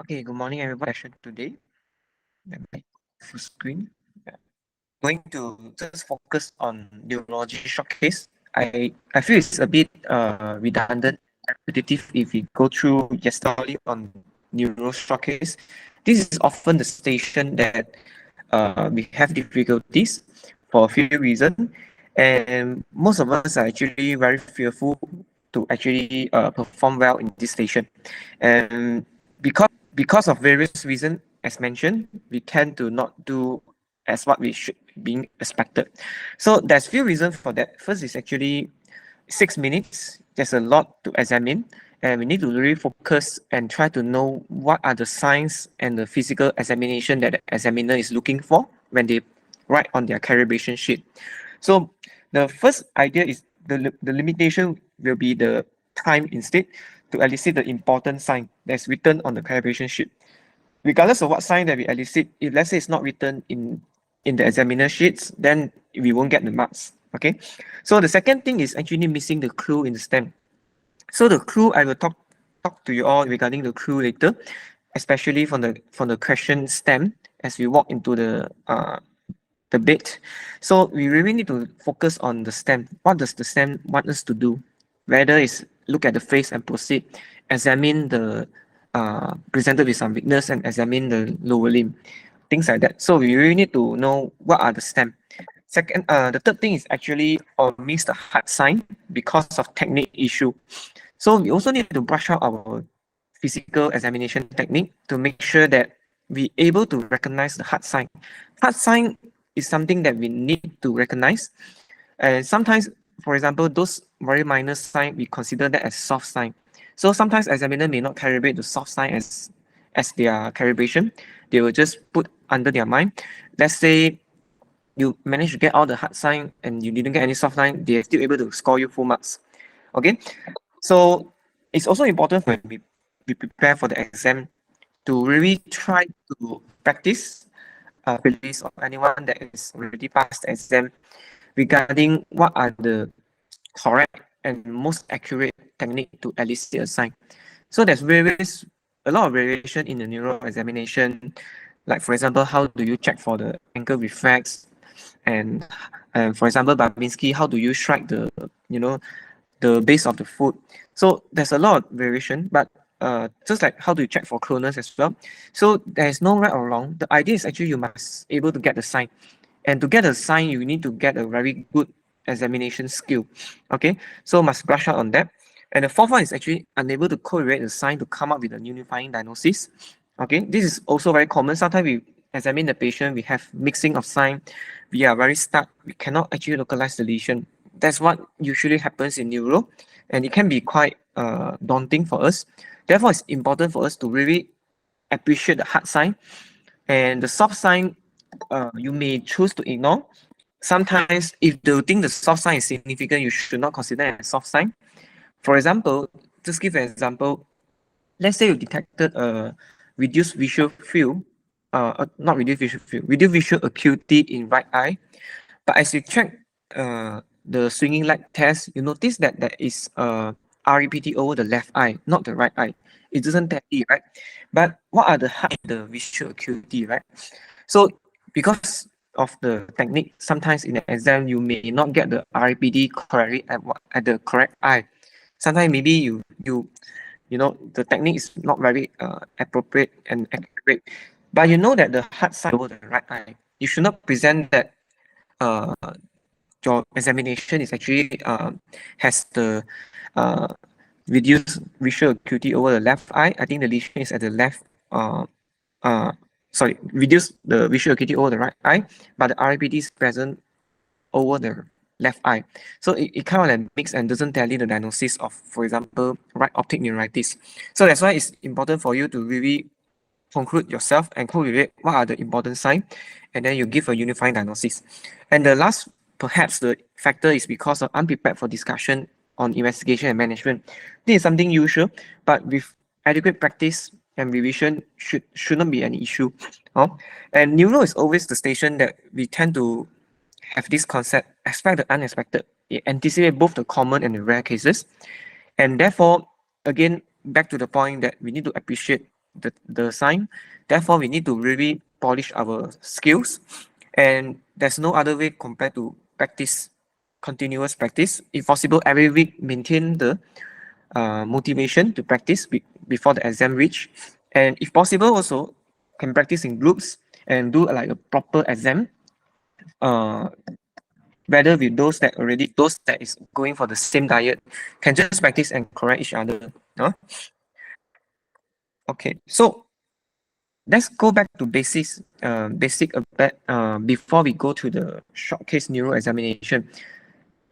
Okay, good morning everybody. Session today. Let me full screen. Yeah. Going to just focus on neurology showcase. I feel it's a bit redundant, repetitive if we go through yesterday on neuro showcase. This is often the station that we have difficulties for a few reasons, and most of us are actually very fearful to actually perform well in this station, and because of various reasons, as mentioned, we tend to not do as what we should being expected. So there's few reasons for that. First is actually 6 minutes. There's a lot to examine, and we need to really focus and try to know what are the signs and the physical examination that the examiner is looking for when they write on their calibration sheet. So the first idea is the limitation will be the time instead to elicit the important sign that's written on the calibration sheet. Regardless of what sign that we elicit, if let's say it's not written in the examiner sheets, then we won't get the marks. Okay. So the second thing is actually missing the clue in the stem. So the clue I will talk to you all regarding the clue later, especially from the question stem as we walk into the bit. So we really need to focus on the stem. What does the stem want us to do? Whether it's look at the face and proceed, examine the presented with some weakness and examine the lower limb, things like that. So we really need to know what are the stem. Second, the third thing is actually miss the hard sign because of technique issue. So we also need to brush out our physical examination technique to make sure that we able to recognize the hard sign. Hard sign is something that we need to recognize. And sometimes, for example, those very minor sign, we consider that as soft sign. So sometimes examiner may not calibrate the soft sign as their calibration. They will just put under their mind. Let's say you manage to get all the hard sign and you didn't get any soft sign, they're still able to score you full marks. Okay, so it's also important when we prepare for the exam to really try to practice police or anyone that is already passed the exam regarding what are the correct and most accurate technique to elicit a sign. So there's a lot of variation in the neuro examination. Like for example, how do you check for the ankle reflex? And for example, Babinski, how do you strike the base of the foot? So there's a lot of variation, but just like how do you check for clonus as well? So there's no right or wrong. The idea is actually you must able to get the sign. And to get a sign, you need to get a very good examination skill. Okay, so must brush out on that. And the fourth one is actually unable to correlate the sign to come up with a unifying diagnosis. Okay, this is also very common. Sometimes we examine the patient, we have mixing of sign, we are very stuck, we cannot actually localize the lesion. That's what usually happens in neuro, and it can be quite daunting for us. Therefore, it's important for us to really appreciate the hard sign, and the soft sign you may choose to ignore. Sometimes, if you think the soft sign is significant, you should not consider it a soft sign. For example, just give an example. Let's say you detected a reduced visual field, not reduced visual field, reduced visual acuity in right eye. But as you check the swinging light test, you notice that there is a REPT over the left eye, not the right eye. It doesn't tally, right? But what are the visual acuity, right? So because of the technique, sometimes in the exam you may not get the REPT correctly at the correct eye. Sometimes maybe the technique is not very appropriate and accurate, but you know that the hard side over the right eye. You should not present that uh, your examination is actually has the uh, reduced visual acuity over the left eye. I think the lesion is at the left. Reduce the visual acuity over the right eye, but the RAPT is present over the left eye. So it kind of like mix and doesn't tell you the diagnosis of, for example, right optic neuritis. So that's why it's important for you to really conclude yourself and correlate what are the important signs, and then you give a unifying diagnosis. And the last, perhaps the factor is because of unprepared for discussion on investigation and management. This is something usual, but with adequate practice and revision shouldn't be an issue. And neuro is always the station that we tend to have this concept, expect the unexpected. It anticipates both the common and the rare cases. And therefore, again, back to the point that we need to appreciate the sign. Therefore, we need to really polish our skills, and there's no other way compared to practice, continuous practice. If possible, every week maintain the motivation to practice before the exam reach, and if possible, also can practice in groups and do like a proper exam. Whether with those that is going for the same diet can just practice and correct each other. Okay, so let's go back to basic a bit before we go to the short case neuro examination.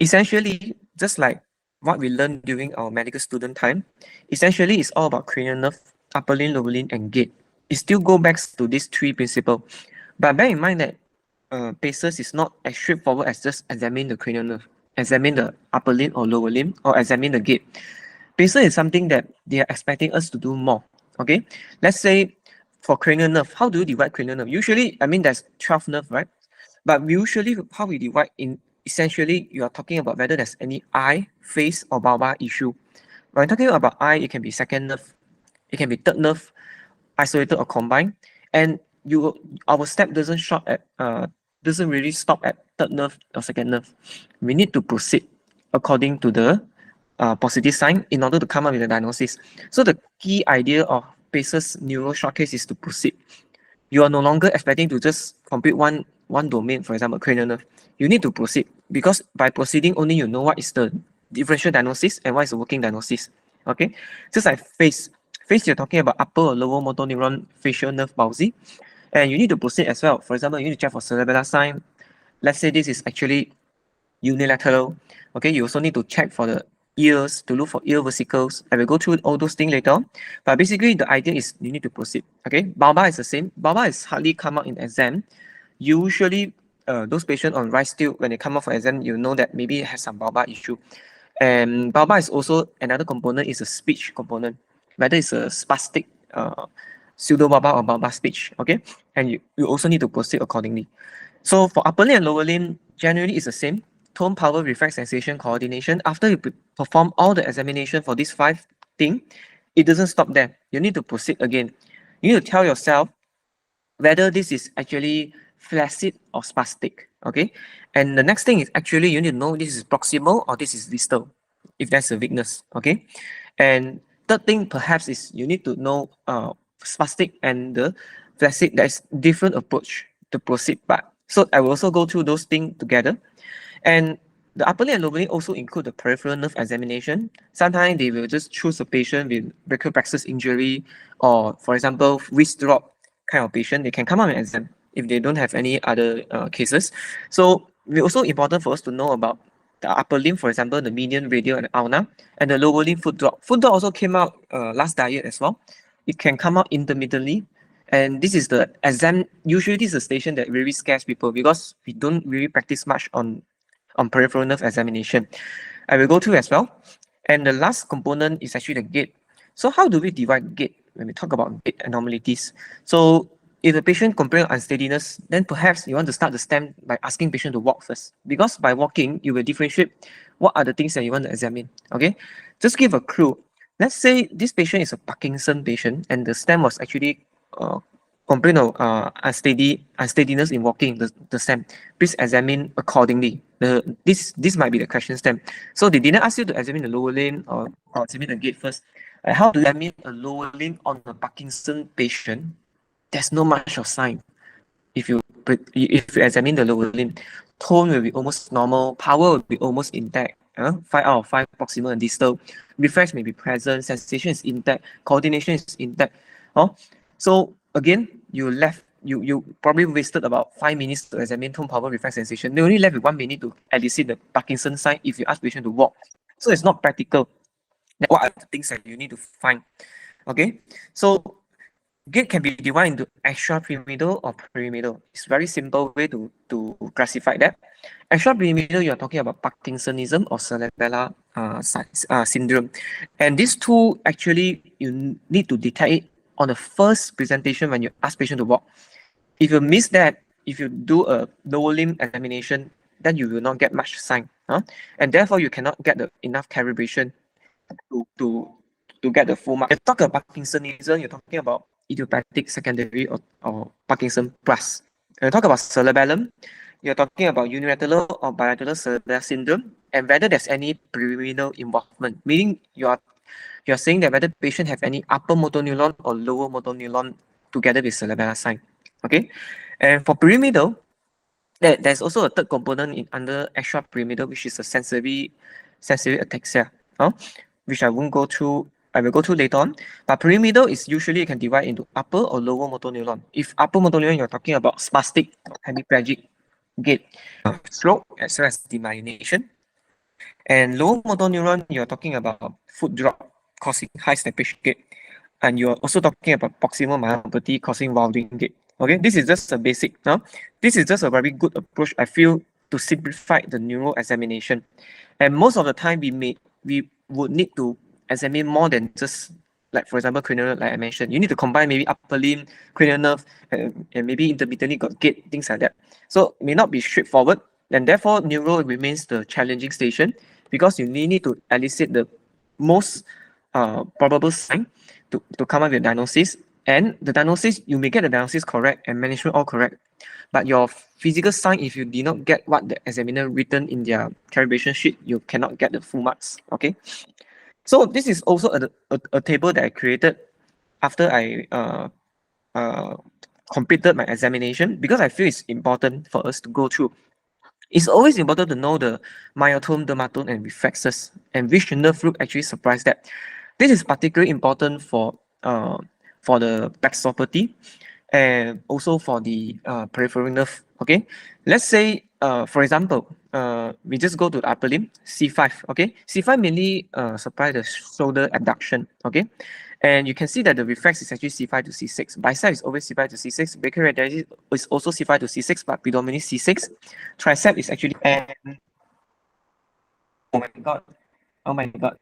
Essentially, just like what we learned during our medical student time, essentially it's all about cranial nerve, upper limb, lower limb, and gait. It still go back to these three principles. But bear in mind that PACES is not as straightforward as just examine the cranial nerve, examine the upper limb or lower limb, or examine the gait. PACES is something that they are expecting us to do more. Okay, let's say for cranial nerve, how do you divide cranial nerve? Usually, I mean, there's 12 nerve, right? But usually, how we divide in essentially, you are talking about whether there's any eye, face, or bulbar issue. When talking about eye, it can be second nerve, it can be third nerve, isolated or combined, and our step doesn't really stop at third nerve or second nerve. We need to proceed according to the positive sign in order to come up with a diagnosis. So the key idea of PACES neuro showcase is to proceed. You are no longer expecting to just complete one domain, for example, cranial nerve. You need to proceed, because by proceeding only you know what is the differential diagnosis and what is the working diagnosis. Okay, just like face, you're talking about upper or lower motor neuron facial nerve palsy, and you need to proceed as well. For example, you need to check for cerebellar sign. Let's say this is actually unilateral. Okay, you also need to check for the ears, to look for ear vesicles. I will go through all those things later on. But basically, the idea is you need to proceed. Okay, bulbar is the same. Bulbar is hardly come out in exam. Usually, those patients on right still, when they come out for exam, you know that maybe it has some bulbar issue. And bulbar is also another component, is a speech component, whether it's a spastic pseudo-bulbar or bulbar speech. Okay, and you also need to proceed accordingly. So for upper limb and lower limb, generally it's the same. Tone, power, reflex, sensation, coordination. After you perform all the examination for these 5 things, it doesn't stop there. You need to proceed again. You need to tell yourself whether this is actually flaccid or spastic. Okay. And the next thing is actually you need to know this is proximal or this is distal, if that's a weakness. Okay. And third thing perhaps is you need to know spastic and the flaccid. There's different approach to proceed, but so I will also go through those things together. And the upper limb and lower limb also include the peripheral nerve examination. Sometimes they will just choose a patient with brachial plexus injury, or for example, wrist drop kind of patient. They can come out and exam if they don't have any other cases. So it's also important for us to know about the upper limb, for example, the median, radial, and ulna, and the lower limb foot drop. Foot drop also came out last diet as well. It can come out intermittently. And this is the exam. Usually, this is a station that really scares people because we don't really practice much on peripheral nerve examination. I will go through as well. And the last component is actually the gait. So how do we divide gait when we talk about gait anomalies? So if the patient complains of unsteadiness, then perhaps you want to start the stem by asking patient to walk first. Because by walking, you will differentiate what are the things that you want to examine. Okay, just give a clue. Let's say this patient is a Parkinson patient and the stem was actually complain of unsteadiness in walking, the stem. Please examine accordingly. This might be the question stem. So they didn't ask you to examine the lower limb or examine the gait first. How to examine a lower limb on a Parkinson patient? There's no much of sign. If you examine the lower limb, tone will be almost normal, power will be almost intact. 5 out of 5 proximal and distal. Reflex may be present, sensation is intact, coordination is intact. So again, you probably wasted about 5 minutes to examine tone, power, reflex, sensation. They only left with 1 minute to elicit the Parkinson sign if you ask patient to walk. So it's not practical. What are the things that you need to find? Okay, so gait can be divided into extrapyramidal or pyramidal. It's very simple way to classify that. Extrapyramidal, you're talking about Parkinsonism or cerebellar syndrome. And these two, actually, you need to detect it on the first presentation when you ask patient to walk. If you miss that, if you do a lower limb examination, then you will not get much sign. And therefore, you cannot get enough calibration to to get the full mark. You talk about Parkinsonism, you're talking about idiopathic secondary or Parkinson plus. When you talk about cerebellum, you're talking about unilateral or bilateral cerebellar syndrome, and whether there's any pyramidal involvement, meaning you're saying that whether patient have any upper motor neuron or lower motor neuron together with cerebellar sign. Okay, and for pyramidal, there's also a third component under extra pyramidal, which is a sensory ataxia, which I won't go through. I will go through later on. But pyramidal is usually you can divide into upper or lower motor neuron. If upper motor neuron, you're talking about spastic, hemiplegic gait, stroke, as well as demyelination. And lower motor neuron, you're talking about foot drop causing high snappage gait. And you're also talking about proximal myopathy causing wilding gait. Okay, this is just a basic. This is just a very good approach, I feel, to simplify the neuro examination. And most of the time, we would need to examine more than just, like, for example, cranial, like I mentioned. You need to combine maybe upper limb, cranial nerve, and maybe intermittently got gait, things like that. So it may not be straightforward, and therefore neuro remains the challenging station, because you need to elicit the most probable sign to come up with diagnosis. And the diagnosis, you may get the diagnosis correct and management all correct, but your physical sign, if you did not get what the examiner written in their calibration sheet, you cannot get the full marks. Okay, so this is also a table that I created after I completed my examination, because I feel it's important for us to go through. It's always important to know the myotome, dermatome, and reflexes, and which nerve root actually supplies that. This is particularly important for the plexopathy and also for the peripheral nerve. Okay, let's say for example, we just go to the upper limb, C5. Okay, C5 mainly supply the shoulder abduction. Okay, and you can see that the reflex is actually C5 to C6. Bicep is always C5 to C6. Brachyradialis is also C5 to C6, but predominantly C6. Tricep is actually, and oh my god,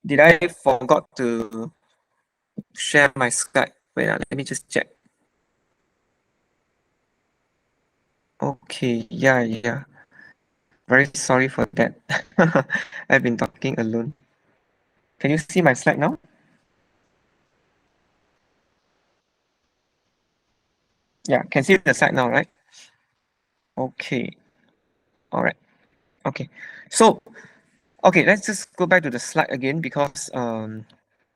did I forgot to share my slide? Wait, let me just check. Okay, yeah. Very sorry for that. I've been talking alone. Can you see my slide now? Yeah, can see the slide now, right? Okay. All right. Okay. So, okay, let's just go back to the slide again, because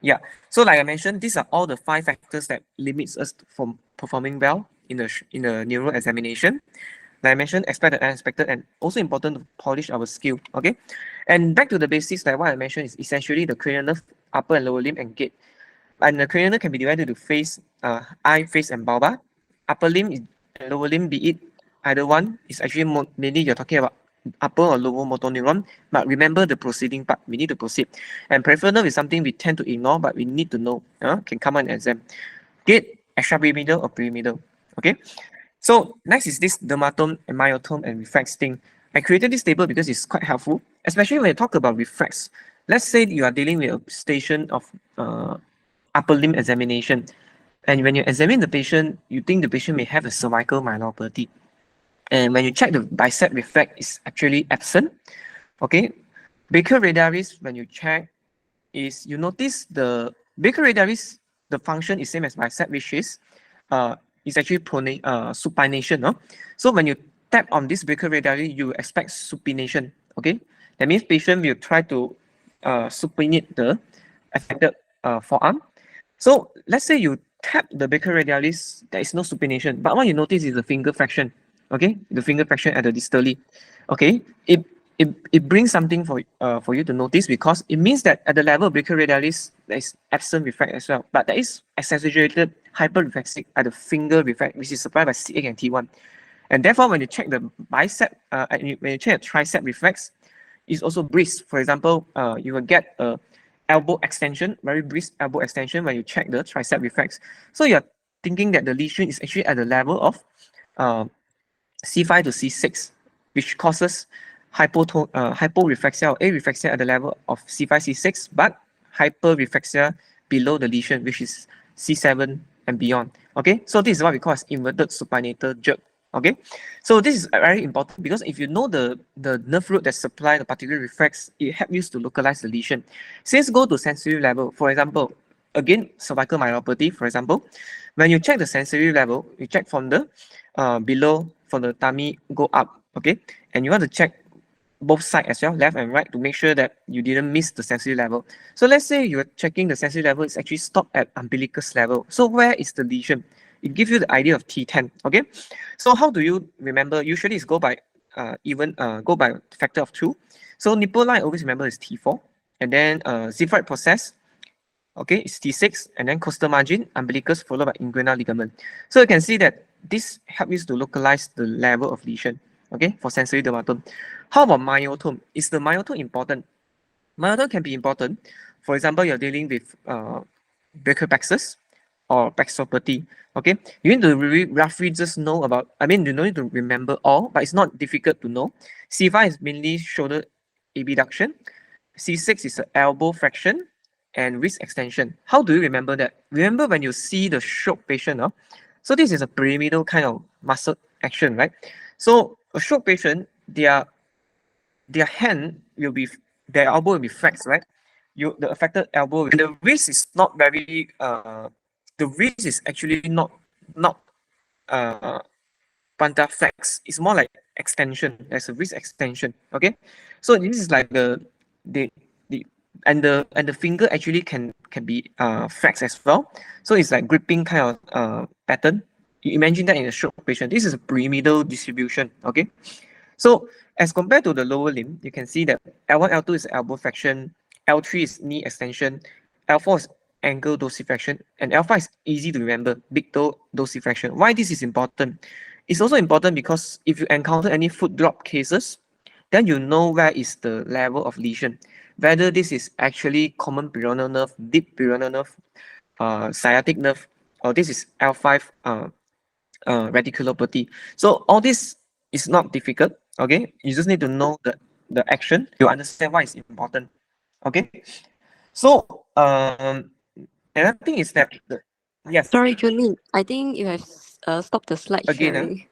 yeah. So like I mentioned, these are all the 5 factors that limits us from performing well in the neuro examination. Like I mentioned, expected and unexpected, and also important to polish our skill. Okay, and back to the basics, like what I mentioned, is essentially the cranial nerve, upper and lower limb, and gait. And the cranial nerve can be divided into face, eye, face, and bulbar. Upper limb is lower limb, be it either one, is actually mainly you're talking about upper or lower motor neuron. But remember the proceeding part, we need to proceed. And peripheral nerve is something we tend to ignore, but we need to know. Can come on exam. Gait, extrapyramidal or pyramidal. Okay. So next is this dermatome and myotome and reflex thing. I created this table because it's quite helpful, especially when you talk about reflex. Let's say you are dealing with a station of upper limb examination, and when you examine the patient, you think the patient may have a cervical myelopathy. And when you check the bicep reflex, is actually absent. Okay, brachyradialis, when you check, is you notice the brachyradialis, the function is same as bicep, which is actually supination. No? So when you tap on this brachyradialis, you expect supination. Okay, that means patient will try to supinate the affected forearm. So let's say you tap the brachyradialis, there is no supination, but what you notice is the finger flexion. Okay, the finger flexion at the distally. Okay, it brings something for you to notice, because it means that at the level of brachyradialis, there is absent reflex as well, but there is exaggerated hyperreflexic at the finger reflex, which is supplied by C8 and T1. And therefore, when you check the bicep, when you check the tricep reflex, it's also brisk. For example, you will get a elbow extension, very brisk elbow extension when you check the tricep reflex. So you're thinking that the lesion is actually at the level of C5 to C6, which causes hyporeflexia or areflexia at the level of C5, C6, but hyperreflexia below the lesion, which is C7 and beyond. Okay, so this is what we call as inverted supinator jerk. Okay, so this is very important because if you know the nerve root that supply the particular reflex, it helps you to localize the lesion. Since go to sensory level, for example, again cervical myopathy, for example, when you check the sensory level, you check from the below, from the tummy go up, okay, and you want to check both sides as well, left and right, to make sure that you didn't miss the sensory level. So let's say you're checking the sensory level is actually stopped at umbilicus level. So where is the lesion? It gives you the idea of T10. Okay. So how do you remember? Usually it's go by go by factor of 2. So nipple line always remember is T4, and then xiphoid process. Okay, it's T6, and then costal margin, umbilicus followed by inguinal ligament. So you can see that this helps you to localize the level of lesion. Okay, for sensory dermatome. How about myotome? Is the myotome important? Myotome can be important. For example, you're dealing with brachiopaxis or paxopathy. Okay, you need to really roughly just know about. I mean, you don't need to remember all, but it's not difficult to know. C5 is mainly shoulder abduction. C6 is the elbow flexion and wrist extension. How do you remember that? Remember when you see the stroke patient, so this is a pyramidal kind of muscle action, right? So a stroke patient, their hand will be, their elbow will be flexed, right? The affected elbow, the wrist is not very the wrist is actually not uh plantar flex. It's more like extension. There's a wrist extension. Okay, so this is like the the and the finger actually can be flexed as well. So it's like gripping kind of pattern. You imagine that in a stroke patient. This is a pyramidal distribution. Okay, so as compared to the lower limb, you can see that L1, L2 is elbow flexion, L3 is knee extension, L4 is ankle dorsiflexion, and L5 is easy to remember, big toe dorsiflexion. Why this is important? It's also important because if you encounter any foot drop cases, then you know where is the level of lesion. Whether this is actually common peroneal nerve, deep peroneal nerve, sciatic nerve, or this is L5 radiculopathy. So all this is not difficult. Okay, you just need to know the action. You understand why it's important. Okay, so another thing is that yes, Sorry, Junlin. I think you have stopped the slide again, sharing.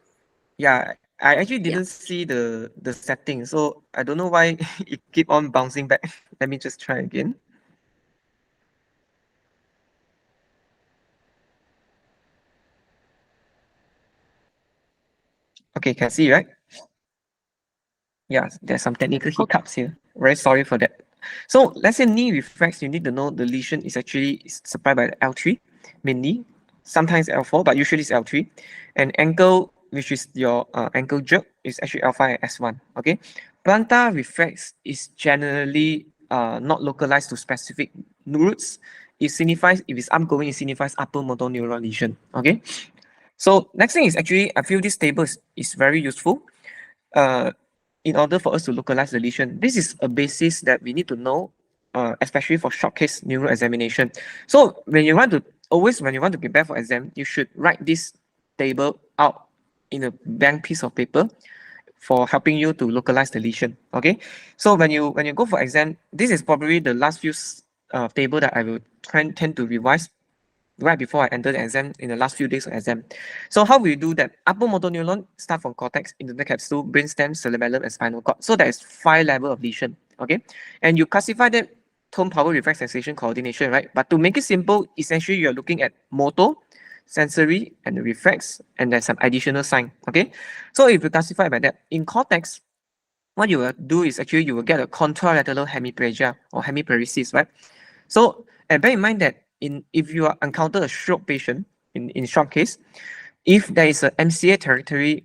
yeah, I actually Yeah. didn't see the setting, so I don't know why it keep on bouncing back. Let me just try again. Okay, can see, right? Yeah, there's some technical hiccups here. Very sorry for that. So let's say knee reflex, you need to know the lesion is actually supplied by the L3 mainly, sometimes L4, but usually it's L3. And ankle, which is your ankle jerk, is actually L5 and S1. Okay, plantar reflex is generally not localized to specific roots. It signifies, if it's upgoing, it signifies upper motor neuron lesion. Okay, so next thing is actually, I feel this table is very useful. Uh, in order for us to localize the lesion. This is a basis that we need to know, especially for short case neuro examination. So when you want to, always when you want to prepare for exam, you should write this table out in a blank piece of paper for helping you to localize the lesion. Okay, so when you go for exam, this is probably the last few table that I will tend to revise right before I enter the exam in the last few days of exam. So how we do that? Upper motor neuron start from cortex, internal capsule, brainstem, cerebellum, and spinal cord. So there is 5 level of lesion. Okay, and you classify them tone, power, reflex, sensation, coordination, right? But to make it simple, essentially you're looking at motor, sensory, and the reflex, and there's some additional sign. Okay, so if you classify by that, in cortex, what you will do is actually you will get a contralateral hemiplegia or hemiparesis, right? So, and bear in mind that if you encounter a stroke patient in short case, if there is a MCA territory,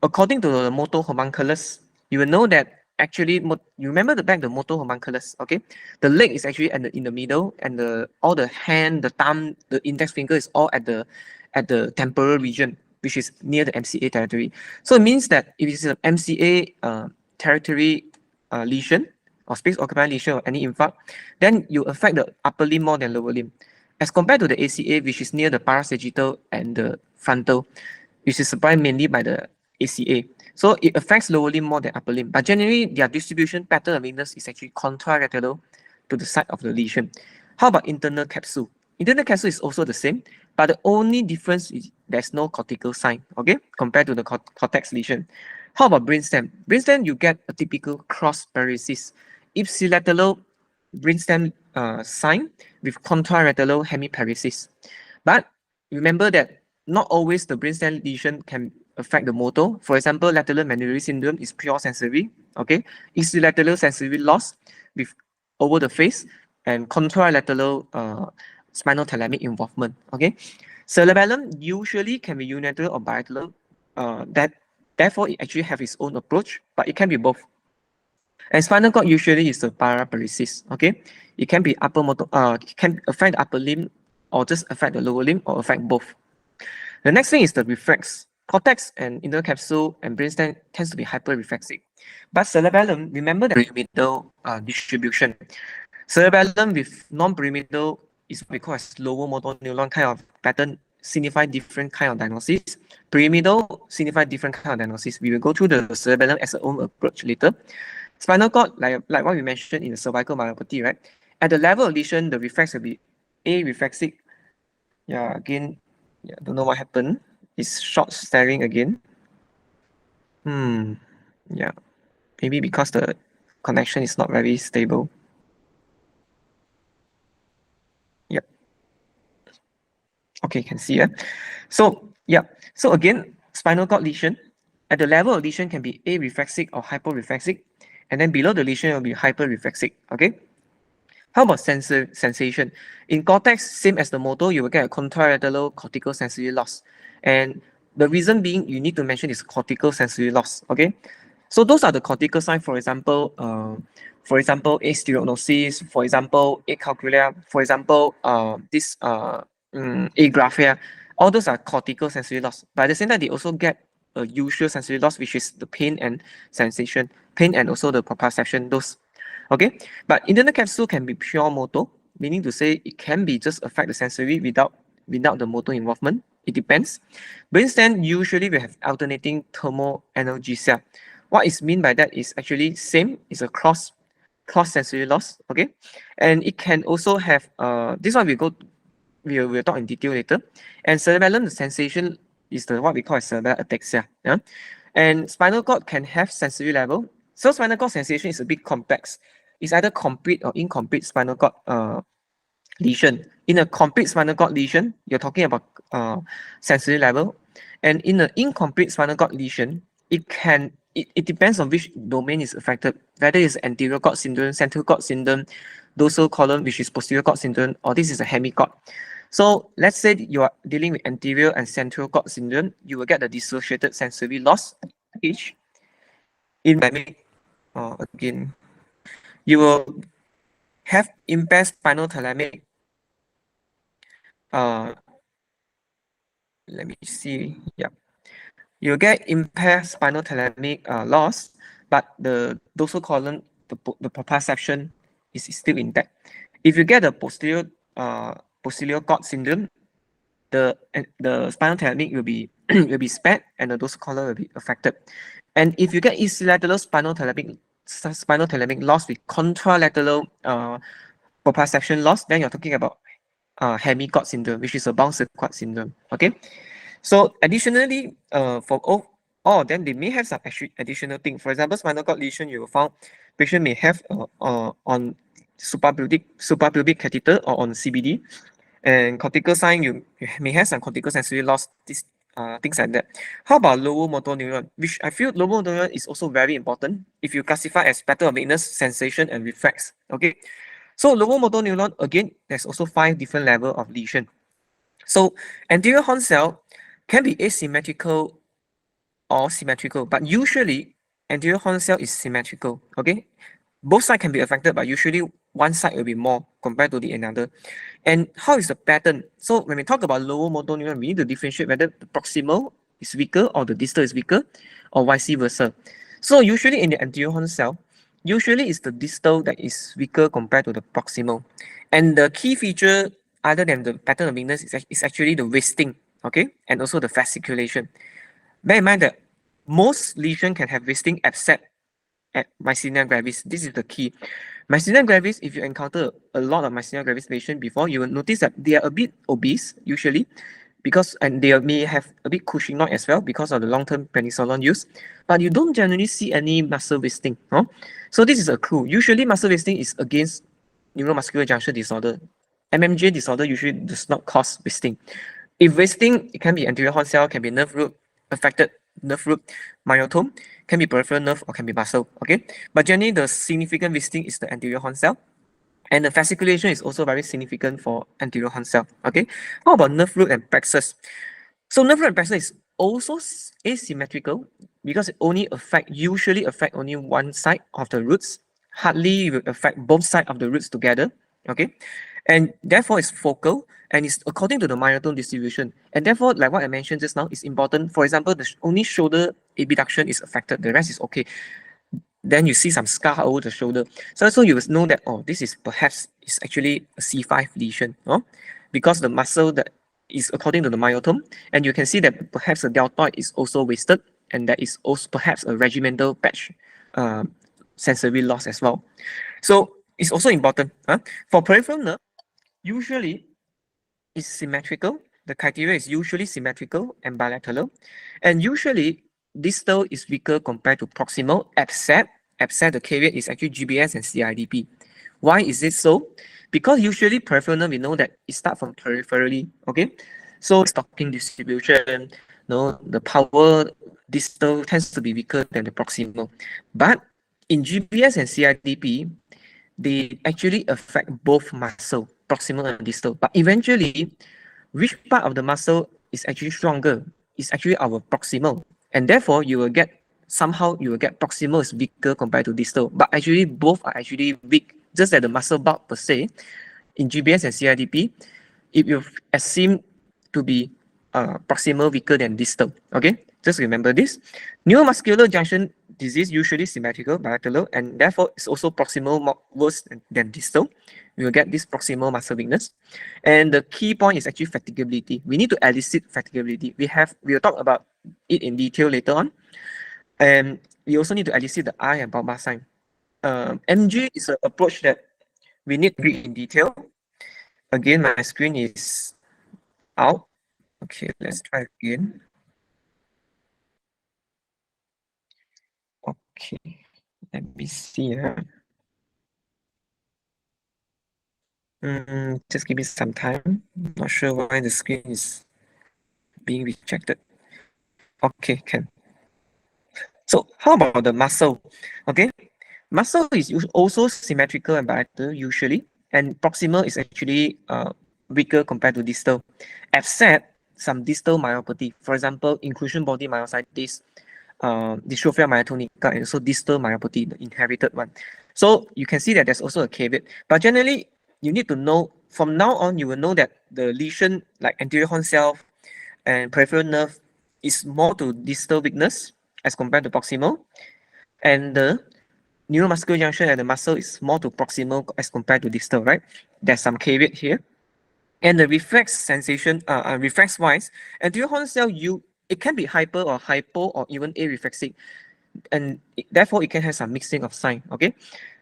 according to the motor homunculus, you will know that actually you remember the motor homunculus, okay? The leg is actually in the middle, and all the hand, the thumb, the index finger is all at the temporal region, which is near the MCA territory. So it means that if it's an MCA territory lesion or space occupying lesion or any infarct, then you affect the upper limb more than lower limb. As compared to the ACA, which is near the parasagittal and the frontal, which is supplied mainly by the ACA. So it affects lower limb more than upper limb. But generally, their distribution pattern of weakness is actually contralateral to the side of the lesion. How about internal capsule? internal capsule is also the same, but the only difference is there's no cortical sign, okay, compared to the cortex lesion. How about brainstem? Brainstem, you get a typical cross paralysis, ipsilateral brainstem sign with contralateral hemiparesis. But remember that not always the brainstem lesion can affect the motor. For example, lateral medullary syndrome is pure sensory, okay? Ipsilateral sensory loss with over the face and contralateral spinal thalamic involvement, okay? Cerebellum usually can be unilateral or bilateral. Therefore, it actually have its own approach, but it can be both. And spinal cord usually is the paraparesis, okay? It can be upper motor, it can affect the upper limb or just affect the lower limb or affect both. The next thing is the reflex. Cortex and inner capsule and brainstem tends to be hyperreflexic. But cerebellum, remember the pyramidal distribution. Cerebellum with non-pyramidal is what we call as lower motor neuron kind of pattern, signify different kind of diagnosis. Pyramidal signify different kind of diagnosis. We will go through the cerebellum as a own approach later. Spinal cord, like what we mentioned in the cervical myopathy, right? At the level of lesion, the reflex will be areflexic. Yeah, again, yeah, don't know what happened. It's short staring again. Yeah, maybe because the connection is not very stable. Yep. Okay, can see. So, yeah. So again, spinal cord lesion. At the level of lesion can be areflexic or hyporeflexic. And then below the lesion will be hyperreflexic. Okay. How about sensation? In cortex, same as the motor, you will get a contralateral cortical sensory loss. And the reason being you need to mention is cortical sensory loss. Okay. So those are the cortical signs, for example, astereognosis, for example, acalculia, for example, agraphia. All those are cortical sensory loss. But at the same time, they also get a usual sensory loss, which is the pain and sensation, pain and also the proprioception, those. Okay, but internal capsule can be pure motor, meaning to say it can be just affect the sensory without the motor involvement. It depends. Brainstem usually we have alternating thermal analgesia. What is mean by that is actually same, is a cross sensory loss, okay? And it can also have, this one we'll talk in detail later. And cerebellum, the sensation is the what we call cerebellar ataxia. Yeah? And spinal cord can have sensory level. So spinal cord sensation is a bit complex. It's either complete or incomplete spinal cord lesion. In a complete spinal cord lesion, you're talking about sensory level. And in an incomplete spinal cord lesion, it depends on which domain is affected, whether it's anterior cord syndrome, central cord syndrome, dorsal column, which is posterior cord syndrome, or this is a hemicord. So let's say you are dealing with anterior and central cord syndrome, you will get the dissociated sensory loss each. In dynamic, again, you will have impaired spinal thalamic. Let me see. Yeah, you get impaired spinal thalamic loss, but the dorsal column, the proprioception is still intact. If you get the posterior cord syndrome, the spinal thalamic will be will be spared and the dorsal column will be affected. And if you get ipsilateral spinal thalamic loss with contralateral proprioception loss, then you're talking about hemicord syndrome, which is a bouncer cord syndrome. Okay. So additionally, for all of them, they may have some additional thing. For example, spinal cord lesion, you will find patient may have on suprapubic catheter or on CBD, and cortical sign, you may have some cortical sensory loss, things like that. How about lower motor neuron, which I feel lower motor neuron is also very important if you classify as pattern of weakness, sensation, and reflex. Okay, so lower motor neuron, again, there's also 5 different level of lesion. So anterior horn cell can be asymmetrical or symmetrical, but usually anterior horn cell is symmetrical. Okay, both sides can be affected, but usually one side will be more compared to the another. And how is the pattern? So when we talk about lower motor neuron, we need to differentiate whether the proximal is weaker or the distal is weaker, or vice versa. So usually in the anterior horn cell, usually it's the distal that is weaker compared to the proximal. And the key feature, other than the pattern of weakness, is actually the wasting, okay, and also the fasciculation. Bear in mind that most lesion can have wasting except at Myasthenia gravis. This is the key. Myasthenia gravis, if you encounter a lot of Myasthenia gravis patients before, you will notice that they are a bit obese usually, and they may have a bit cushingoid as well because of the long-term prednisolone use, but you don't generally see any muscle wasting. No? So this is a clue. Usually muscle wasting is against neuromuscular junction disorder. MMJ disorder usually does not cause wasting. If wasting, it can be anterior horn cell, can be nerve root, affected nerve root, myotome, can be peripheral nerve or can be muscle. Okay, but generally the significant wasting is the anterior horn cell. And the fasciculation is also very significant for anterior horn cell. Okay, how about nerve root and plexus? So nerve root and plexus is also asymmetrical because it usually affect only one side of the roots. Hardly will affect both sides of the roots together. Okay, and therefore it's focal and it's according to the myotome distribution. And therefore, like what I mentioned just now, it's important. For example, the only shoulder abduction is affected, the rest is okay. Then you see some scar over the shoulder. So you will know that, oh, this is perhaps is actually a C5 lesion, no? Because the muscle that is according to the myotome, and you can see that perhaps the deltoid is also wasted, and that is also perhaps a regimental patch sensory loss as well. So it's also important. For peripheral nerve, usually it's symmetrical. The criteria is usually symmetrical and bilateral, and usually distal is weaker compared to proximal, except the caveat is actually GBS and CIDP. Why is it so? Because usually peripheral nerve, we know that it starts from peripherally, okay? So stocking distribution, no, the power distal tends to be weaker than the proximal. But in GBS and CIDP, they actually affect both muscle, proximal and distal. But eventually, which part of the muscle is actually stronger? It's actually our proximal. And therefore, you will get proximal is weaker compared to distal. But actually, both are actually weak. Just that the muscle bulk per se, in GBS and CIDP, it will seem to be proximal weaker than distal. Okay, just remember this. Neuromuscular junction disease usually symmetrical, bilateral, and therefore it's also proximal worse than distal. We will get this proximal muscle weakness. And the key point is actually fatigability. We need to elicit fatigability. We will talk about it in detail later on. And we also need to elicit the eye and bulbar sign. MG is an approach that we need to read in detail. Again, my screen is out. Okay, let's try again. Okay, let me see. Just give me some time. Not sure why the screen is being rejected. Okay, can. So how about the muscle? Okay, muscle is also symmetrical and bilateral usually, and proximal is actually weaker compared to distal, except some distal myopathy. For example, inclusion body myositis, dystrophia myotonica, and also distal myopathy, the inherited one. So you can see that there's also a caveat. But generally, you need to know, from now on, you will know that the lesion, like anterior horn cell and peripheral nerve, is more to distal weakness as compared to proximal. And the neuromuscular junction and the muscle is more to proximal as compared to distal, right? There's some caveat here. And the reflex sensation, reflex-wise, anterior horn cell, it can be hyper or hypo or even areflexic, and therefore it can have some mixing of sign. Okay,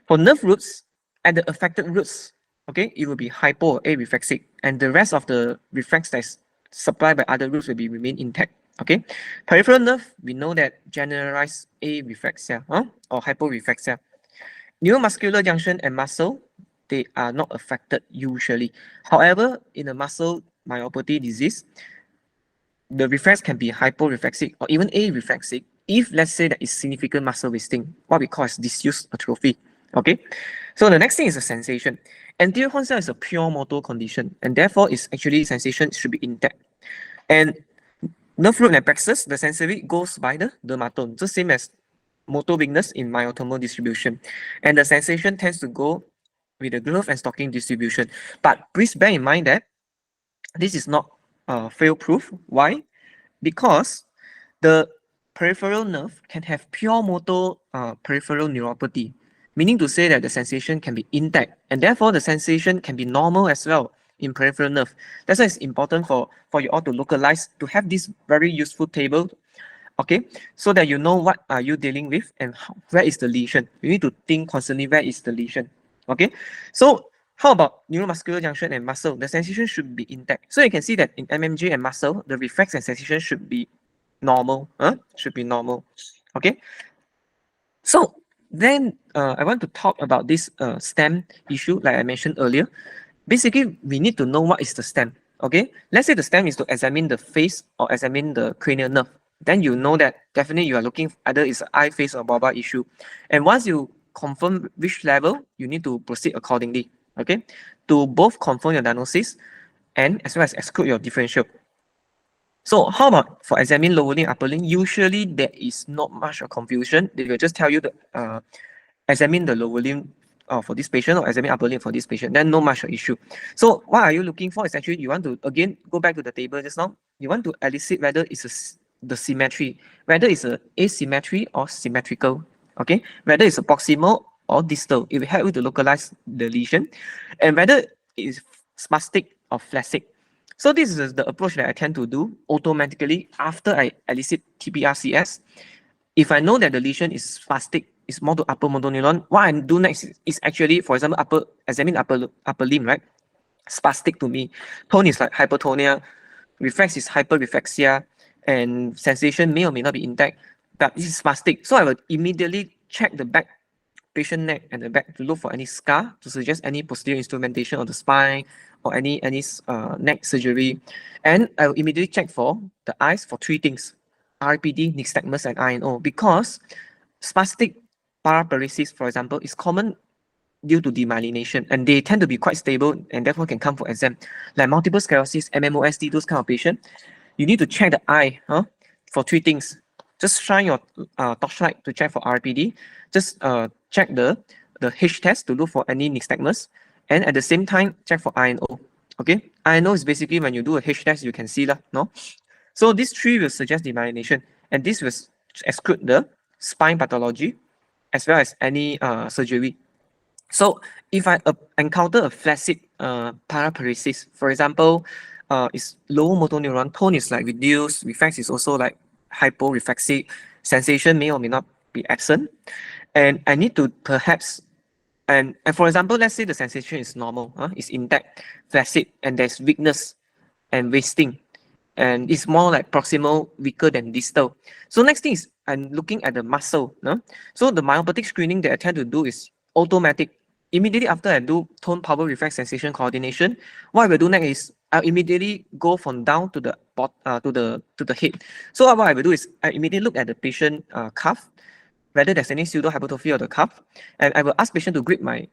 for nerve roots at the affected roots, okay, it will be hypo or areflexic, and the rest of the reflex that's supplied by other roots will be remain intact. Okay, peripheral nerve, we know that generalized areflexia or hyporeflexia. Neuromuscular junction and muscle, they are not affected usually. However, in a muscle myopathy disease, the reflex can be hyporeflexic or even areflexic if, let's say, that is significant muscle wasting, what we call as disuse atrophy. Okay, so the next thing is the sensation. Anterior horn cell is a pure motor condition, and therefore its actually sensation should be intact. And nerve root and plexus, the sensory goes by the dermatome, the same as motor weakness in myotomal distribution. And the sensation tends to go with the glove and stocking distribution. But please bear in mind that this is not fail-proof. Why? Because the peripheral nerve can have pure motor peripheral neuropathy, meaning to say that the sensation can be intact, and therefore the sensation can be normal as well in peripheral nerve. That's why it's important for you all to localize, to have this very useful table Okay, so that you know what are you dealing with and where is the lesion. You need to think constantly where is the lesion. Okay, so how about neuromuscular junction and muscle? The sensation should be intact. So you can see that in MMJ and muscle, the reflex and sensation should be normal. Should be normal. Okay, so then I want to talk about this stem issue like I mentioned earlier. Basically, we need to know what is the stem. Okay, let's say the stem is to examine the face or examine the cranial nerve. Then you know that definitely you are looking either it's eye, face, or bulbar issue. And once you confirm which level, you need to proceed accordingly. Okay, to both confirm your diagnosis and as well as exclude your differential. So how about for examine lower limb, upper limb? Usually there is not much of confusion. They will just tell you the examine the lower limb for this patient or examine upper limb for this patient. Then no much of issue. So what are you looking for? Is actually you want to again go back to the table just now. You want to elicit whether it's the symmetry, whether it's a asymmetry or symmetrical. Okay, whether it's a proximal or distal. It will help you to localize the lesion, and whether it's spastic or flaccid. So this is the approach that I tend to do automatically after I elicit TPRCS. If I know that the lesion is spastic, is more to upper motor neuron, what I do next is actually, for example, examine upper limb, right? Spastic to me. Tone is like hypertonia, reflex is hyperreflexia, and sensation may or may not be intact, but this is spastic. So I will immediately check the back patient neck and the back to look for any scar to suggest any posterior instrumentation of the spine or any neck surgery. And I will immediately check for the eyes for three things: RPD, nystagmus, and INO, because spastic paraparesis, for example, is common due to demyelination, and they tend to be quite stable and therefore can come for exam. Like multiple sclerosis, MMOSD, those kind of patients, you need to check the eye for three things. Just shine your torchlight to check for RPD. Just check the H test to look for any nystagmus, and at the same time check for INO. Okay, INO is basically when you do a H test, you can see lah, no. So these three will suggest demyelination, and this will exclude the spine pathology as well as any surgery. So if I encounter a flaccid paraparesis, for example, is lower motor neuron, tone is like reduced, reflex is also like hyporeflexic, sensation may or may not be absent, and I need to perhaps, and for example, let's say the sensation is normal, it's intact, flaccid, and there's weakness and wasting, and it's more like proximal, weaker than distal. So next thing is I'm looking at the muscle. No? So the myopathic screening that I tend to do is automatic. Immediately after I do tone, power, reflex, sensation, coordination, what I will do next is I'll immediately go from down to the to the head. So what I will do is I immediately look at the patient cuff, whether there's any pseudo hypertrophy of the cuff, and I will ask patient to grip my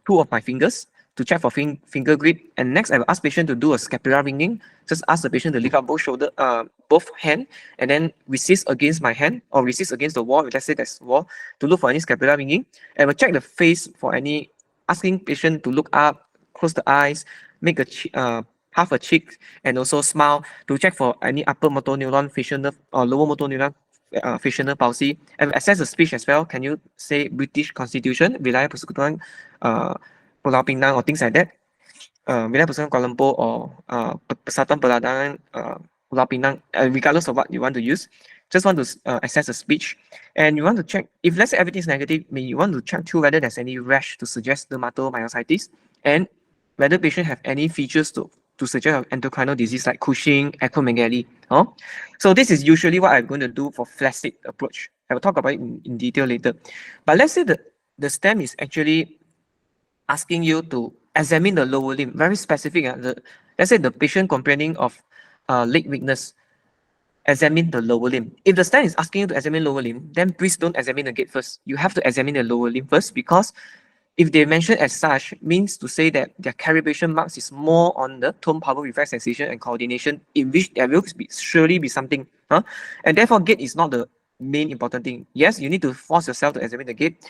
two of my fingers to check for finger grip. And next, I will ask patient to do a scapular ringing. Just ask the patient to lift up both hand, and then resist against my hand or resist against the wall. Let's say there's wall, to look for any scapular ringing. And we'll check the face for any, asking patient to look up, close the eyes, make a half a cheek, and also smile to check for any upper motor neuron facial nerve or lower motor neuron facial nerve palsy, and assess the speech as well. Can you say British Constitution, wilayah persekutuan Pulau Pinang, or things like that? Wilayah persekutuan Kuala Lumpur or Persatuan Perdagangan Pulau Pinang, regardless of what you want to use. Just want to assess the speech, and you want to check if, let's say, everything is negative, you want to check too whether there's any rash to suggest dermatomyositis, and whether patient have any features to suggest endocrinal disease like Cushing, acromegaly. So this is usually what I'm going to do for flaccid approach. I will talk about it in detail later. But let's say the stem is actually asking you to examine the lower limb, very specific. Let's say the patient complaining of leg weakness, examine the lower limb. If the stem is asking you to examine lower limb, then please don't examine the gate first. You have to examine the lower limb first, because if they mention as such, means to say that their calibration marks is more on the tone, power, reflex, sensation, and coordination, in which there will surely be something. And therefore, gate is not the main important thing. Yes, you need to force yourself to examine the gate,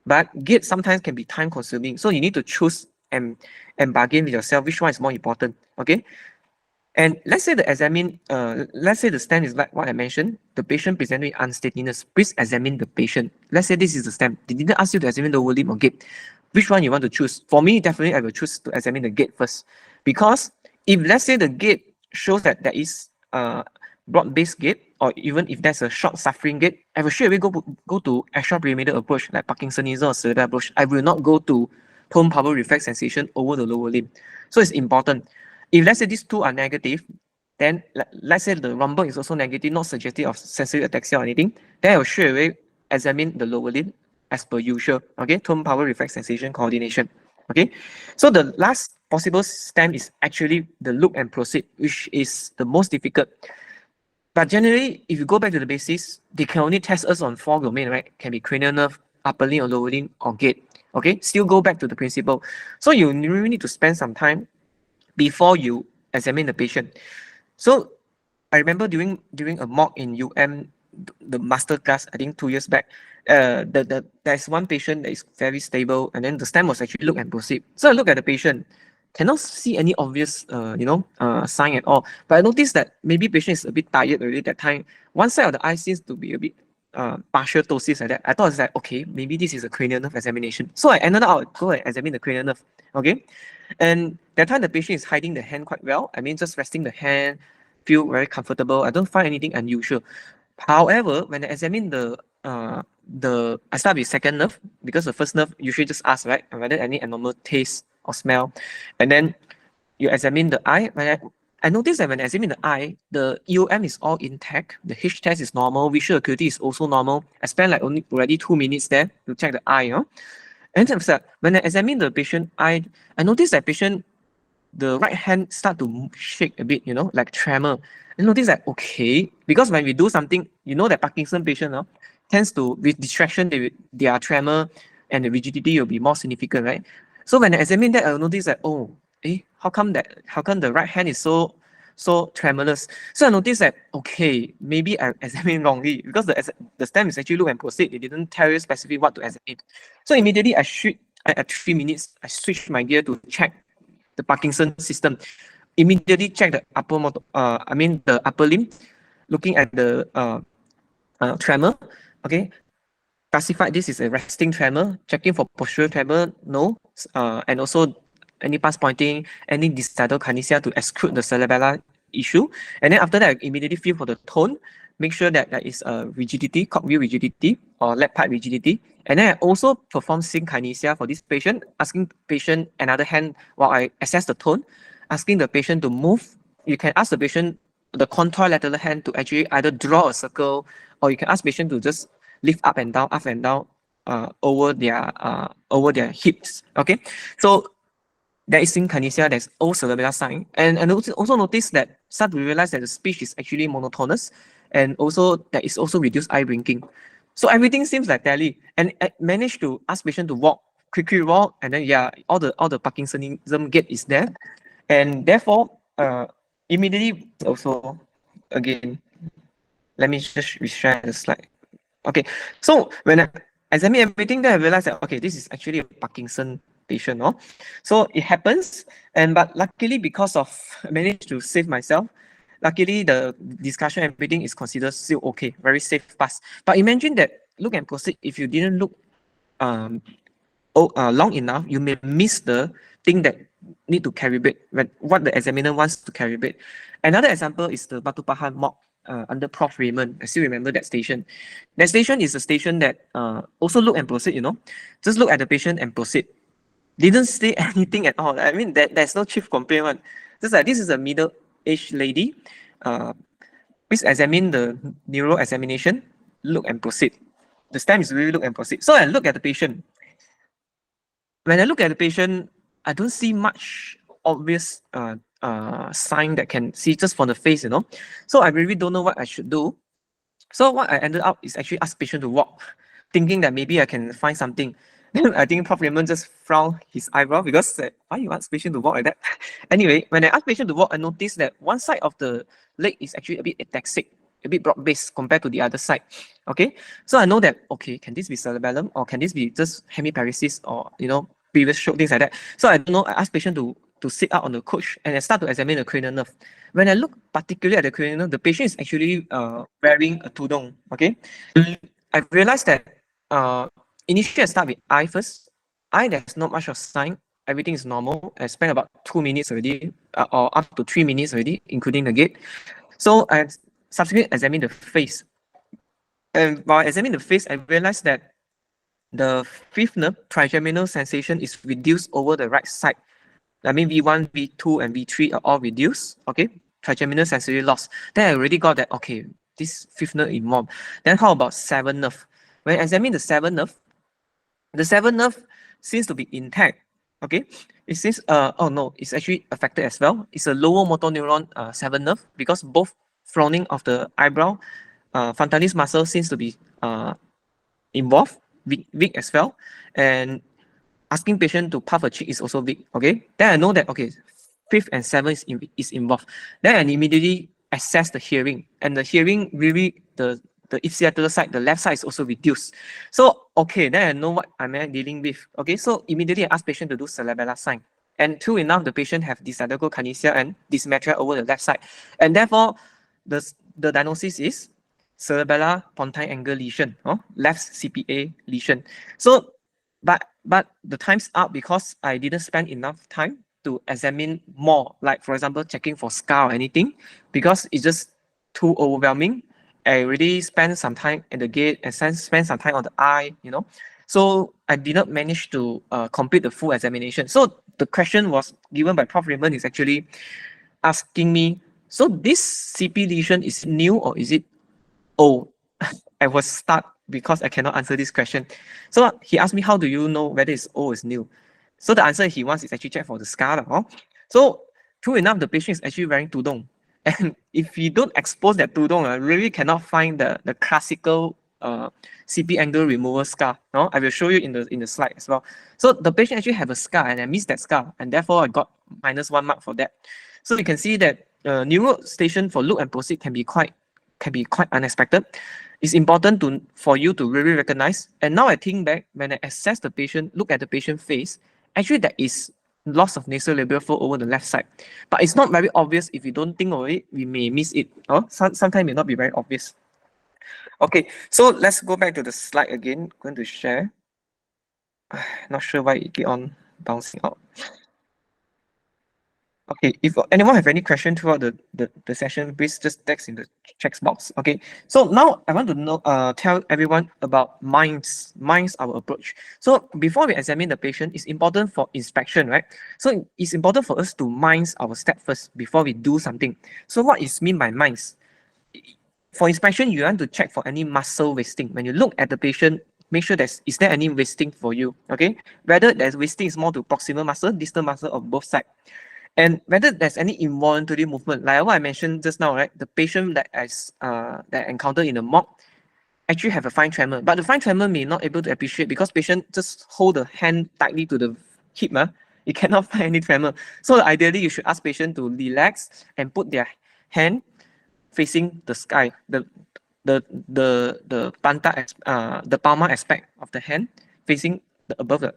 but gate sometimes can be time consuming. So you need to choose and bargain with yourself which one is more important. Okay. And let's say let's say the stem is like what I mentioned, the patient presenting with unsteadiness. Please examine the patient. Let's say this is the stem. They didn't ask you to examine the lower limb or gate. Which one you want to choose? For me, definitely I will choose to examine the gate first. Because if, let's say, the gate shows that there is broad-based gate, or even if there's a short suffering gait, I will straight away go to extrapyramidal approach like Parkinsonism or cerebellar approach. I will not go to tone power reflex sensation over the lower limb. So it's important. If let's say these two are negative, then let's say the rumble is also negative, not suggestive of sensory ataxia or anything, then I will straight away examine the lower limb as per usual. Okay, tone power reflex sensation coordination. Okay, so the last possible stem is actually the look and proceed, which is the most difficult. But generally, if you go back to the basics, they can only test us on 4 domain, right? Can be cranial nerve, upper limb or lower limb, or gait. Okay, still go back to the principle. So you really need to spend some time before you examine the patient. So I remember during a mock in the master class, I think 2 years back, there's one patient that is very stable, and then the stem was actually look and proceed. So I look at the patient, cannot see any obvious sign at all. But I noticed that maybe patient is a bit tired already that time. One side of the eye seems to be a bit partial ptosis like that. I thought it's like, okay, maybe this is a cranial nerve examination. So I ended up go and examine the cranial nerve. Okay. And that time the patient is hiding the hand quite well. I mean, just resting the hand, feel very comfortable. I don't find anything unusual. However, when I examine I start with second nerve because the first nerve usually just ask, right, whether any abnormal taste or smell. And then you examine the eye. When I noticed that when I examine the eye, the EOM is all intact. The H test is normal. Visual acuity is also normal. I spent like already 2 minutes there to check the eye. And when I examine the patient eye, I noticed that patient, the right hand start to shake a bit, like tremor. I notice that, okay, because when we do something, that Parkinson patient tends to, with distraction, their tremor and the rigidity will be more significant, right? So when I examine that, I notice that, how come the right hand is so tremulous? So I noticed that, okay, maybe I examined wrongly because the stem is actually look and proceed. It didn't tell you specifically what to examine. So immediately at 3 minutes, I switched my gear to check the Parkinson system. Immediately check the the upper limb, looking at the tremor. Okay, classified this is a resting tremor. Checking for postural tremor, no, and also any pulse pointing, any distal kinesia to exclude the cerebellar issue. And then after that, I immediately feel for the tone. Make sure that there is a rigidity, cogwheel rigidity or leg pipe rigidity. And then I also perform sync kinesia for this patient, asking patient another hand while I assess the tone, asking the patient to move. You can ask the patient the contour lateral hand to actually either draw a circle, or you can ask patient to just lift up and down over their hips. Okay, so there is sync kinesia, there's all cerebellar sign, and also notice that start to realize that the speech is actually monotonous, and also there is also reduced eye blinking. So everything seems like tally, and I managed to ask patient to quickly walk, and then all the Parkinsonism gait is there, and therefore immediately also again, let me just reshare the slide. Okay, so when I examine everything, then I realized that, okay, this is actually a Parkinson patient. So it happens, but luckily because of I managed to save myself, luckily the discussion and everything is considered still okay, very safe pass. But imagine that look and proceed, if you didn't look long enough, you may miss the thing that need to calibrate, what the examiner wants to calibrate. Another example is the Batu Pahat mock under Prof. Raymond. I still remember that station. That station is a station that also look and proceed, just look at the patient and proceed. Didn't say anything at all. I mean, there's no chief complaint one. Just like this is a middle-aged lady. Please examine the neuro examination, look and proceed. The stem is really look and proceed. So I look at the patient. When I look at the patient, I don't see much obvious sign that can see just from the face, So I really don't know what I should do. So what I ended up is actually ask patient to walk, thinking that maybe I can find something. Then I think Prof. Raymond just frowned his eyebrow because why you ask patient to walk like that? Anyway, when I asked patient to walk, I noticed that one side of the leg is actually a bit ataxic, a bit broad-based compared to the other side. Okay, so I know that, okay, can this be cerebellum, or can this be just hemiparesis, or previous stroke, things like that. So I don't know. I asked patient to sit out on the couch, and I start to examine the cranial nerve. When I look particularly at the cranial nerve, the patient is actually wearing a tudung. Okay, I realized that initially I start with eye first. Eye, there's not much of sign. Everything is normal. I spent about 2 minutes already, or up to 3 minutes already, including the gait. So I subsequently examine the face. And while examining the face, I realized that the fifth nerve, trigeminal sensation, is reduced over the right side. I mean, V1, V2, and V3 are all reduced. Okay, trigeminal sensory loss. Then I already got that, okay, this fifth nerve involved. Then how about seventh nerve? When I examine the seventh nerve seems to be intact. Okay, it seems, oh no, it's actually affected as well. It's a lower motor neuron seventh nerve, because both frowning of the eyebrow, frontalis muscle seems to be involved, weak as well. And asking patient to puff a cheek is also big. Okay, then I know that, okay, fifth and seventh is involved. Then I immediately assess the hearing, and the hearing really, the ipsilateral side, the left side, is also reduced. So okay, then I know what I'm dealing with. Okay, so immediately I ask patient to do cerebellar sign, and true enough, the patient have dysarthrical kinesia and dysmetria over the left side, and therefore the diagnosis is cerebellar pontine angle lesion, left CPA lesion. So but the time's up, because I didn't spend enough time to examine more, like for example checking for scar or anything, because it's just too overwhelming. I already spent some time at the gate and spent some time on the eye, so I did not manage to complete the full examination. So the question was given by Prof. Raymond is actually asking me, so this CP lesion is new or is it old? I was stuck because I cannot answer this question. So he asked me, how do you know whether it's old or it's new? So the answer he wants is actually check for the scar. So true enough, the patient is actually wearing tudong. And if you don't expose that tudong, I really cannot find the classical CP angle removal scar. I will show you in the slide as well. So the patient actually have a scar, and I missed that scar, and therefore I got -1 mark for that. So you can see that neuro station for look and proceed can be quite unexpected. It's important for you to really recognize. And now I think back, when I assess the patient, look at the patient face, actually there is loss of nasolabial flow over the left side. But it's not very obvious. If you don't think of it, we may miss it. Sometimes may not be very obvious. Okay, so let's go back to the slide again. I'm going to share. Not sure why it keep on bouncing out. Okay, if anyone have any question throughout the session, please just text in the text box. Okay, so now I want to tell everyone about MINDS our approach. So before we examine the patient, it's important for inspection, right? So it's important for us to MINDS our step first before we do something. So what is mean by MINDS? For inspection, you want to check for any muscle wasting. When you look at the patient, make sure is there any wasting for you, okay? Whether there's wasting is more to proximal muscle, distal muscle, or both sides. And whether there's any involuntary movement, like what I mentioned just now, right? The patient that I encountered in the mock actually have a fine tremor, but the fine tremor may not able to appreciate because patient just hold the hand tightly to the hip, you cannot find any tremor. So ideally, you should ask patient to relax and put their hand facing the sky, the palmar aspect of the hand facing above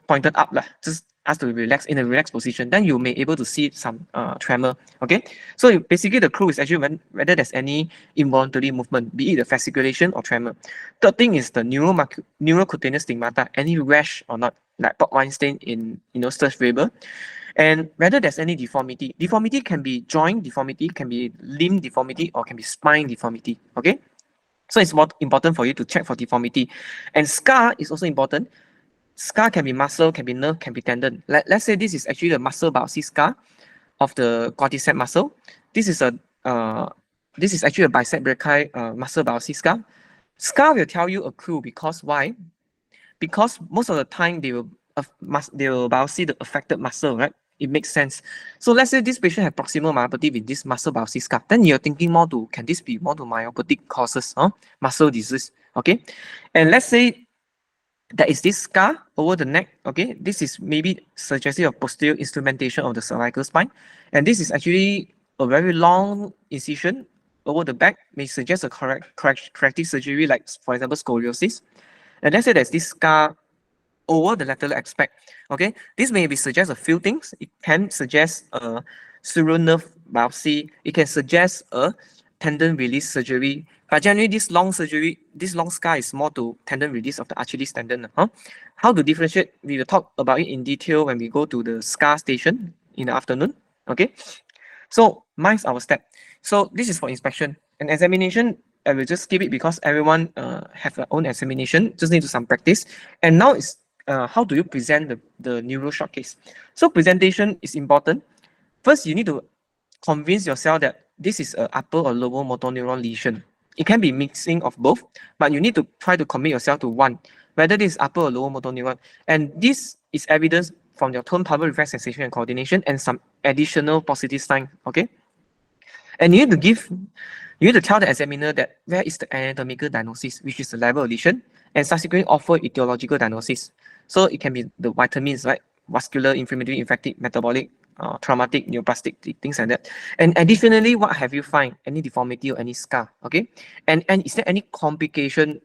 pointed up lah. Just ask to relax in a relaxed position. Then you may able to see some tremor. Okay, so basically the clue is actually whether there's any involuntary movement, be it the fasciculation or tremor. Third thing is the neurocutaneous stigmata, any rash or not, like port wine stain in Sturge Weber. And whether there's any deformity. Deformity can be joint deformity, can be limb deformity, or can be spine deformity. Okay, so it's more important for you to check for deformity. And scar is also important. Scar can be muscle, can be nerve, can be tendon. Let's say this is actually the muscle biopsy scar of the quadricep muscle. This is actually a bicep brachii muscle biopsy scar. Scar will tell you a clue, because why? Because most of the time they will biopsy the affected muscle, right? It makes sense. So let's say this patient has proximal myopathy with this muscle biopsy scar. Then you're thinking more to, can this be more to myopathic causes, muscle disease? Okay, and let's say there is this scar over the neck. Okay, this is maybe suggestive of posterior instrumentation of the cervical spine, and this is actually a very long incision over the back, may suggest a corrective surgery, like for example scoliosis. And let's say there's this scar over the lateral aspect. Okay, this may suggest a few things. It can suggest a sural nerve biopsy. It can suggest a tendon release surgery. But generally, this long scar is more to tendon release of the Achilles tendon. How to differentiate? We will talk about it in detail when we go to the scar station in the afternoon. Okay, so MINDS our step. So this is for inspection. an examination, I will just skip it because everyone have their own examination, just need to some practice. And now it's how do you present the neuro showcase? So presentation is important. First, you need to convince yourself that this is a upper or lower motor neuron lesion. It can be mixing of both, but you need to try to commit yourself to one, whether this is upper or lower motor neuron. And this is evidence from your tone, power, reflex, sensation, and coordination, and some additional positive sign. Okay, and you need to tell the examiner that where is the anatomical diagnosis, which is the level of lesion, and subsequently offer etiological diagnosis. So it can be the vitamins, right? Vascular, inflammatory, infective, metabolic, traumatic, neoplastic, things like that. And additionally, what have you find? Any deformity or any scar? Okay, and is there any complication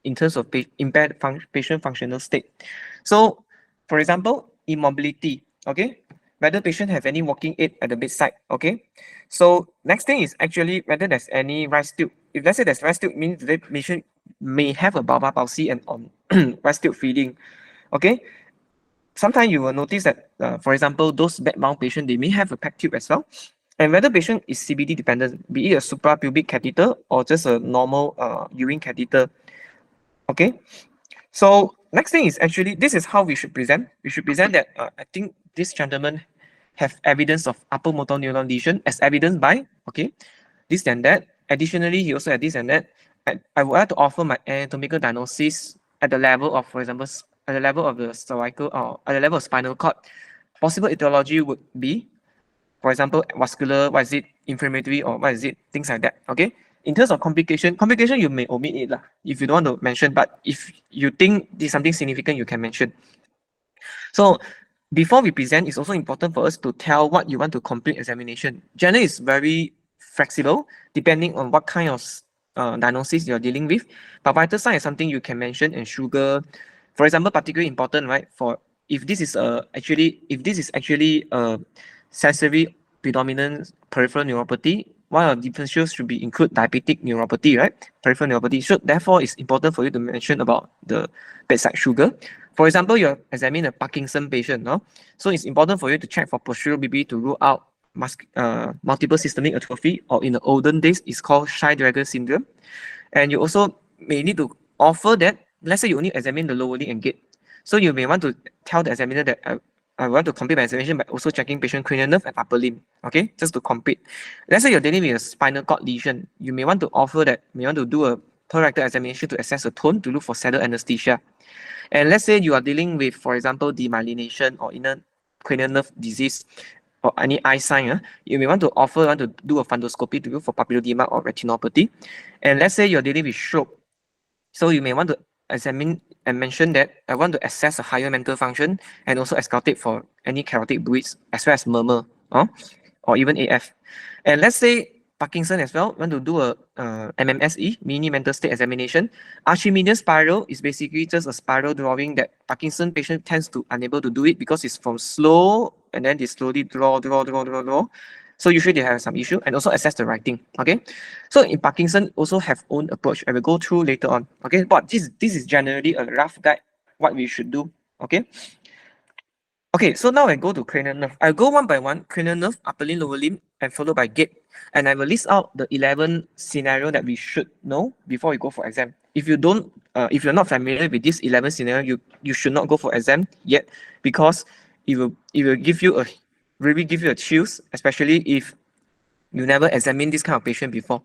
in terms of impaired patient functional state? So, for example, immobility. Okay, whether patient have any walking aid at the bedside. Okay, so next thing is actually whether there's any rice tube. If let's say there's rice tube, means the patient may have a bulbar palsy and on rice tube feeding. Okay, sometimes you will notice that, for example, those bedbound patients, they may have a PEG tube as well. And whether patient is CBD dependent, be it a suprapubic catheter or just a normal urine catheter. Okay, so next thing is actually, this is how we should present. We should present that I think this gentleman have evidence of upper motor neuron lesion as evidenced by, okay, this and that. Additionally, he also had this and that. And I would like to offer my anatomical diagnosis at the level of, for example, at the level of the cervical or at the level of spinal cord. Possible etiology would be, for example, vascular, what is it, inflammatory, or what is it, things like that. Okay. In terms of complication you may omit it lah, if you don't want to mention, but if you think this is something significant, you can mention. So before we present, it's also important for us to tell what you want to complete examination. Generally, it's very flexible depending on what kind of diagnosis you're dealing with. But vital sign is something you can mention, and sugar, for example, particularly important, right? For if this is actually a sensory predominant peripheral neuropathy, one of the differentials should be include diabetic neuropathy, right? Peripheral neuropathy. So therefore, it's important for you to mention about the bedside sugar. For example, you're examining a Parkinson patient, no? So it's important for you to check for procedural BB to rule out multiple systemic atrophy, or in the olden days, it's called shy-dragon syndrome. And you also may need to offer that, let's say you only examine the lower limb and gait. So you may want to tell the examiner that I want to complete my examination by also checking patient cranial nerve and upper limb, okay, just to complete. Let's say you're dealing with a spinal cord lesion, you may want to offer that, you may want to do a per-rectal examination to assess the tone to look for saddle anesthesia. And let's say you are dealing with, for example, demyelination or inner cranial nerve disease or any eye sign, you may want to do a fundoscopy to look for papilledema or retinopathy. And let's say you're dealing with stroke, so you may want to examine and mention that I want to assess a higher mental function and also auscultate for any carotid bleeds as well as murmur, or even AF. And let's say Parkinson as well, want to do a MMSE, mini mental state examination. Archimedes spiral is basically just a spiral drawing that Parkinson patient tends to unable to do it because it's from slow and then they slowly draw. So usually they have some issue, and also assess the writing. Okay, so in Parkinson also have own approach. I will go through later on. Okay, but this is generally a rough guide what we should do. Okay. Okay, so now I go to cranial nerve. I'll go one by one, cranial nerve, upper limb, lower limb, and followed by gait. And I will list out the 11 scenario that we should know before we go for exam. If you don't, if you're not familiar with this 11 scenario, you should not go for exam yet, because it will give you a chills, especially if you never examined this kind of patient before.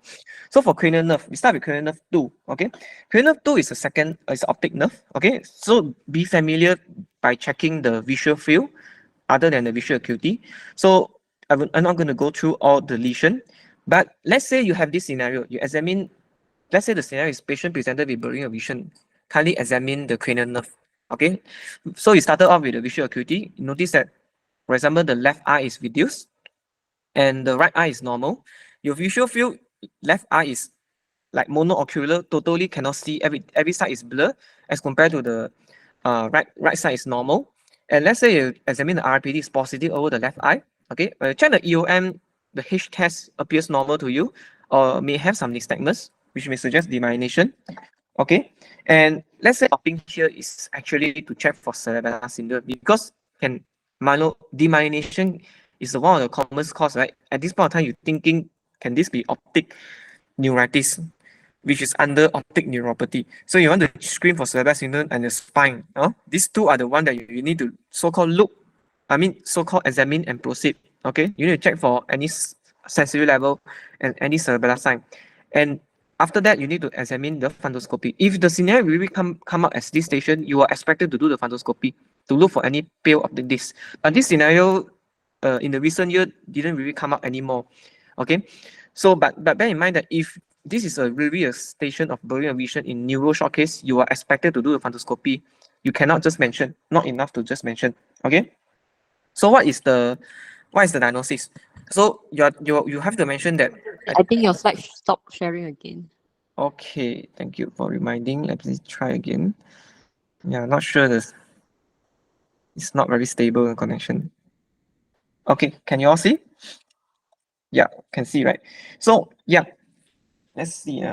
So for cranial nerve, we start with cranial nerve 2. Okay, cranial nerve 2 is is an optic nerve. Okay, so be familiar by checking the visual field other than the visual acuity. So I'm not going to go through all the lesion, but let's say you have this scenario. You examine, let's say the scenario is patient presented with blurring of vision. Kindly examine the cranial nerve. Okay, so you started off with the visual acuity. Notice that, for example, the left eye is reduced and the right eye is normal. Your visual field, left eye is like monoocular, totally cannot see, every side is blurred, as compared to the right side is normal. And let's say you examine the RPD is positive over the left eye. Okay, check the EOM, the H test appears normal to you, or may have some nystagmus, which may suggest demyelination. Okay, and let's say stopping here is actually to check for cerebellar syndrome, because demyelination is one of the common cause, right? At this point of time, you're thinking, can this be optic? neuritis, which is under optic neuropathy. So you want to screen for cerebral syndrome and the spine. These two are the one that you need to so-called so-called examine and proceed. Okay, you need to check for any sensory level and any cerebellar sign. And after that, you need to examine the fundoscopy. If the scenario really come up as this station, you are expected to do the fundoscopy to look for any pale optic disc. But this scenario in the recent year didn't really come up anymore. Okay, so but bear in mind that if this is really a station of blurring of vision in neuro short case, you are expected to do the fundoscopy. You cannot just mention, not enough to just mention. Okay, so what is the diagnosis? So you have to mention that. I think your slide stop sharing again. Okay, thank you for reminding. Let me try again. Yeah, not sure this. It's not very stable connection. Okay, can you all see? Yeah, can see, right? So yeah, let's see.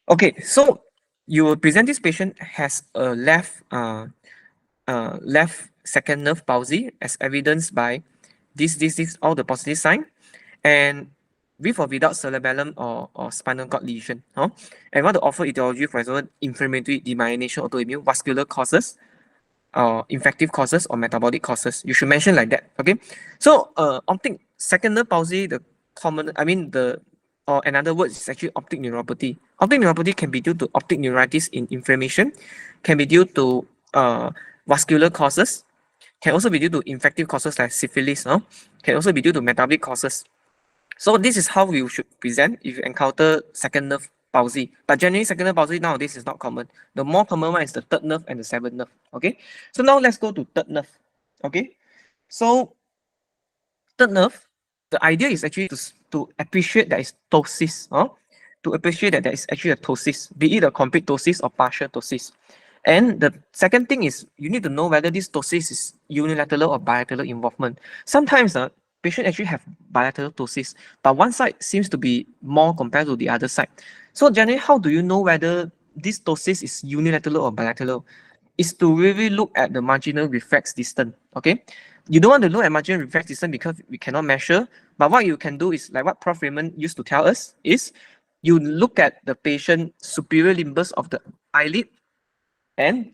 Okay, so you will present this patient has a left second nerve palsy as evidenced by this all the positive sign, and with or without cerebellum or spinal cord lesion. And want to offer etiology, for example, inflammatory demyelination, autoimmune, vascular causes, infective causes, or metabolic causes. You should mention like that. Okay. So optic second nerve palsy, the common, or another word is actually optic neuropathy. Optic neuropathy can be due to optic neuritis in inflammation, can be due to vascular causes, can also be due to infective causes like syphilis, can also be due to metabolic causes. So this is how you should present if you encounter second nerve palsy. But generally, second nerve palsy nowadays is not common. The more common one is the third nerve and the seventh nerve. Okay. So now let's go to third nerve. Okay. So third nerve, the idea is actually to appreciate that it's ptosis. To appreciate that there is actually a ptosis, be it a complete ptosis or partial ptosis. And the second thing is you need to know whether this ptosis is unilateral or bilateral involvement. Sometimes patient actually have bilateral ptosis, but one side seems to be more compared to the other side. So generally, how do you know whether this ptosis is unilateral or bilateral? Is to really look at the marginal reflex distance. Okay, you don't want to look at marginal reflex distance because we cannot measure. But what you can do is like what Prof. Raymond used to tell us is you look at the patient superior limbus of the eyelid and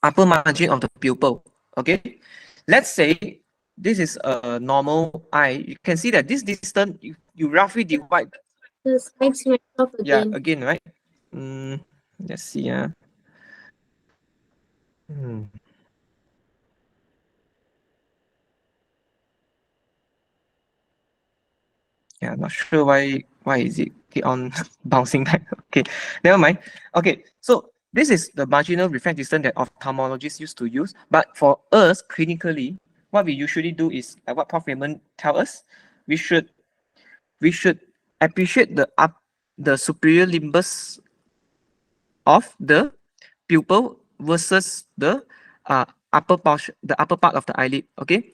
upper margin of the pupil. Okay, let's say this is a normal eye. You can see that this distance you roughly divide. The slides went off Yeah, again. again, right? Let's see. Yeah, not sure why is it keep on bouncing back. Okay, never mind. Okay, so this is the marginal reflex distance that ophthalmologists used to use. But for us, clinically, what we usually do is like what Prof. Raymond tell us, we should appreciate the superior limbus of the pupil versus the upper portion, the upper part of the eyelid. Okay,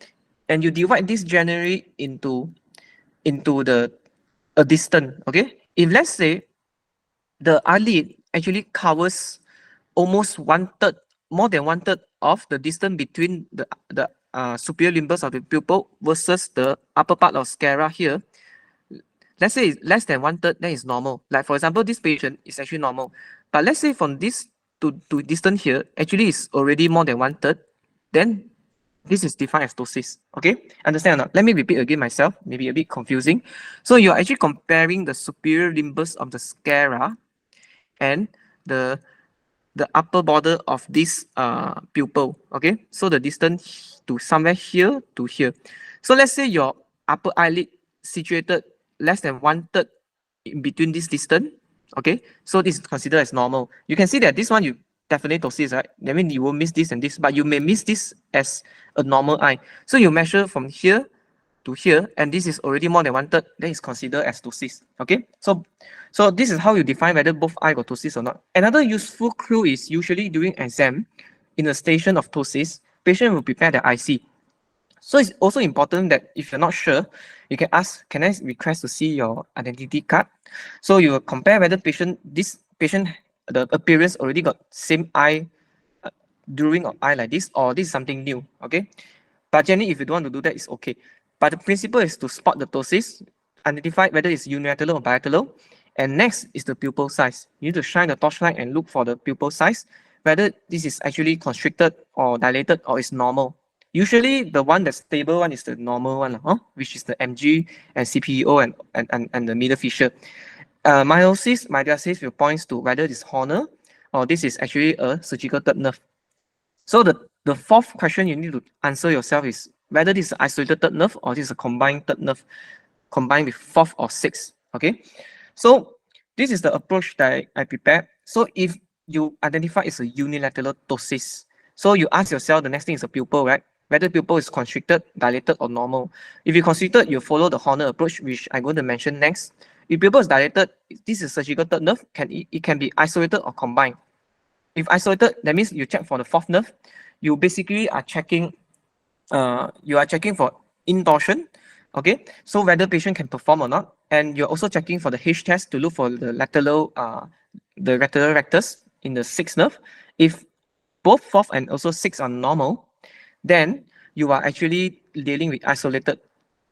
and you divide this generally into the a distance. Okay, if let's say the eyelid actually covers almost one third, more than one third of the distance between the superior limbus of the pupil versus the upper part of sclera here. Let's say it's less than one third, then it's normal. Like for example, this patient is actually normal. But let's say from this to distance here, actually is already more than one third, then this is defined as ptosis. Okay, understand or not? Let me repeat again myself, maybe a bit confusing. So you're actually comparing the superior limbus of the sclera and the upper border of this pupil. Okay, so the distance to somewhere here to here. So let's say your upper eyelid situated less than one third in between this distance. Okay, so this is considered as normal. You can see that this one you definitely ptosis, right? That means you will miss this and this, but you may miss this as a normal eye. So you measure from here to here, and this is already more than one third, then it's considered as ptosis. Okay, so this is how you define whether both eye got ptosis or not. Another useful clue is usually during exam, in a station of ptosis, patient will prepare the IC. So it's also important that if you're not sure, you can ask, can I request to see your identity card? So you will compare whether this patient, the appearance already got same eye during or eye like this, or this is something new. Okay, but generally if you don't want to do that, it's okay. But the principle is to spot the ptosis, identify whether it's unilateral or bilateral, and next is the pupil size. You need to shine the torchlight and look for the pupil size, whether this is actually constricted or dilated or is normal. Usually the one that's stable one is the normal one, which is the MG and CPEO and the middle fissure. Mydriasis will point to whether it's hornal or this is actually a surgical third nerve. So the fourth question you need to answer yourself is whether this is an isolated third nerve or this is a combined third nerve, combined with fourth or sixth. Okay, so this is the approach that I prepared. So if you identify it's a unilateral ptosis, so you ask yourself the next thing is a pupil, right? Whether pupil is constricted, dilated, or normal. If you constricted, you follow the hornal approach, which I'm going to mention next. If pupil is dilated, this is surgical third nerve. It can be isolated or combined. If isolated, that means you check for the fourth nerve. You basically are checking. You are checking for intorsion. Okay, so whether patient can perform or not, and you're also checking for the H test to look for the lateral rectus in the sixth nerve. If both fourth and also sixth are normal, then you are actually dealing with isolated,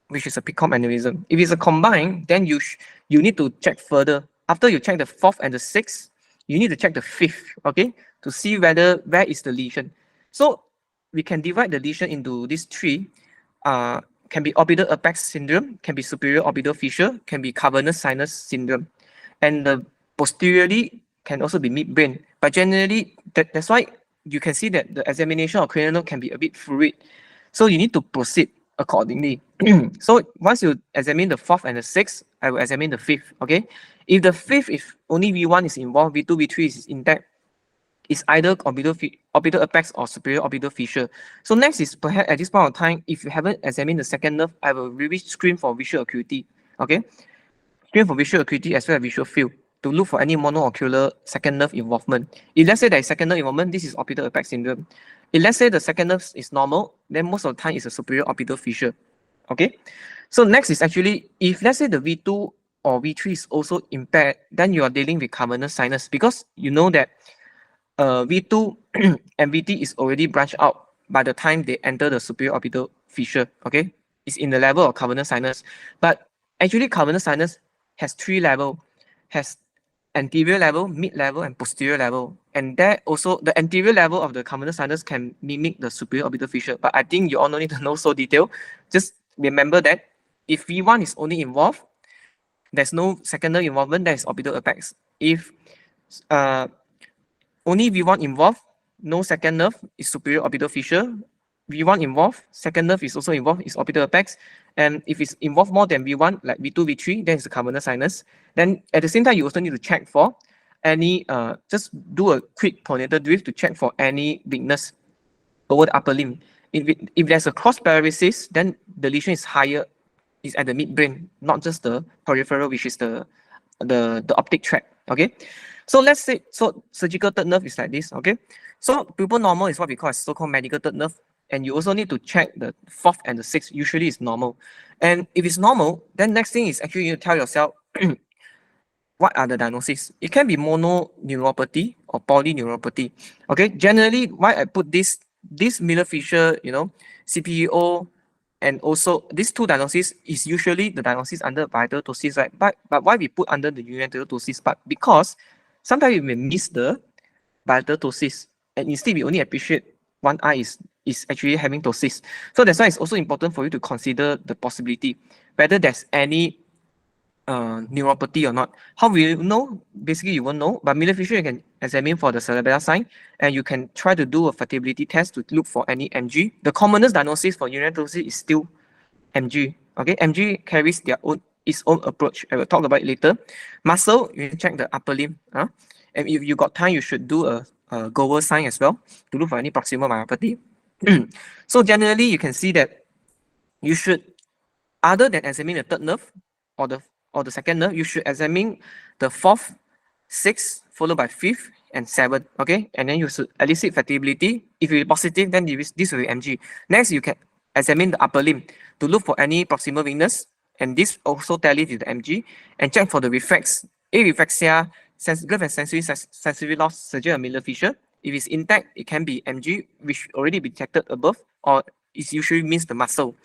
which is a precom aneurysm. If it's a combined, then you need to check further. After you check the fourth and the sixth, you need to check the fifth, okay, to see where is the lesion. So we can divide the lesion into these three. Can be orbital apex syndrome, can be superior orbital fissure, can be cavernous sinus syndrome, and the posteriorly can also be midbrain. But generally, that's why you can see that the examination of cranial nerve can be a bit fluid. So you need to proceed accordingly. So once you examine the fourth and the sixth, I will examine the fifth. Okay, if the fifth, if only V1 is involved, V2, V3 is intact, is either orbital apex or superior orbital fissure. So next is perhaps at this point of time, if you haven't examined the second nerve, I will really screen for visual acuity. Okay, screen for visual acuity as well as visual field to look for any monoocular second nerve involvement. If let's say there is second nerve involvement, this is orbital apex syndrome. If let's say the second nerve is normal, then most of the time it's a superior orbital fissure. Okay, so next is actually if let's say the V2 or V3 is also impaired, then you are dealing with cavernous sinus because you know that V2 and VT is already branched out by the time they enter the superior orbital fissure. Okay, it's in the level of cavernous sinus, but actually cavernous sinus has three levels, has anterior level, mid level, and posterior level. And that also the anterior level of the cavernous sinus can mimic the superior orbital fissure. But I think you all don't need to know so detail. Just remember that if V1 is only involved, there's no second nerve involvement, that is orbital apex. If only V1 involved, no second nerve, is superior orbital fissure. V1 involved, second nerve is also involved, is orbital apex. And if it's involved more than V1, like V2, V3, then it's the cavernous sinus. Then at the same time, you also need to check for any, just do a quick pronator drift to check for any weakness over the upper limb. If there's a cross paralysis, then the lesion is higher, is at the midbrain, not just the peripheral, which is the optic tract. Okay. So let's say, so surgical third nerve is like this, okay? So pupil normal is what we call a so-called medical third nerve. And you also need to check the fourth and the sixth, usually it's normal. And if it's normal, then next thing is actually you tell yourself, what are the diagnoses? It can be mononeuropathy or polyneuropathy, okay? Generally, why I put this middle fissure, CPEO, and also these two diagnoses is usually the diagnosis under bilateral ptosis, right? But why we put under the unilateral ptosis part? Because sometimes you may miss the bilateral ptosis, and instead we only appreciate one eye is actually having ptosis. So that's why it's also important for you to consider the possibility whether there's any neuropathy or not. How will you know? Basically, you won't know. But middle fissure, you can examine for the cerebellar sign, and you can try to do a fatigability test to look for any MG. The commonest diagnosis for unilateral ptosis is still MG. Okay, MG carries its own approach. I will talk about it later. Muscle, you can check the upper limb. And if you got time, you should do a Gower sign as well to look for any proximal myopathy. So generally, you can see that you should, other than examine the third nerve or the second nerve, you should examine the fourth, sixth, followed by fifth and seventh. Okay, and then you should elicit fatigability. If it is positive, then this will be MG. Next, you can examine the upper limb to look for any proximal weakness, and this also tallies with the MG, and check for the reflex. Areflexia, glove and sensory loss, surgery, and middle fissure. If it's intact, it can be MG, which already detected above, or it usually means the muscle.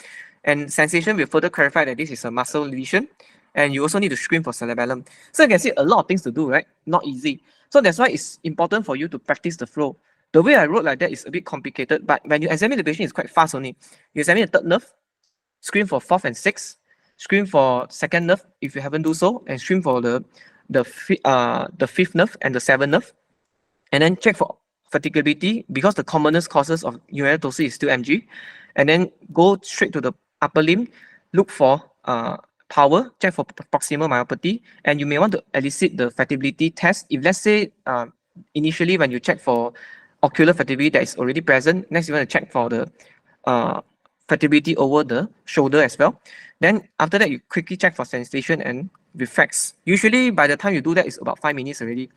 And sensation will further clarify that this is a muscle lesion. And you also need to screen for cerebellum. So you can see a lot of things to do, right? Not easy. So that's why it's important for you to practice the flow. The way I wrote like that is a bit complicated, but when you examine the patient, it's quite fast only. You examine the third nerve, screen for fourth and sixth, screen for second nerve if you haven't do so, and screen for the fifth nerve and the seventh nerve, and then check for fatigability because the commonest causes of urinary ptosis is still MG, and then go straight to the upper limb, look for power, check for proximal myopathy, and you may want to elicit the fatigability test. If let's say initially when you check for ocular fatigability that is already present, next you want to check for the fatigability over the shoulder as well. Then after that, you quickly check for sensation and reflex. Usually by the time you do that, it's about 5 minutes already.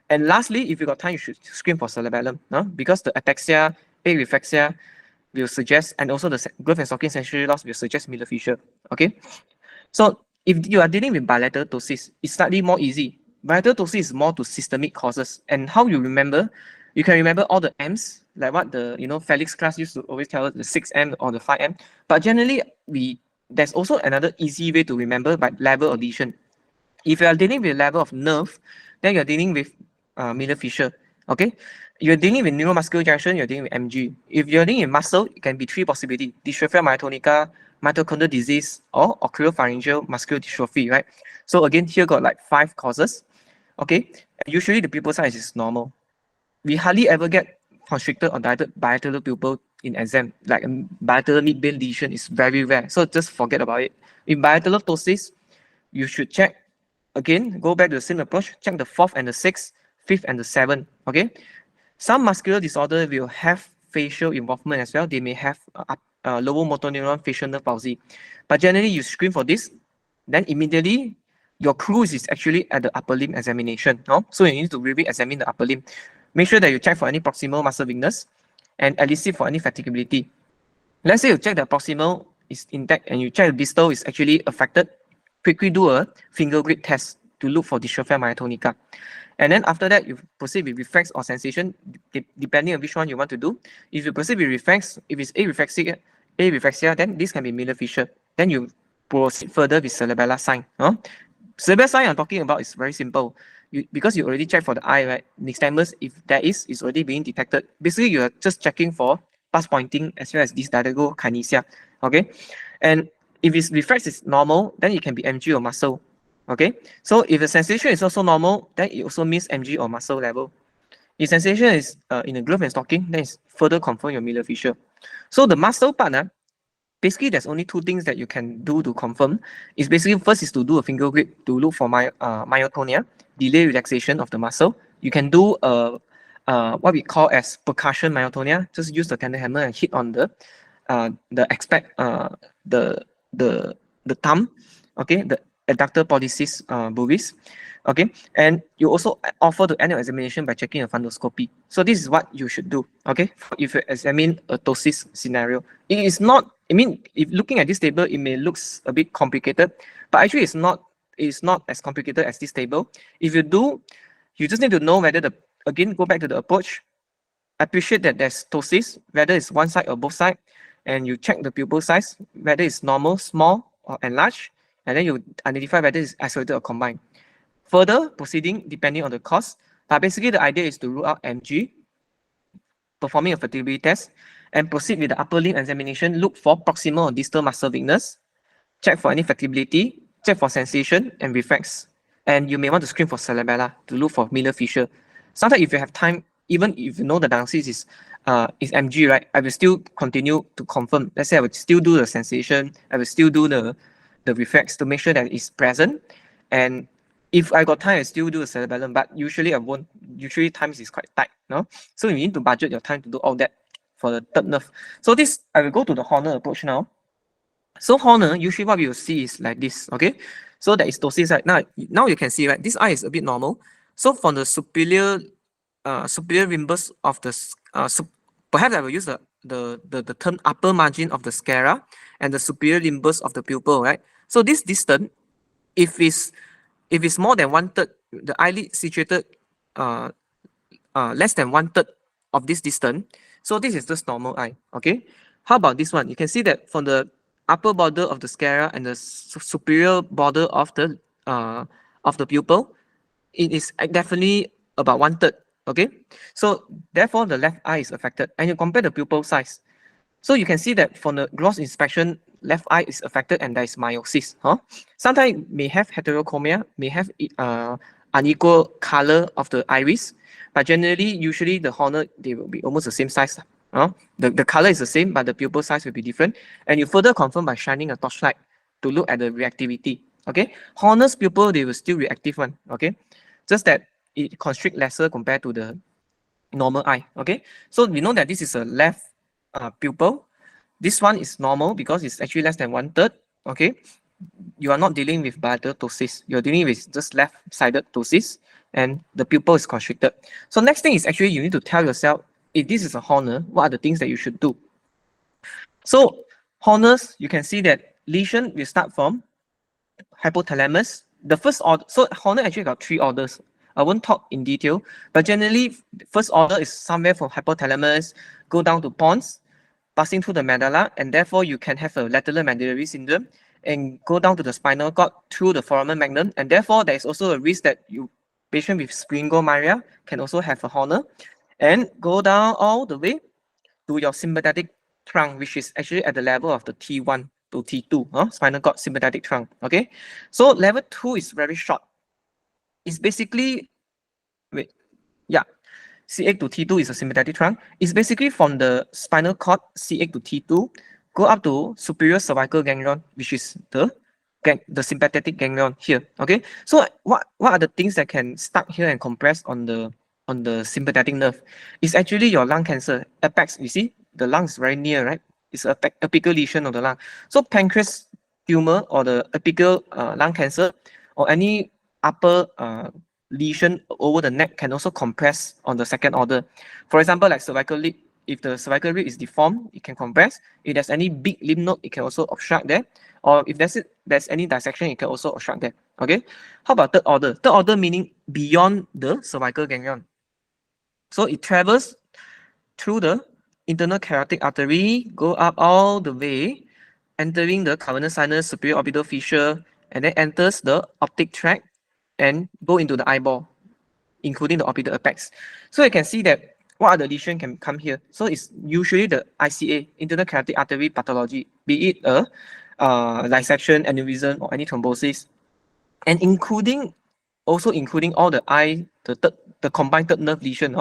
And lastly, if you got time, you should screen for cerebellum, because the ataxia, areflexia will suggest, and also the growth and stocking sensory loss will suggest Miller fissure. Okay, so if you are dealing with bilateral ptosis, it's slightly more easy. Bilateral ptosis is more to systemic causes, and how you remember, you can remember all the M's, like what the Felix class used to always tell us, the 6M or the 5M. But generally, there's also another easy way to remember by level of lesion. If you are dealing with level of nerve, then you're dealing with Miller fissure. Okay, you're dealing with neuromuscular junction, you're dealing with MG. If you're dealing with muscle, it can be 3 possibilities: dystrophia myotonica, mitochondrial disease, or oculopharyngeal muscular dystrophy, right? So again, here got like 5 causes. Okay, and usually the pupil size is normal. We hardly ever get constricted or dilated bilateral pupil in exam. Like bilateral midbrain lesion is very rare. So just forget about it. In bilateral ptosis, you should check again, go back to the same approach, check the 4th and the 6th, 5th and the 7th. Okay. Some muscular disorder will have facial involvement as well. They may have lower motor neuron facial nerve palsy. But generally, you screen for this, then immediately your cruise is actually at the upper limb examination. No? So you need to really examine the upper limb. Make sure that you check for any proximal muscle weakness and elicit for any fatigability. Let's say you check the proximal is intact and you check the distal is actually affected, quickly do a finger grip test to look for dystrophia myotonica. And then after that, you proceed with reflex or sensation, depending on which one you want to do. If you proceed with reflex, if it's areflexia, then this can be Miller fissure. Then you proceed further with cerebellar sign. Cerebellar sign I'm talking about is very simple. Because you already checked for the eye, right? Nystagmus, if there is already being detected. Basically, you are just checking for pulse pointing as well as this diagonokinesia. Okay, and if its reflex is normal, then it can be MG or muscle. Okay, so if the sensation is also normal, then it also means MG or muscle level. If sensation is in the growth and stocking, then it's further confirm your Miller fissure. So the muscle part, basically there's only 2 things that you can do to confirm. It's basically first is to do a finger grip to look for myotonia, delay relaxation of the muscle. You can do what we call as percussion myotonia. Just use the tender hammer and hit on the thumb, okay, the adductor pollicis bovis, okay, and you also offer the annual examination by checking a fundoscopy. So this is what you should do, okay, if you examine a ptosis scenario. It is not, I mean, if looking at this table, it may look a bit complicated, but actually it's not as complicated as this table. If you do, you just need to know whether again, go back to the approach, appreciate that there's ptosis, whether it's one side or both sides, and you check the pupil size, whether it's normal, small, or enlarged, and then you identify whether it's isolated or combined. Further proceeding depending on the cause, but basically the idea is to rule out MG, performing a fatigability test, and proceed with the upper limb examination, look for proximal or distal muscle weakness, check for any fatigability, check for sensation and reflex. And you may want to screen for cerebellar to look for Miller fissure. Sometimes if you have time, even if you know the diagnosis is MG, right, I will still continue to confirm. Let's say I would still do the sensation, I will still do the reflex to make sure that it's present. And if I got time, I still do the cerebellum, but usually I won't. Usually times is quite tight, no? So you need to budget your time to do all that for the third nerve. So this, I will go to the Horner approach now. So Horner, usually what we will see is like this, okay? So that is ptosis, right? Now you can see, right? This eye is a bit normal. So from the superior rimbus of the, perhaps I will use the term upper margin of the sclera and the superior limbus of the pupil, right? So this distance, if it's more than 1/3, the eyelid situated less than 1/3 of this distance, so this is just normal eye, okay? How about this one? You can see that from the upper border of the sclera and the superior border of the pupil, it is definitely about 1/3. Okay, so therefore the left eye is affected, and you compare the pupil size. So you can see that from the gross inspection, left eye is affected and there is meiosis. Huh? Sometimes may have heterochromia, may have unequal color of the iris, but generally, usually the horner, they will be almost the same size. The color is the same, but the pupil size will be different. And you further confirm by shining a torchlight to look at the reactivity. Okay, horner's pupil, they will still reactive one. Okay, just that it constrict lesser compared to the normal eye. Okay, so we know that this is a left pupil. This one is normal because it's actually less than 1/3. Okay, you are not dealing with bilateral ptosis. You're dealing with just left-sided ptosis, and the pupil is constricted. So next thing is actually you need to tell yourself, if this is a horner, what are the things that you should do? So horners, you can see that lesion will start from hypothalamus. The first order, so horner actually got 3 orders. I won't talk in detail, but generally, first order is somewhere from hypothalamus, go down to pons, passing through the medulla, and therefore you can have a lateral medullary syndrome and go down to the spinal cord through the foramen magnum, and therefore there is also a risk that you patient with sphingomyelin can also have a horner, and go down all the way to your sympathetic trunk, which is actually at the level of the T1 to T2, spinal cord sympathetic trunk. Okay, so level 2 is very short. It's basically, wait, yeah, C8 to T2 is a sympathetic trunk. It's basically from the spinal cord C8 to T2, go up to superior cervical ganglion, which is the sympathetic ganglion here. Okay, so what are the things that can stuck here and compress on the sympathetic nerve? It's actually your lung cancer apex. You see, the lung is very near, right? It's a apical lesion of the lung. So pancreas tumor or the apical lung cancer or any upper lesion over the neck can also compress on the second order. For example, like cervical rib, if the cervical rib is deformed, it can compress. If there's any big lymph node, it can also obstruct there. Or if there's any dissection, it can also obstruct there. Okay. How about third order? Third order meaning beyond the cervical ganglion. So it travels through the internal carotid artery, go up all the way, entering the cavernous sinus, superior orbital fissure, and then enters the optic tract and go into the eyeball, including the orbital apex. So you can see that what are the lesions can come here. So it's usually the ICA, internal carotid artery pathology, be it a dissection, aneurysm, or any thrombosis, and including all the eye, the combined third nerve lesion,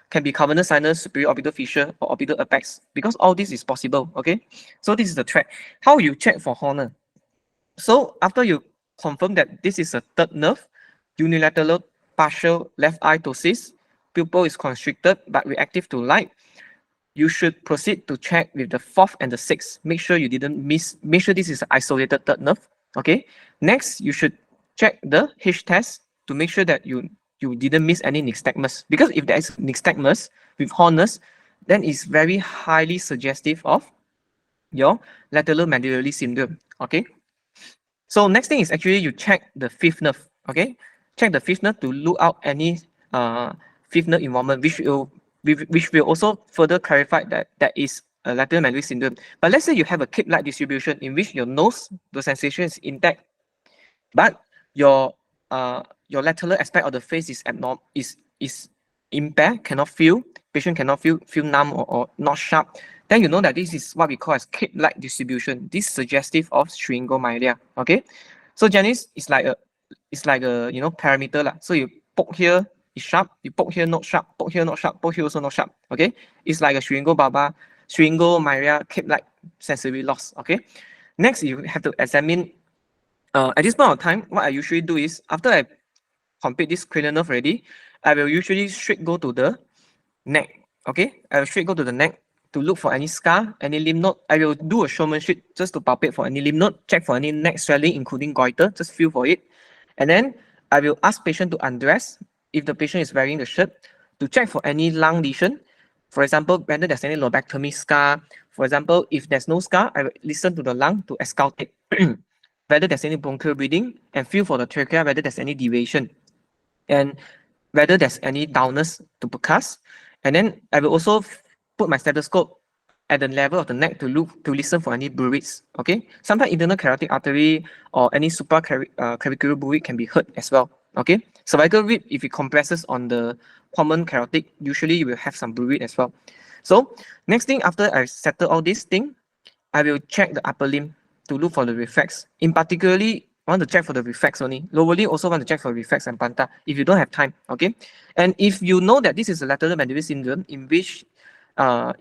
can be cavernous sinus, superior orbital fissure, or orbital apex, because all this is possible. Okay, so this is the track. How you check for horner? So after you confirm that this is a third nerve, unilateral partial left eye ptosis, pupil is constricted but reactive to light, you should proceed to check with the 4th and the 6th. Make sure you didn't miss, make sure this is an isolated third nerve. Okay. Next, you should check the H test to make sure that you didn't miss any nystagmus. Because if there is nystagmus with horners, then it's very highly suggestive of your lateral medullary syndrome. Okay. So next thing is actually you check the 5th nerve. Okay. Check the 5th nerve to look out any 5th nerve involvement, which will also further clarify that there is a lateral medullary syndrome. But let's say you have a cape-like distribution in which your nose, the sensation is intact, but your lateral aspect of the face is abnormal, is impaired, cannot feel, patient cannot feel numb or not sharp, then you know that this is what we call as cape-like distribution. This is suggestive of sphingomyelin. Okay, so Janice is like a parameter lah. So you poke here, it's sharp, you poke here not sharp, poke here not sharp, poke here also not sharp. Okay, it's like a sphingomyelin cape-like sensory loss. Okay, next you have to examine. At this point of time, what I usually do is after I complete this cranial nerve already, I will usually straight go to the neck. Okay, I will straight go to the neck to look for any scar, any lymph node. I will do a showmanship just to palpate for any lymph node, check for any neck swelling, including goiter, just feel for it. And then I will ask patient to undress if the patient is wearing the shirt to check for any lung lesion. For example, whether there's any lobectomy scar. For example, if there's no scar, I will listen to the lung to auscultate whether there's any bronchial breathing and feel for the trachea, whether there's any deviation and whether there's any dullness to percuss. And then I will also put my stethoscope at the level of the neck to look to listen for any bruits. Okay, sometimes internal carotid artery or any supraclavicular bruit can be heard as well. Okay, cervical rib, if it compresses on the common carotid, usually you will have some bruit as well. So next thing, after I settle all this thing, I will check the upper limb to look for the reflex. In particularly, I want to check for the reflex only. Lower limb also want to check for reflex and plantar if you don't have time. Okay, and if you know that this is a lateral mandibular syndrome in which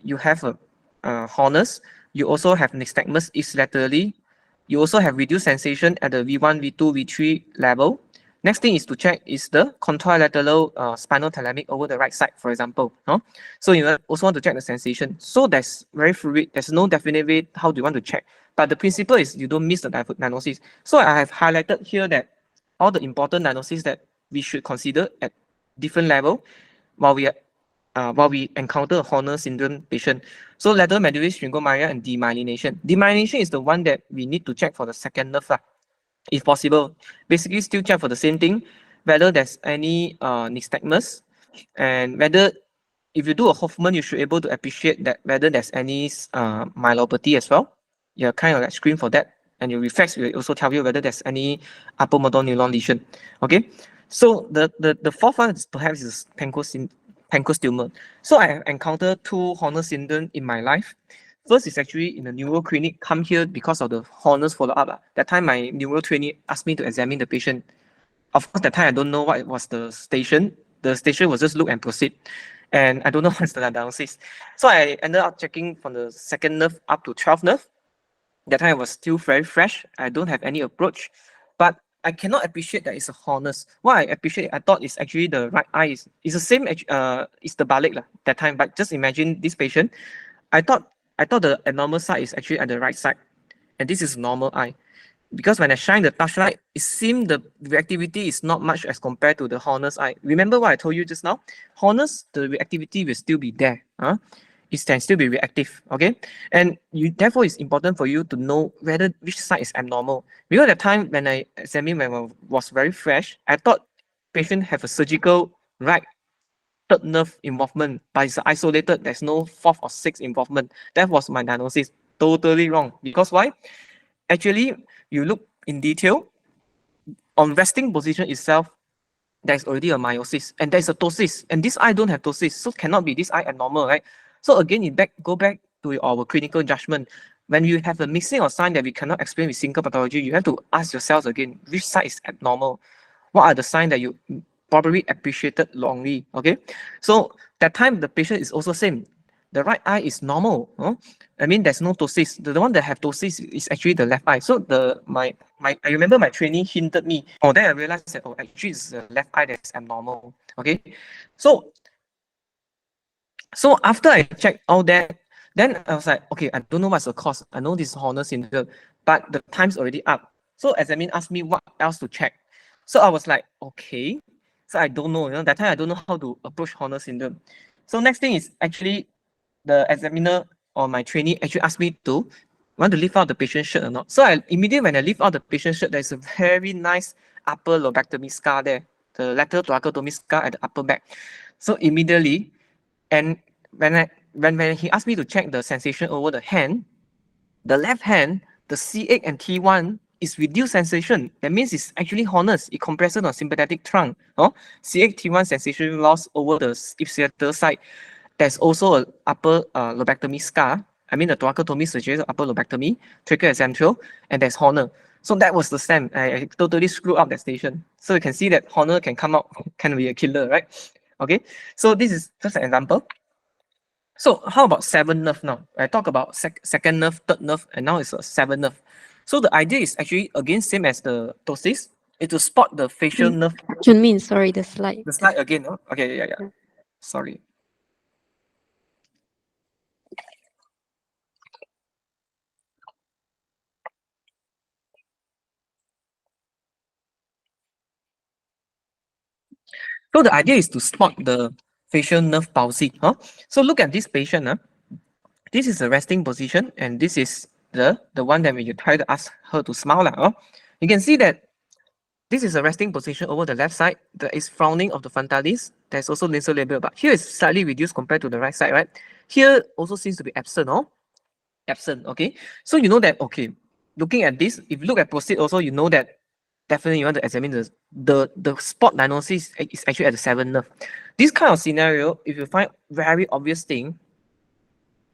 you have a Horner's, you also have nystagmus is laterally. You also have reduced sensation at the V1, V2, V3 level. Next thing is to check is the contralateral spinal thalamic over the right side, for example. So you also want to check the sensation. So that's very fluid. There's no definite way how do you want to check. But the principle is you don't miss the diagnosis. So I have highlighted here that all the important diagnoses that we should consider at different level while we encounter a Horner syndrome patient. So lateral medullary sphingomyelia and demyelination. Demyelination is the one that we need to check for the second nerve, if possible. Basically, still check for the same thing, whether there's any nystagmus, and whether if you do a Hoffman, you should be able to appreciate that whether there's any myelopathy as well. You kind of like screen for that, and your reflex will also tell you whether there's any upper motor neuron lesion. Okay, so the fourth one is perhaps is pancreas. So I have encountered two Horner syndrome in my life. First is actually in the neuro clinic, come here because of the Horner's follow-up. That time my neuro trainee asked me to examine the patient. Of course, that time I don't know what was the station. The station was just look and proceed. And I don't know what's the diagnosis. So I ended up checking from the second nerve up to 12th nerve. That time I was still very fresh. I don't have any approach. But I cannot appreciate that it's a Horner's. What I appreciate, I thought it's actually the right eye. It's the same, it's the balik that time. But just imagine this patient. I thought the abnormal side is actually at the right side. And this is normal eye. Because when I shine the touchlight, it seems the reactivity is not much as compared to the Horner's eye. Remember what I told you just now? Horner's, the reactivity will still be there. It can still be reactive, okay? And therefore, it's important for you to know whether which side is abnormal. Because at the time when I examined, when I was very fresh, I thought patient have a surgical right third nerve involvement, but it's isolated. There's no fourth or sixth involvement. That was my diagnosis. Totally wrong. Because why? Actually, you look in detail, on resting position itself, there's already a meiosis and there's a ptosis. And this eye don't have ptosis, so cannot be this eye abnormal, right? So again, go back to our clinical judgment. When you have a missing or sign that we cannot explain with single pathology, you have to ask yourselves again, which side is abnormal? What are the signs that you probably appreciated wrongly? Okay, so that time the patient is also same. The right eye is normal. I mean, there's no ptosis. The one that have ptosis is actually the left eye. So I remember my trainee hinted me. Then I realized that actually it's the left eye that's abnormal. Okay, so after I checked all that, then I was like, okay, I don't know what's the cause. I know this is Horner syndrome, but the time's already up. So examiner asked me what else to check. So I was like, okay. So I don't know. That time I don't know how to approach Horner syndrome. So next thing is actually the examiner or my trainee actually asked me to want to lift out the patient's shirt or not. So immediately when I lift out the patient's shirt, there's a very nice upper lobectomy scar there, the lateral thoracotomy scar at the upper back. So immediately, and when he asked me to check the sensation over the hand, the left hand, the C8 and T1 is reduced sensation. That means it's actually Horner's. It compresses on sympathetic trunk. C8, T1 sensation loss over the ipsilateral side. There's also an upper lobectomy scar. I mean, the thoracotomy suggests upper lobectomy, tracheal central, and there's Horner. So that was the stem. I totally screwed up that station. So you can see that Horner can come out, can be a killer, right? Okay, so this is just an example. So how about seventh nerve now? I talk about second nerve, third nerve, and now it's a seventh nerve. So the idea is actually, again, same as the ptosis, is to spot the facial nerve. Junmin, sorry, the slide. The slide again, okay, yeah. Sorry. So the idea is to spot the facial nerve palsy. So look at this patient. This is the resting position, and this is the one that when you try to ask her to smile. You can see that this is a resting position over the left side. There is frowning of the frontalis. There's also nasolabial, but here is slightly reduced compared to the right side, right? Here also seems to be absent. absent. Okay, so you know that, okay, looking at this, if you look at proceed also, you know that definitely you want to examine the spot diagnosis is actually at the seventh nerve. This kind of scenario, if you find very obvious thing,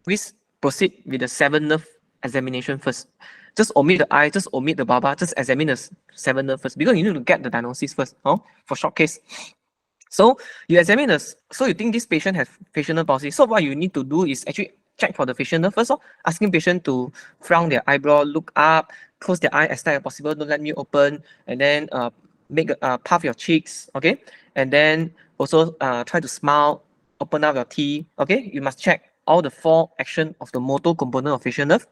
please proceed with the seventh nerve examination first. Just omit the eye, just omit the baba, just examine the seventh nerve first, because you need to get the diagnosis first, for short case. So you examine this. So you think this patient has facial nerve palsy. So what you need to do is actually check for the facial nerve first. Asking patient to frown their eyebrow, look up, close their eye as tight as possible, don't let me open, and then make puff your cheeks, okay? And then also try to smile, open up your teeth, okay? You must check all the four action of the motor component of facial nerve.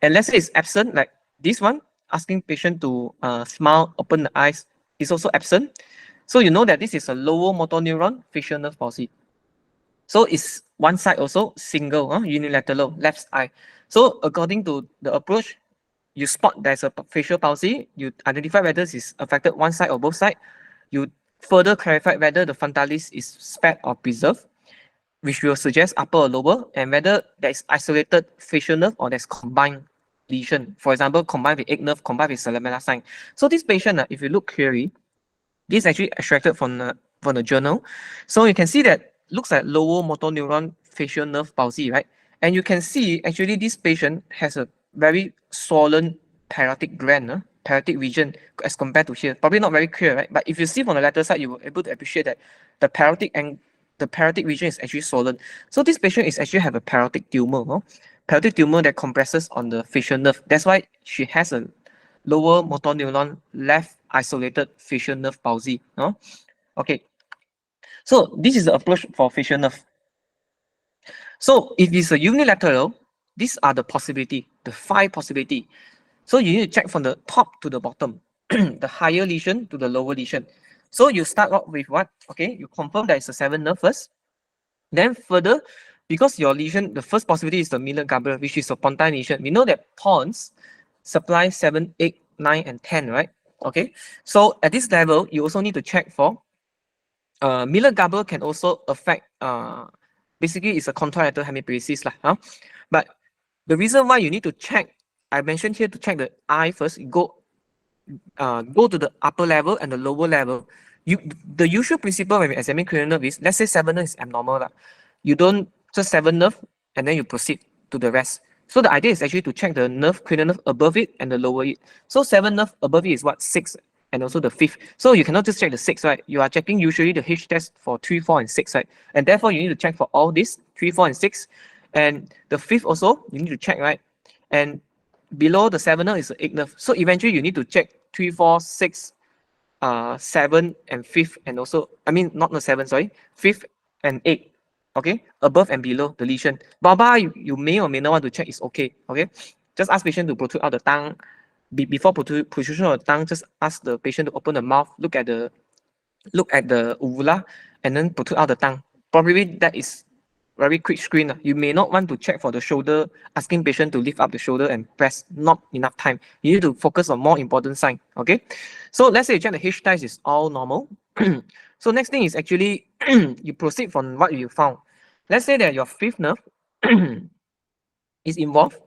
And let's say it's absent, like this one, asking patient to smile, open the eyes, is also absent. So you know that this is a lower motor neuron facial nerve palsy. So it's one side also single, unilateral, left eye. So according to the approach, you spot there's a facial palsy, you identify whether it's affected one side or both sides. You further clarify whether the frontalis is spared or preserved, which will suggest upper or lower, and whether there is isolated facial nerve or there's combined lesion. For example, combined with egg nerve, combined with cerebellar sign. So this patient, if you look clearly, this is actually extracted from the journal. So you can see that looks like lower motor neuron facial nerve palsy, right? And you can see actually this patient has a very swollen parietic gland, parietic region as compared to here. Probably not very clear, right? But if you see from the lateral side, you will able to appreciate that the parietic region is actually swollen. So this patient is actually have a parietic tumor, parietic tumor that compresses on the facial nerve. That's why she has a lower motor neuron left isolated facial nerve palsy. Okay. So this is the approach for facial nerve. So if it's a unilateral, these are the possibility, the 5 possibility. So you need to check from the top to the bottom, the higher lesion to the lower lesion. So you start off with what? Okay, you confirm that it's a 7th nerve first. Then further, because your lesion, the first possibility is the Miller-Gabriel, which is a pontine lesion. We know that pons supply 7, 8, 9, and 10, right? Okay, so at this level, you also need to check for Miller-Gabriel can also affect, basically it's a contralateral hemiparesis lah. But the reason why you need to check, I mentioned here to check the eye first, go to the upper level and the lower level. The usual principle when we examine cranial nerve is, let's say 7th nerve is abnormal. You don't just 7th nerve and then you proceed to the rest. So the idea is actually to check the nerve, cranial nerve above it and the lower it. So 7th nerve above it is what? 6, and also the 5th. So you cannot just check the 6, right? You are checking usually the H test for 3, 4, and 6, right? And therefore you need to check for all this 3, 4, and 6. And the 5th also, you need to check, right? And below the 7th nerve is the 8th nerve. So eventually you need to check 3, 4, 6, 7, and 5th, and also, I mean, not the 7, sorry, 5th and 8. Okay, above and below the lesion. Baba, you may or may not want to check is okay. Okay, just ask patient to protrude out the tongue. Before protrusion of the tongue, just ask the patient to open the mouth, look at the uvula, and then protrude out the tongue. Probably that is very quick screen. You may not want to check for the shoulder, asking patient to lift up the shoulder and press, not enough time. You need to focus on more important sign. Okay, so let's say you check the H test is all normal. So next thing is actually you proceed from what you found. Let's say that your 5th nerve is involved.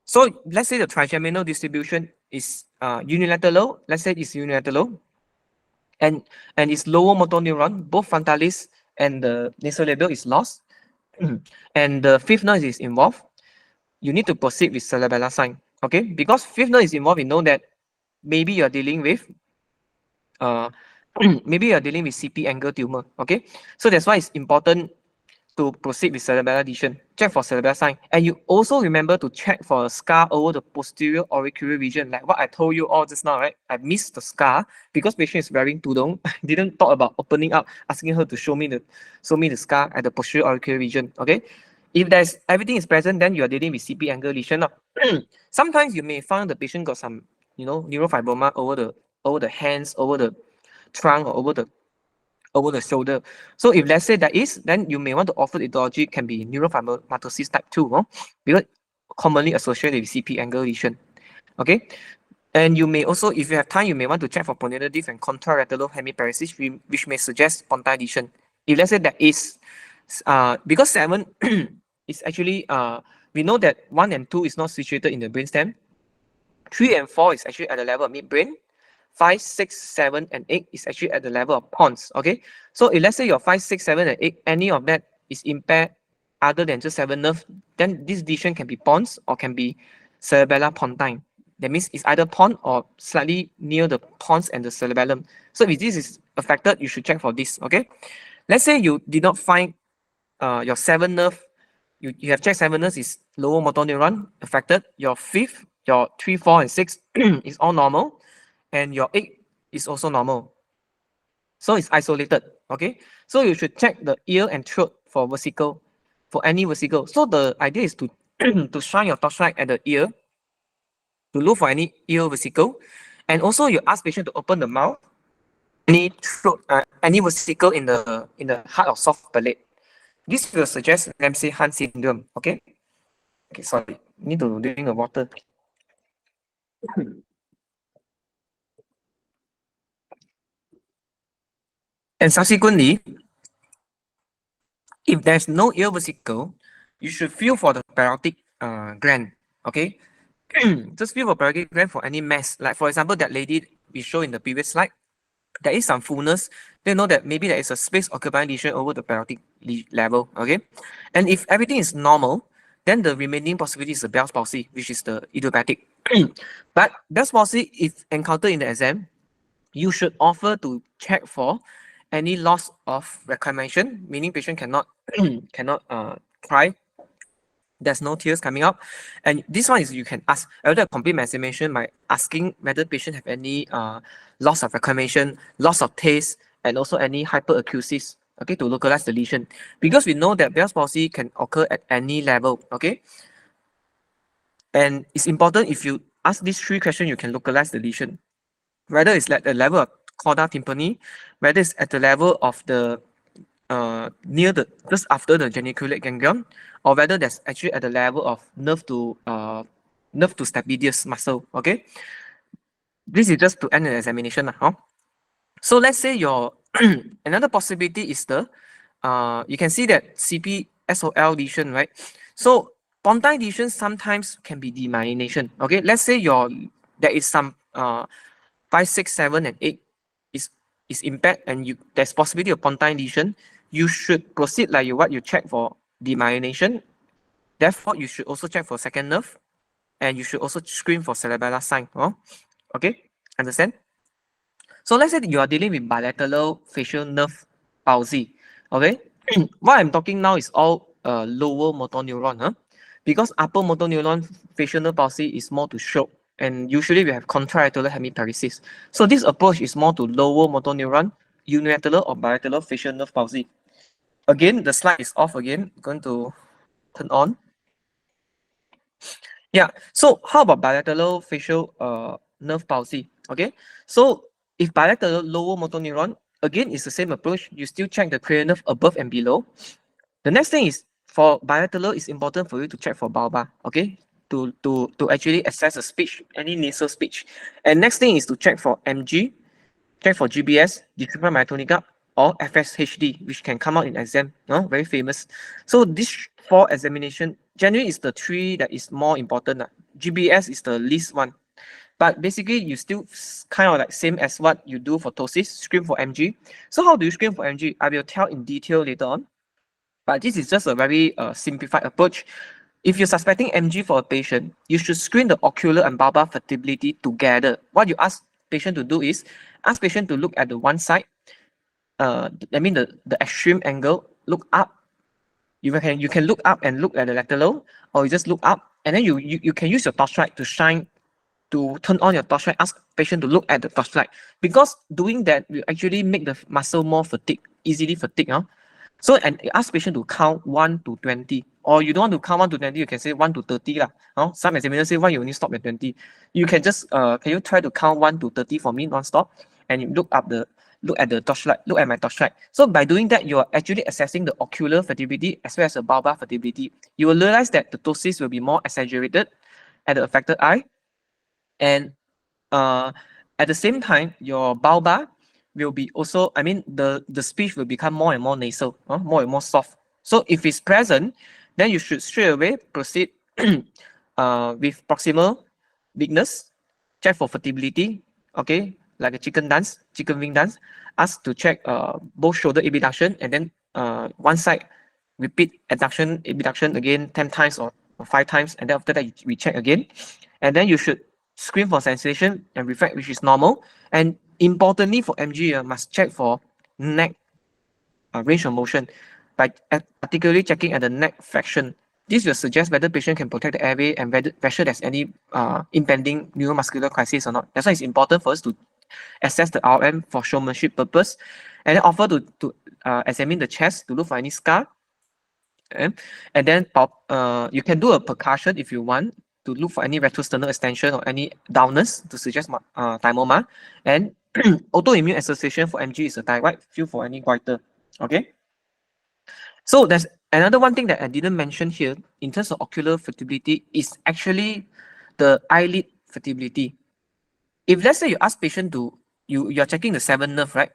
So let's say the trigeminal distribution is unilateral. Let's say it's unilateral, and its lower motor neuron, both frontalis and the nasolabial is lost, and the 5th nerve is involved. You need to proceed with cerebellar sign. Okay, because 5th nerve is involved, you know that maybe you're dealing with maybe you're dealing with CP angle tumor. Okay, so that's why it's important to proceed with cerebellar lesion. Check for cerebellar sign, and you also remember to check for a scar over the posterior auricular region, like what I told you all just now, right? I missed the scar because patient is wearing tudong. I didn't talk about opening up, asking her to show me the scar at the posterior auricular region. Okay, if there's everything is present, then you are dealing with CP angle lesion. Sometimes you may find the patient got some, neurofibroma over the hands, over the trunk, or over the shoulder. So if let's say that is, then you may want to offer etiology can be neurofibromatosis type 2, because commonly associated with CP angle lesion. Okay, and you may also, if you have time, you may want to check for pulmonative and contralateral hemiparesis, which may suggest pontine lesion. If let's say that is, because 7 is actually we know that 1 and 2 is not situated in the brainstem. 3 and 4 is actually at the level of midbrain. 5, 6, 7, and 8 is actually at the level of pons. Okay, so if let's say your 5, 6, 7, and 8, any of that is impaired other than just 7 nerve, then this lesion can be pons or can be cerebellar pontine. That means it's either pon or slightly near the pons and the cerebellum. So if this is affected, you should check for this. Okay, let's say you did not find your 7 nerve, you have checked 7 nerves is lower motor neuron affected. Your 5th, your 3, 4, and 6 is all normal, and your 8 is also normal. So it's isolated. Okay, so you should check the ear and throat for vesicle, for any vesicle. So the idea is to to shine your torchlight at the ear to look for any ear vesicle, and also you ask patient to open the mouth, any throat, any vesicle in the hard or soft palate. This will suggest Ramsay-Hunt syndrome. Okay. Okay, sorry. Need to drink a water. And subsequently, if there's no ear vesicle, you should feel for the parotid gland. Okay. Just feel for parotid gland for any mass. Like for example, that lady we showed in the previous slide, there is some fullness. They know that maybe there is a space occupying lesion over the parotid level. Okay. And if everything is normal, then the remaining possibility is the Bell's palsy, which is the idiopathic. But Bell's palsy, if encountered in the exam, you should offer to check for any loss of reclamation, meaning patient cannot cry. There's no tears coming out. And this one is you can ask whether a complete examination by asking whether patient have any loss of reclamation, loss of taste, and also any hyperacusis, okay, to localize the lesion. Because we know that Bell's palsy can occur at any level, okay? And it's important if you ask these 3 questions, you can localize the lesion. Whether it's at the level of chorda tympani, whether it's at the level of the near the just after the geniculate ganglion, or whether that's actually at the level of nerve to stapedius muscle. Okay, this is just to end the examination. Huh? So let's say your another possibility is the you can see that CPSOL lesion, right? So pontine lesion sometimes can be demyelination. Okay, let's say there is some 5, 6, 7, and 8 is impaired, and there's possibility of pontine lesion. You should proceed like what you check for demyelination. Therefore, you should also check for second nerve, and you should also screen for cerebellar sign. Okay, understand? So let's say that you are dealing with bilateral facial nerve palsy. Okay, what I'm talking now is all lower motor neuron, huh? Because upper motor neuron facial nerve palsy is more to stroke, and usually we have contralateral hemiparesis. So this approach is more to lower motor neuron, unilateral or bilateral facial nerve palsy. Again, the slide is off again. Going to turn on. Yeah. So how about bilateral facial nerve palsy? Okay. So if bilateral lower motor neuron, again, it's the same approach. You still check the cranial nerve above and below. The next thing is for bilateral, it's important for you to check for bulbar. Okay. To actually assess the speech, any nasal speech. And next thing is to check for MG, check for GBS, distributed myotonica, or FSHD, which can come out in exam. No, very famous. So these 4 examination generally is the 3 that is more important. GBS is the least one, but basically you still kind of like same as what you do for ptosis, screen for MG. So how do you screen for MG? I will tell in detail later on, but this is just a very simplified approach. If you're suspecting MG for a patient, you should screen the ocular and bulbar vertibility together. What you ask patient to do is ask patient to look at the one side. I mean the extreme angle. Look up. You can look up and look at the lateral, or you just look up, and then you can use your torchlight to shine, to turn on your torchlight. Ask patient to look at the torchlight, because doing that will actually make the muscle more easily fatigued. So, and ask patient to count 1 to 20, or you don't want to count 1 to 20, you can say 1 to 30 lah. Some examiners say why you only stop at 20. You can just can you try to count 1 to 30 for me non-stop, and you look at the torchlight, look at my torchlight. So by doing that, you are actually assessing the ocular vertibility as well as the bulbar vertibility. You will realize that the ptosis will be more exaggerated at the affected eye, and at the same time, your bulbar will be also, I mean, the speech will become more and more nasal, more and more soft. So if it's present, then you should straight away proceed with proximal weakness, check for vertebrability, okay, like a chicken wing dance, ask to check both shoulder abduction, and then one side repeat adduction, abduction again 10 times or 5 times, and then after that we check again. And then you should screen for sensation and reflect, which is normal. And importantly for MG, must check for neck range of motion by particularly checking at the neck flexion. This will suggest whether patient can protect the airway and whether there's any impending neuromuscular crisis or not. That's why it's important for us to assess the RM for showmanship purpose, and then offer to examine the chest to look for any scar. And then you can do a percussion if you want to look for any retrosternal extension or any downness to suggest thymoma. And autoimmune association for MG is a thyroid, feel for any goiter. Okay. So there's another one thing that I didn't mention here in terms of ocular vertebrability is actually the eyelid vertebrability. If let's say you ask patient to, you're checking the seventh nerve, right?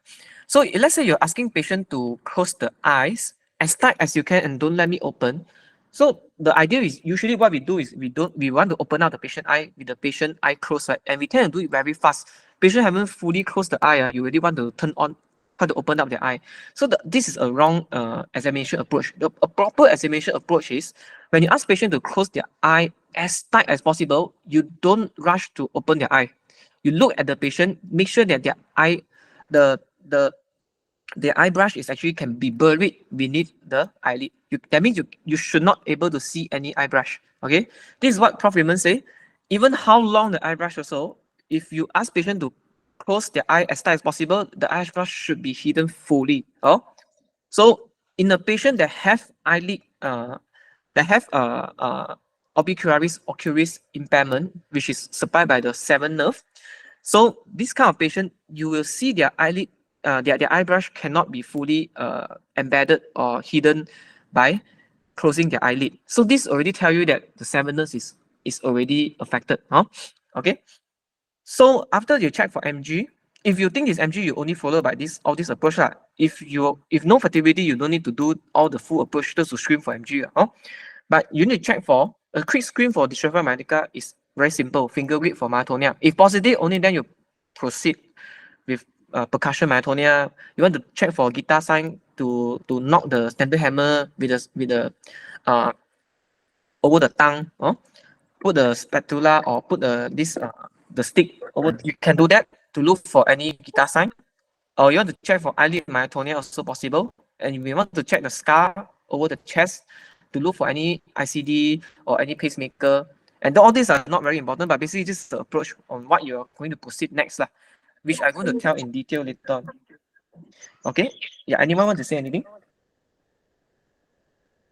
So let's say you're asking patient to close the eyes as tight as you can and don't let me open. So the idea is usually what we do is we want to open out the patient eye with the patient eye closed, right? And we tend to do it very fast. Patient haven't fully closed the eye, you really want to turn on, try to open up their eye. So this is a wrong examination approach. A proper examination approach is when you ask patient to close their eye as tight as possible, you don't rush to open their eye. You look at the patient, make sure that their eye, the eye brush is actually can be buried beneath the eyelid. That means you should not able to see any eye brush. Okay, this is what Prof. Raymond say. Even how long the eye brush also, if you ask patient to close their eye as tight as possible, the eye brush should be hidden fully. Oh, so in a patient that have eyelid, that have oculis impairment, which is supplied by the seventh nerve. So this kind of patient, you will see their eyelid, their eye brush cannot be fully embedded or hidden by closing their eyelid. So this already tell you that the seventh nerve is already affected. Huh? Okay. So after you check for MG, if you think it's MG, you only follow by all this approach. If no vertebrability, you don't need to do all the full approach just to screen for MG. Huh? But you need to check for a quick screen for dystrophy myelitica is very simple. Finger grip for myotonia. If positive, only then you proceed with percussion myotonia. You want to check for guitar sign to knock the standard hammer with the over the tongue. Put the spatula or put the stick over. You can do that to look for any guitar sign. Or you want to check for eyelid myotonia, also possible. And you may want to check the scar over the chest to look for any ICD or any pacemaker. And all these are not very important, but basically this is the approach on what you're going to proceed next, which I'm going to tell in detail later on. Okay? Yeah, anyone want to say anything?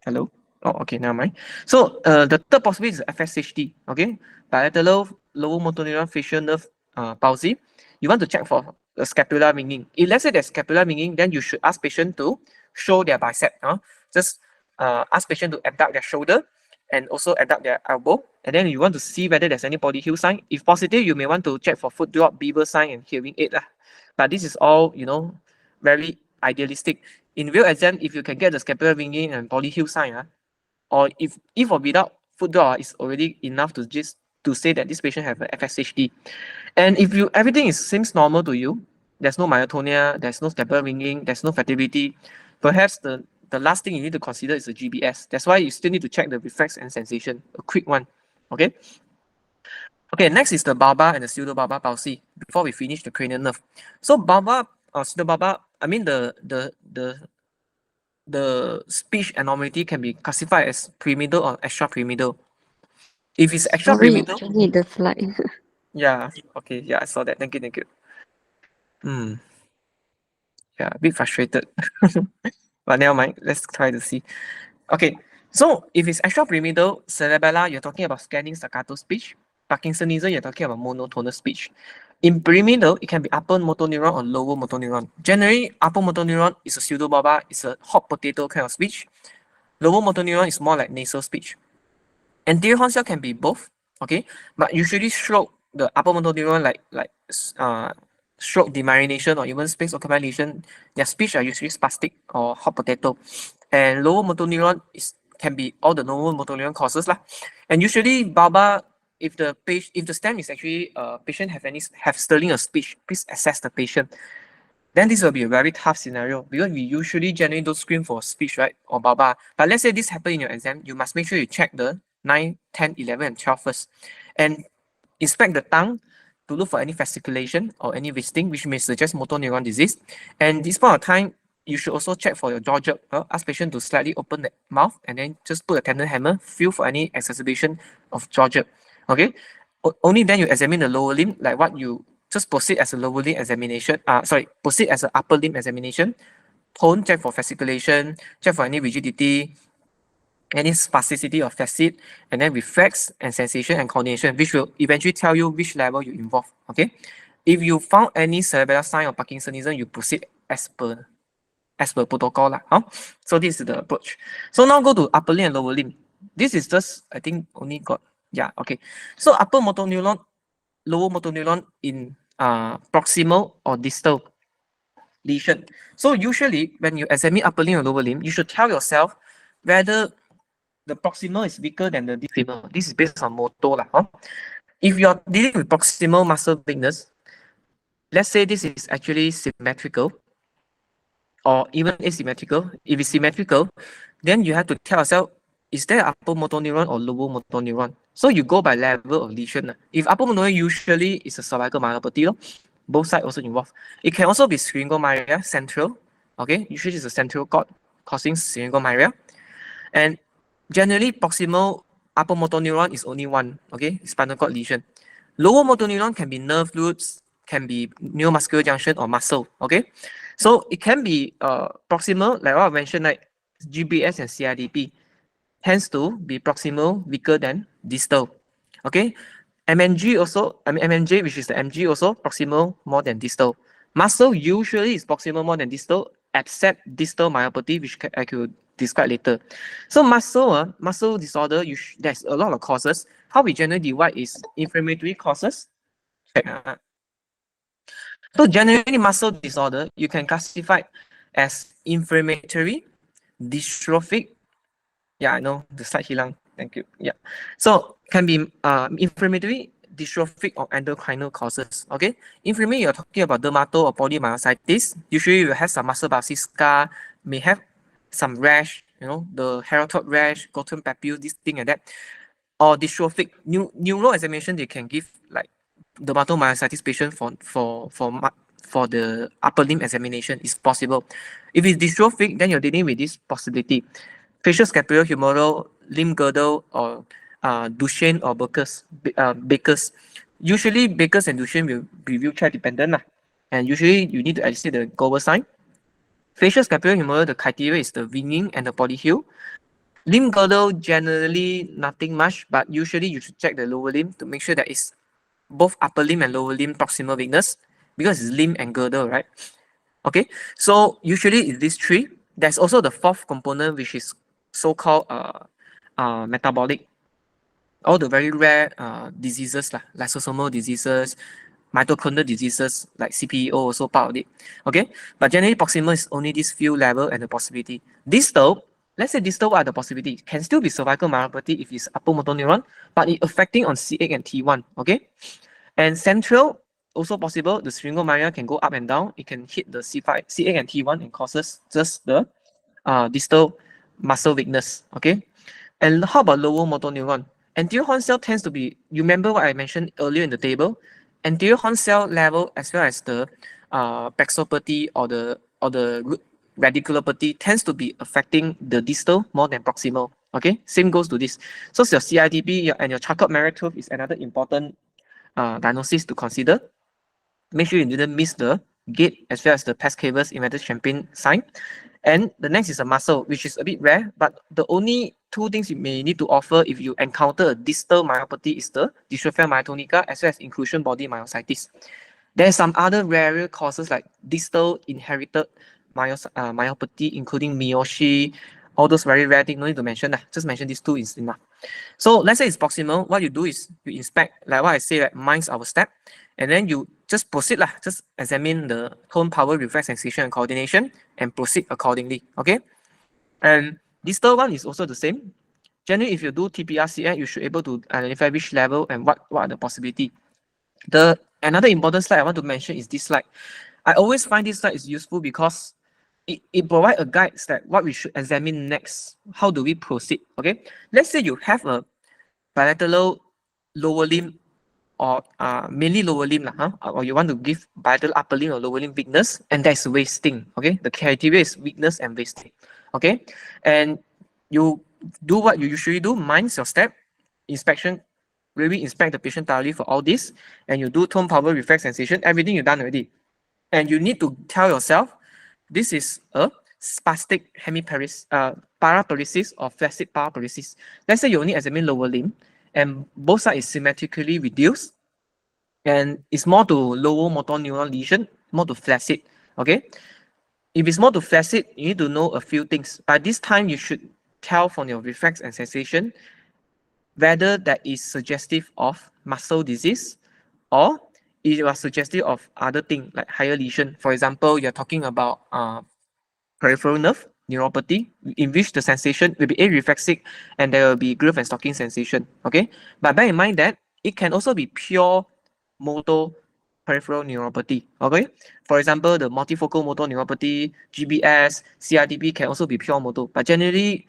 Hello? Oh, okay, never mind. So the third possibility is FSHD, okay? Bilateral lower motor neuron facial nerve palsy. You want to check for the scapular ringing. If let's say there's scapular ringing, then you should ask patient to show their bicep. Just ask patient to abduct their shoulder and also abduct their elbow. And then you want to see whether there's any polyhue sign. If positive, you may want to check for foot drop, beaver sign, and hearing aid. But this is all, very idealistic. In real exam, if you can get the scapular ringing and polyhue sign, or if or without foot drop, it's already enough to say that this patient have a FSHD. And if everything seems normal to you, there's no myotonia, there's no scapular ringing, there's no vertebrability, perhaps the last thing you need to consider is the GBS. That's why you still need to check the reflex and sensation, a quick one. Okay. Okay, next is the bulbar and the pseudobulbar palsy before we finish the cranial nerve. So bulbar or pseudobulbar, I mean the speech abnormality can be classified as pyramidal or extrapyramidal. If it's Sorry, extrapyramidal, I need the slide. yeah, okay, yeah, I saw that. Thank you. Yeah, a bit frustrated. But never mind, let's try to see. Okay, so if it's extrapyramidal, cerebellar, you're talking about scanning staccato speech. Parkinsonism, you're talking about monotonal speech. In pyramidal, it can be upper motor neuron or lower motor neuron. Generally, upper motor neuron is a pseudobulbar, it's a hot potato kind of speech. Lower motor neuron is more like nasal speech. Anterior horn cell can be both, okay, but usually stroke the upper motor neuron like stroke demyelination or even space occupation lesion, their speech are usually spastic or hot potato. And lower motor neuron is can be all the neuromotor neuron causes lah. And usually bulbar, if the stem is actually patient have sterling of speech, please assess the patient. Then this will be a very tough scenario because we usually generally don't screen for speech, right, or bulbar. But let's say this happened in your exam, you must make sure you check the 9, 10, 11, and 12 first, and inspect the tongue to look for any fasciculation or any visiting, which may suggest motor neuron disease. And this point of time, you should also check for your jaw jerk. Ask patient to slightly open the mouth and then just put a tendon hammer, feel for any exacerbation of jaw jerk. Okay, only then you examine the lower limb, like what you just proceed as a lower limb examination. Proceed as an upper limb examination. Tone, check for fasciculation, check for any rigidity, any spasticity of facet, and then reflex and sensation and coordination, which will eventually tell you which level you involve. Okay, if you found any cerebellar sign of Parkinsonism, you proceed as per protocol lah. So this is the approach. So now go to upper limb and lower limb. This is just, I think, only got, yeah, okay. So upper motor neuron, lower motor neuron in proximal or distal lesion. So usually when you examine upper limb or lower limb, you should tell yourself whether the proximal is weaker than the distal. This is based on motor lah. If you're dealing with proximal muscle weakness, let's say this is actually symmetrical or even asymmetrical. If it's symmetrical, then you have to tell yourself, is there upper motor neuron or lower motor neuron? So you go by level of lesion. If upper motor neuron usually is a cervical myopathy, both sides also involved. It can also be syringomyelia central. Okay, usually it's a central cord causing syringomyelia. And generally, proximal upper motor neuron is only one. Okay, spinal cord lesion. Lower motor neuron can be nerve roots, can be neuromuscular junction or muscle. Okay, so it can be proximal, like what I mentioned, like GBS and CIDP tends to be proximal weaker than distal. Okay, MNG also, MNJ, which is the MG, also proximal more than distal. Muscle usually is proximal more than distal, except distal myopathy, which I could describe later. So muscle disorder, there's a lot of causes. How we generally divide is inflammatory causes. So generally muscle disorder, you can classify as inflammatory, dystrophic. Yeah, I know the slide hilang. Thank you. Yeah. So can be inflammatory, dystrophic, or endocrinal causes. Okay. Inflammatory, you're talking about dermato or polymyositis. Usually you have some muscle biopsy scar, may have some rash, the Harrod rash, Gotham papule, this thing like that. Or dystrophic, neuro examination, they can give like dermatomyositis patient for the upper limb examination is possible. If it's dystrophic, then you're dealing with this possibility. Facial scapulohumeral, limb girdle, or Duchenne or Baker's. Usually, Baker's and Duchenne will be wheelchair dependent. And usually, you need to elicit the Gower sign. Facial scapulohumeral, the criteria is the winging and the polyhue. Limb girdle, generally nothing much, but usually you should check the lower limb to make sure that it's both upper limb and lower limb proximal weakness, because it's limb and girdle, right? Okay, so usually it's these three. There's also the fourth component, which is so-called metabolic. All the very rare diseases, like lysosomal diseases, mitochondrial diseases, like CPEO also part of it. Okay, but generally proximal is only this few level and the possibility. Distal, let's say distal, what are the possibility? Can still be cervical myopathy if it's upper motor neuron, but it affecting on C8 and T1. Okay, and central, also possible. The syringomyelia can go up and down. It can hit the C8 and T1 and causes just the distal muscle weakness. Okay, and how about lower motor neuron? Anterior horn cell tends to be, you remember what I mentioned earlier in the table, anterior horn cell level as well as the plexopathy or the radiculopathy tends to be affecting the distal more than proximal. Okay, same goes to this. So your CIDP and your Charcot-Marie tooth is another important diagnosis to consider. Make sure you didn't miss the gate as well as the pes cavus inverted champagne sign. And the next is a muscle, which is a bit rare, but the only two things you may need to offer if you encounter a distal myopathy is the dystrophia myotonica as well as inclusion body myositis. There's some other rarer causes like distal inherited myopathy, including Miyoshi, all those very rare things, no need to mention. Just mention these two is enough. So let's say it's proximal. What you do is you inspect, like what I say, like mind's our step, and then you just proceed, just examine the tone, power, reflex, sensation, and coordination, and proceed accordingly. Okay, and Distal one is also the same. Generally, if you do TPRCN, you should able to identify which level and what are the possibility. Another important slide I want to mention is this slide. I always find this slide is useful because it provides a guide that what we should examine next. How do we proceed? Okay, let's say you have a bilateral lower limb or mainly lower limb, or you want to give bilateral upper limb or lower limb weakness, and that's wasting. Okay, the criteria is weakness and wasting. Okay, and you do what you usually do, minds your step, inspection, really inspect the patient thoroughly for all this, and you do tone, power, reflex, sensation, everything you've done already. And you need to tell yourself, this is a spastic paraparesis or flaccid paraparesis. Let's say you only examine lower limb, and both sides is symmetrically reduced, and it's more to lower motor neuron lesion, more to flaccid. Okay, if it's more to flaccid, you need to know a few things. By this time, you should tell from your reflex and sensation whether that is suggestive of muscle disease or it was suggestive of other things like higher lesion. For example, you're talking about peripheral nerve neuropathy, in which the sensation will be areflexic and there will be groove and stocking sensation. Okay, but bear in mind that it can also be pure motor peripheral neuropathy. Okay, for example, the multifocal motor neuropathy, GBS, CRDP can also be pure motor, but generally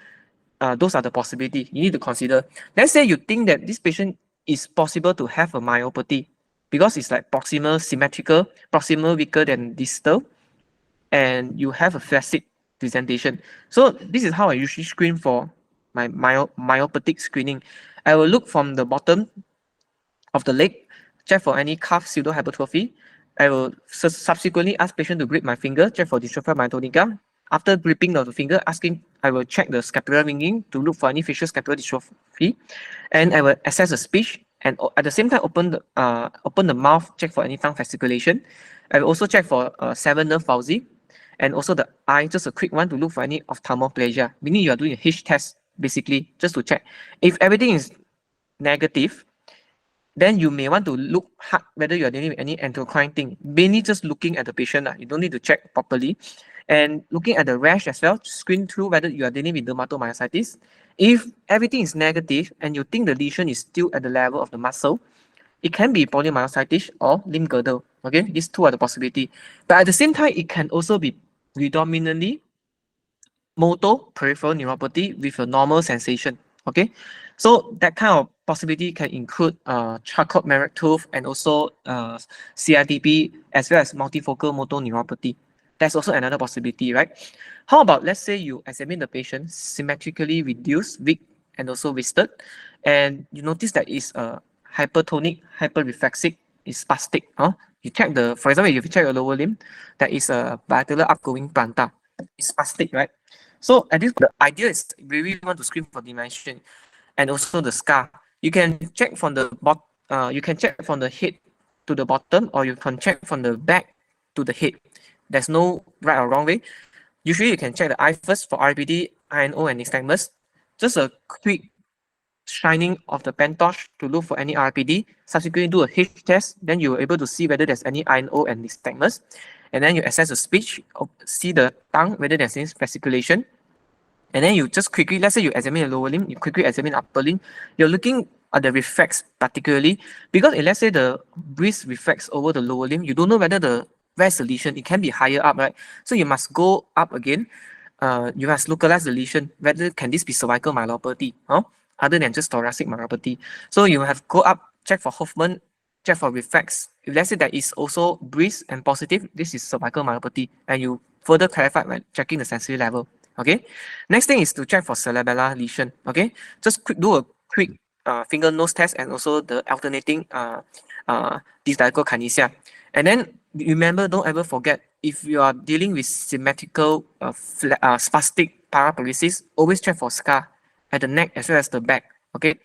those are the possibility you need to consider. Let's say you think that this patient is possible to have a myopathy because it's like proximal symmetrical, proximal weaker than distal, and you have a flaccid presentation. So this is how I usually screen for my myopathic screening. I will look from the bottom of the leg, check for any calf pseudohypertrophy. I will subsequently ask patient to grip my finger, check for dystrophy myotonica. After gripping the finger, I will check the scapular ringing to look for any facial scapular dystrophy, and I will assess the speech and at the same time open the mouth, check for any tongue fasciculation. I will also check for 7 nerve palsy, and also the eye, just a quick one to look for any ophthalmoplegia, meaning you are doing a H test basically just to check. If everything is negative, then you may want to look hard whether you are dealing with any endocrine thing. Mainly just looking at the patient, you don't need to check properly. And looking at the rash as well, screen through whether you are dealing with dermatomyositis. If everything is negative and you think the lesion is still at the level of the muscle, it can be polymyositis or limb girdle. Okay, these two are the possibility. But at the same time, it can also be predominantly motor peripheral neuropathy with a normal sensation. Okay, so that kind of possibility can include Charcot-Marie Tooth and also CRDP as well as multifocal motor neuropathy. That's also another possibility, right? How about let's say you examine the patient symmetrically reduced, weak, and also wasted, and you notice that it's hypertonic, hyperreflexic, is spastic. You check for example, if you check your lower limb, that is a bilateral upgoing plantar. It's spastic, right? So at this point, the idea is we really want to screen for dimension and also the scar. You can check from the you can check from the head to the bottom, or you can check from the back to the head. There's no right or wrong way. Usually you can check the eye first for RPD, INO, and nystagmus. Just a quick shining of the pen torch to look for any RPD. Subsequently do a H test, then you're able to see whether there's any INO and nystagmus. And then you assess the speech, see the tongue, whether there's any fasciculation. And then you just quickly, let's say you examine the lower limb, you quickly examine upper limb. You're looking at the reflex particularly, because if let's say the breeze reflects over the lower limb, you don't know whether where's the lesion. It can be higher up, right? So you must go up again. You must localize the lesion, whether can this be cervical myelopathy, other than just thoracic myelopathy. So you have go up, check for Hoffman, check for reflex. If let's say that is also breeze and positive, this is cervical myelopathy, and you further clarify by checking the sensory level. Okay. Next thing is to check for cerebellar lesion. Okay. Just do a quick finger nose test and also the alternating dysdiacokinesia. And then remember, don't ever forget, if you are dealing with symmetrical spastic paraparesis, always check for scar at the neck as well as the back. Okay.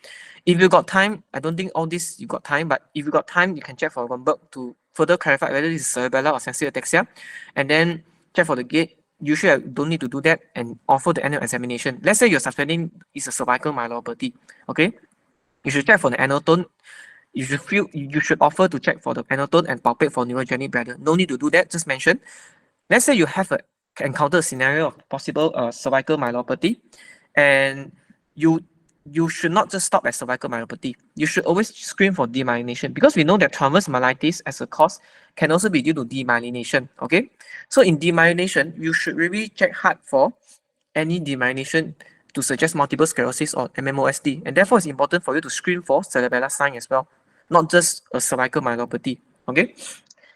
If you got time, I don't think all this you got time, but if you got time, you can check for Romberg to further clarify whether this is cerebellar or sensory ataxia, and then check for the gait. Usually I don't need to do that and offer the annual examination. Let's say you're suspecting it's a cervical myelopathy. Okay, you should check for the anal tone. You should offer to check for the anal tone and palpate for neurogenic bladder. No need to do that, just mention. Let's say you have encountered a scenario of possible cervical myelopathy. And you should not just stop at cervical myopathy. You should always screen for demyelination, because we know that transverse myelitis as a cause can also be due to demyelination. Okay, so in demyelination, you should really check hard for any demyelination to suggest multiple sclerosis or MMOSD, and therefore it's important for you to screen for cerebellar sign as well, not just a cervical myelopathy. Okay,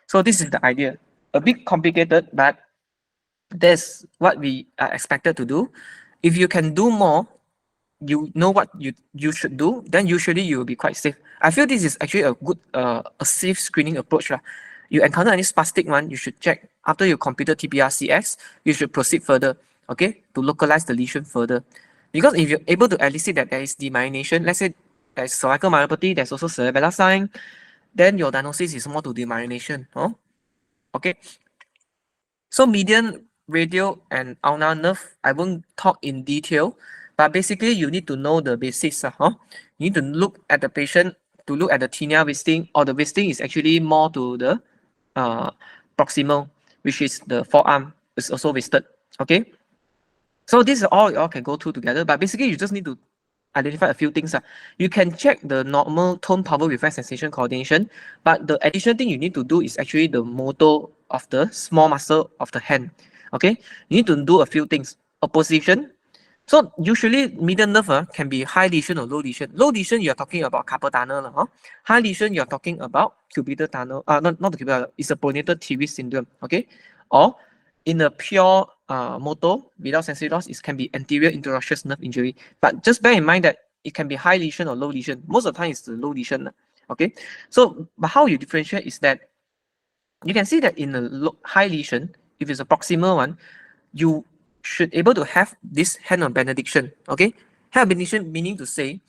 so this is the idea. A bit complicated, but that's what we are expected to do. If you can do more, you know what you should do, then usually you will be quite safe. I feel this is actually a good a safe screening approach lah. You encounter any spastic one, you should check. After you completed TPRCX, you should proceed further, okay, to localize the lesion further. Because if you're able to elicit that there is demyelination, let's say there's cervical myopathy, there's also cerebellar sign, then your diagnosis is more to demyelination. Oh? Okay. So median, radial, and ulnar nerve, I won't talk in detail, but basically you need to know the basics. You need to look at the patient, to look at the tinea wasting, or the wasting is actually more to the proximal, which is the forearm, is also wasted. Okay. So this is all you all can go through together, but basically you just need to identify a few things. You can check the normal tone, power, reflex, sensation, coordination, but the additional thing you need to do is actually the motor of the small muscle of the hand. Okay, you need to do a few things. Opposition. So usually median nerve can be high lesion or low lesion. Low lesion you're talking about carpal tunnel. High lesion you're talking about cubital tunnel. Not the cubital, it's a pronator teres syndrome. Okay, or in a pure motor without sensory loss, it can be anterior interosseous nerve injury. But just bear in mind that it can be high lesion or low lesion. Most of the time it's the low lesion. Okay, so but how you differentiate is that you can see that in a high lesion, if it's a proximal one, you should able to have this hand of benediction. Okay, hand of benediction meaning to say,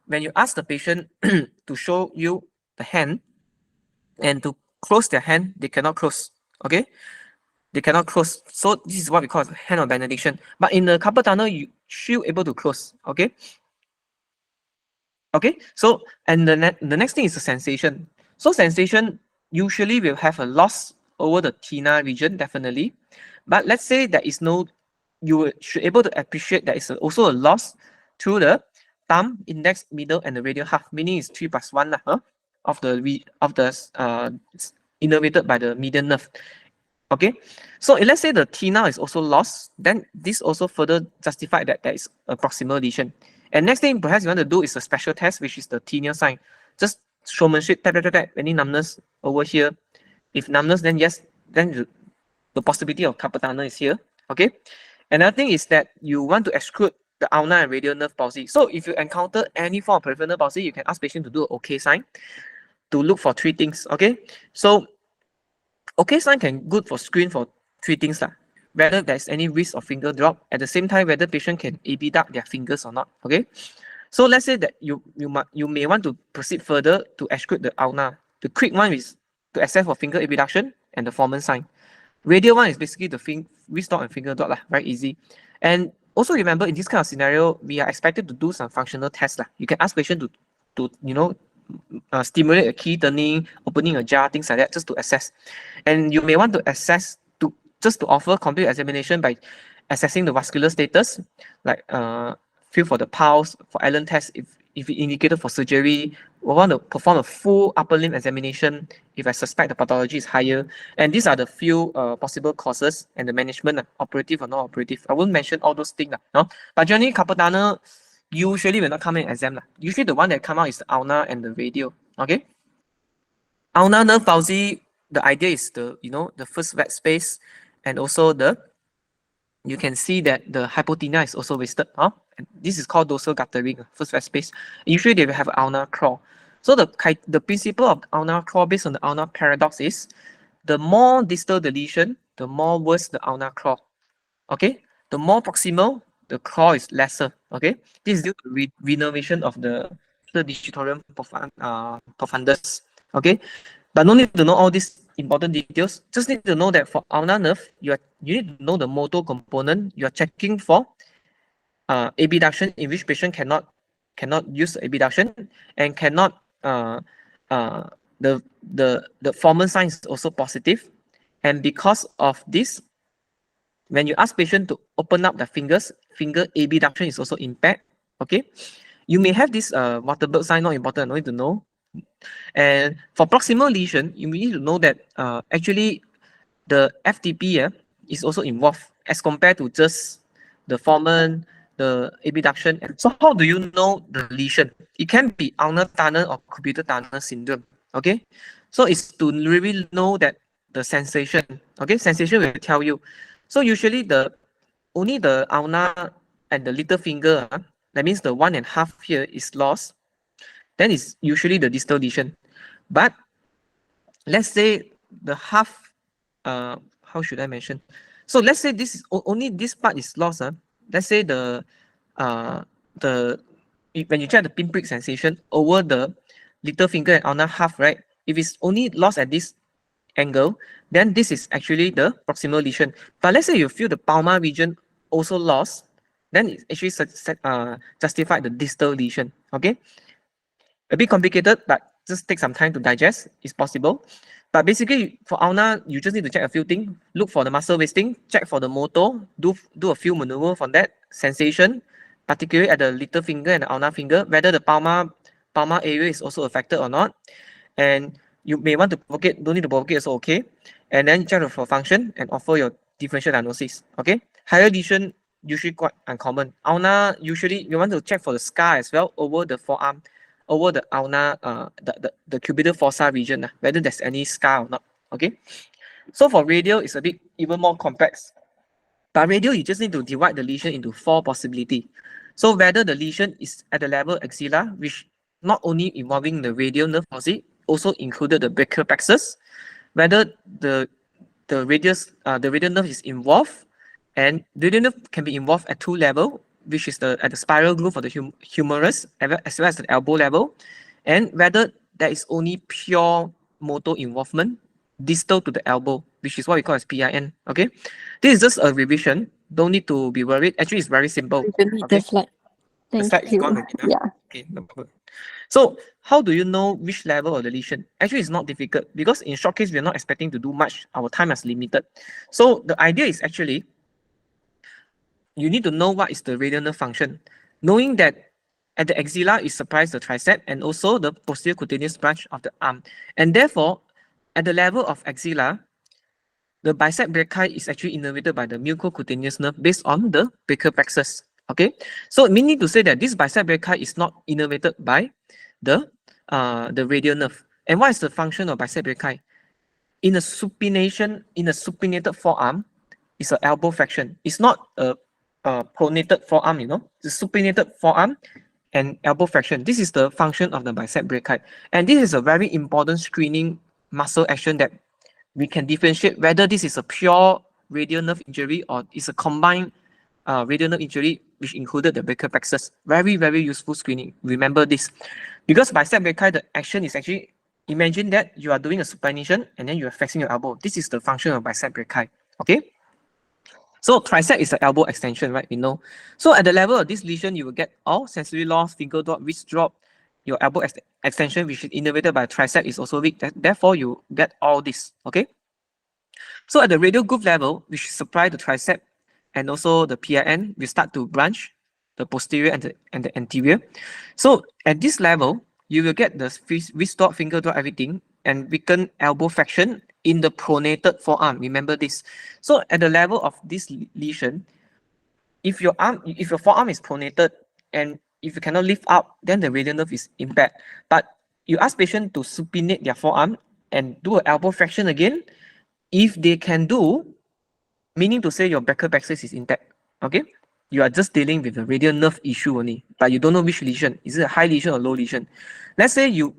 when you ask the patient to show you the hand and to close their hand, they cannot close. Okay, they cannot close. So this is what we call hand of benediction. But in the carpal tunnel, you should able to close. Okay. Okay. So and the next thing is the sensation. So sensation usually will have a loss over the tena region, definitely. But let's say there is no, you should able to appreciate there is also a loss through the thumb, index, middle, and the radial half, meaning it's 3 plus 1 of the innervated by the median nerve. Okay, so if let's say the tena is also lost, then this also further justified that there is a proximal lesion. And next thing perhaps you want to do is a special test, which is the tinea sign. Just showmanship, tap, tap, tap, tap, any numbness over here. If numbness, then yes, then the possibility of carpal tunnel is here. Okay. Another thing is that you want to exclude the ulnar and radial nerve palsy. So if you encounter any form of peripheral nerve palsy, you can ask patient to do an OK sign to look for 3 things. Okay. So OK sign can good for screen for 3 things. Whether there's any risk of finger drop, at the same time whether patient can abduct their fingers or not. Okay. So let's say that you may want to proceed further to exclude the ulnar. The quick one is to assess for finger abduction and the Foreman sign. Radial one is basically the wrist dot and finger dot, very easy. And also remember, in this kind of scenario, we are expected to do some functional tests. You can ask patient to stimulate a key turning, opening a jar, things like that, just to assess. And you may want to assess just to offer complete examination by assessing the vascular status, like feel for the pulse, for Allen test, if it indicated for surgery. We want to perform a full upper limb examination if I suspect the pathology is higher. And these are the few possible causes and the management, operative or non-operative. I won't mention all those things. No? But generally, carpal tunnel usually will not come in exam. Usually the one that come out is the ulnar and the radial. Okay. Ulnar nerve palsy, the idea is the first wet space, and also you can see that the hypotonia is also wasted. And this is called dorsal guttering, first wet space. Usually they will have ulnar claw. So the principle of ulnar claw based on the ulnar paradox is the more distal the lesion, the more worse the ulnar claw. Okay, the more proximal, the claw is lesser. Okay, this is due to renovation of the digitorum profundus. Okay, but no need to know all these important details. Just need to know that for ulnar nerve, you need to know the motor component. You are checking for abduction, in which patient cannot use abduction and cannot the Foreman sign is also positive. And because of this, when you ask patient to open up the fingers, finger abduction is also impaired. Okay, you may have this Waterberg sign, not important, no need to know. And for proximal lesion, you need to know that actually the FTP is also involved as compared to just the foramen, the abduction. So how do you know the lesion? It can be ulnar tunnel or cubital tunnel syndrome. Okay, so it's to really know that the sensation. Okay, sensation will tell you. So usually only the ulnar and the little finger, that means the 1.5 here is lost. Then it's usually the distal lesion. But let's say the half, how should I mention? So let's say this is only this part is lost. Let's say when you check the pinprick sensation over the little finger and ulnar half, right? If it's only lost at this angle, then this is actually the proximal lesion. But let's say you feel the palmar region also lost, then it actually justified the distal lesion. Okay, a bit complicated, but just take some time to digest. It's possible. But basically, for ulnar, you just need to check a few things. Look for the muscle wasting, check for the motor, do a few maneuver from that sensation, particularly at the little finger and the ulnar finger, whether the palmar area is also affected or not. And you may want to provocate, don't need to provocate, also okay. And then check for function and offer your differential diagnosis. Okay. Higher lesion usually quite uncommon. Ulnar, usually you want to check for the scar as well over the forearm, over the ulnar, the cubital fossa region, whether there's any scar or not. Okay. So for radial, it's a bit even more complex. But radial, you just need to divide the lesion into 4 possibilities. So whether the lesion is at the level axilla, which not only involving the radial nerve palsy, also included the brachial plexus, whether the radial nerve is involved, and the radial nerve can be involved at 2 levels, which is at the spiral groove of the humerus, as well as the elbow level, and whether there is only pure motor involvement distal to the elbow, which is what we call as PIN. Okay, this is just a revision. Don't need to be worried. Actually, it's very simple. You can read the slide. The Thank slide is you. gone already, huh? Yeah. Okay, no problem. So how do you know which level of the lesion? Actually, it's not difficult because in short case, we're not expecting to do much. Our time is limited. So the idea is actually, you need to know what is the radial nerve function. Knowing that at the axilla, it supplies the tricep and also the posterior cutaneous branch of the arm. And therefore, at the level of axilla, the bicep brachii is actually innervated by the mucocutaneous nerve based on the brachial plexus. Okay, so meaning to say that this bicep brachii is not innervated by the radial nerve. And what is the function of bicep brachii? In a supinated forearm, it's an elbow flexion. It's not a pronated forearm, It's a supinated forearm and elbow flexion. This is the function of the bicep brachii. And this is a very important screening muscle action that we can differentiate whether this is a pure radial nerve injury or it's a combined radial nerve injury which included the brachial plexus. Very, very useful screening. Remember this. Because bicep brachii, the action is actually, imagine that you are doing a supination and then you are flexing your elbow. This is the function of bicep brachii. Okay? So tricep is the elbow extension, right? We know. So at the level of this lesion, you will get all sensory loss, finger drop, wrist drop. Your elbow extension, which is innervated by tricep, is also weak. Therefore, you get all this. Okay. So at the radial groove level, which supply the tricep and also the PIN, we start to branch the posterior and the anterior. So at this level, you will get the wrist drop, finger drop, everything, and weaken elbow flexion in the pronated forearm. Remember this. So at the level of this lesion, if your forearm is pronated and if you cannot lift up, then the radial nerve is impaired. But you ask patient to supinate their forearm and do an elbow flexion again. If they can do, meaning to say your brachial plexus is intact. Okay, you are just dealing with the radial nerve issue only, but you don't know which lesion. Is it a high lesion or low lesion? Let's say you,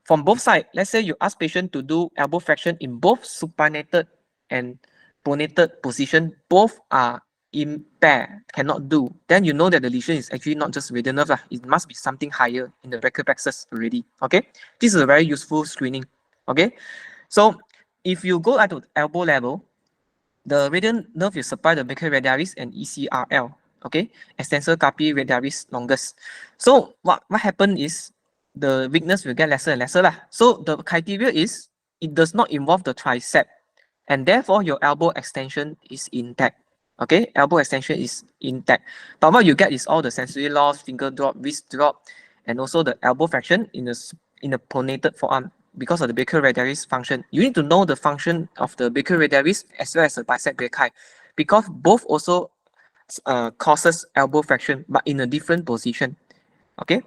from both sides, let's say you ask patient to do elbow flexion in both supinated and pronated position, both are impaired, cannot do, then you know that the lesion is actually not just radial nerve. It must be something higher in the brachial plexus already. Okay, this is a very useful screening. Okay, so if you go at the elbow level, the radial nerve will supply the brachial radialis and ECRL. Okay, extensor carpi radialis longus. So what happened is the weakness will get lesser and lesser lah. So the criteria is it does not involve the tricep, and therefore your elbow extension is intact. Okay, elbow extension is intact. But what you get is all the sensory loss, finger drop, wrist drop, and also the elbow flexion in the pronated forearm because of the brachioradialis function. You need to know the function of the brachioradialis as well as the bicep brachii, because both also causes elbow flexion, but in a different position. Okay,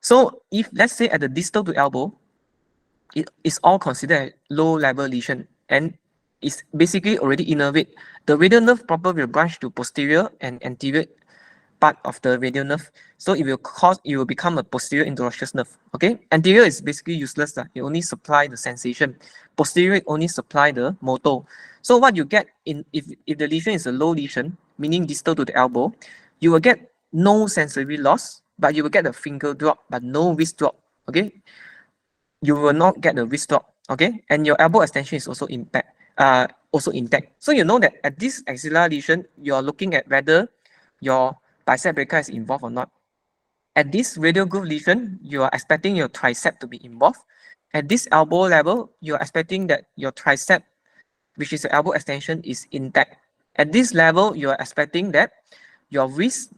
so if let's say at the distal to elbow, it is all considered low level lesion and is basically already innervate. The radial nerve proper will branch to posterior and anterior part of the radial nerve. So it will become a posterior interosseous nerve. Okay, anterior is basically useless. It only supply the sensation. Posterior only supply the motor. So what you get if the lesion is a low lesion, meaning distal to the elbow, you will get no sensory loss, but you will get a finger drop, but no wrist drop. Okay, you will not get the wrist drop. Okay, and your elbow extension is also intact. So you know that at this axillar lesion, you are looking at whether your bicep brachii is involved or not. At this radial groove lesion, you are expecting your tricep to be involved. At this elbow level, you are expecting that your tricep, which is the elbow extension, is intact. At this level, you are expecting that your wrist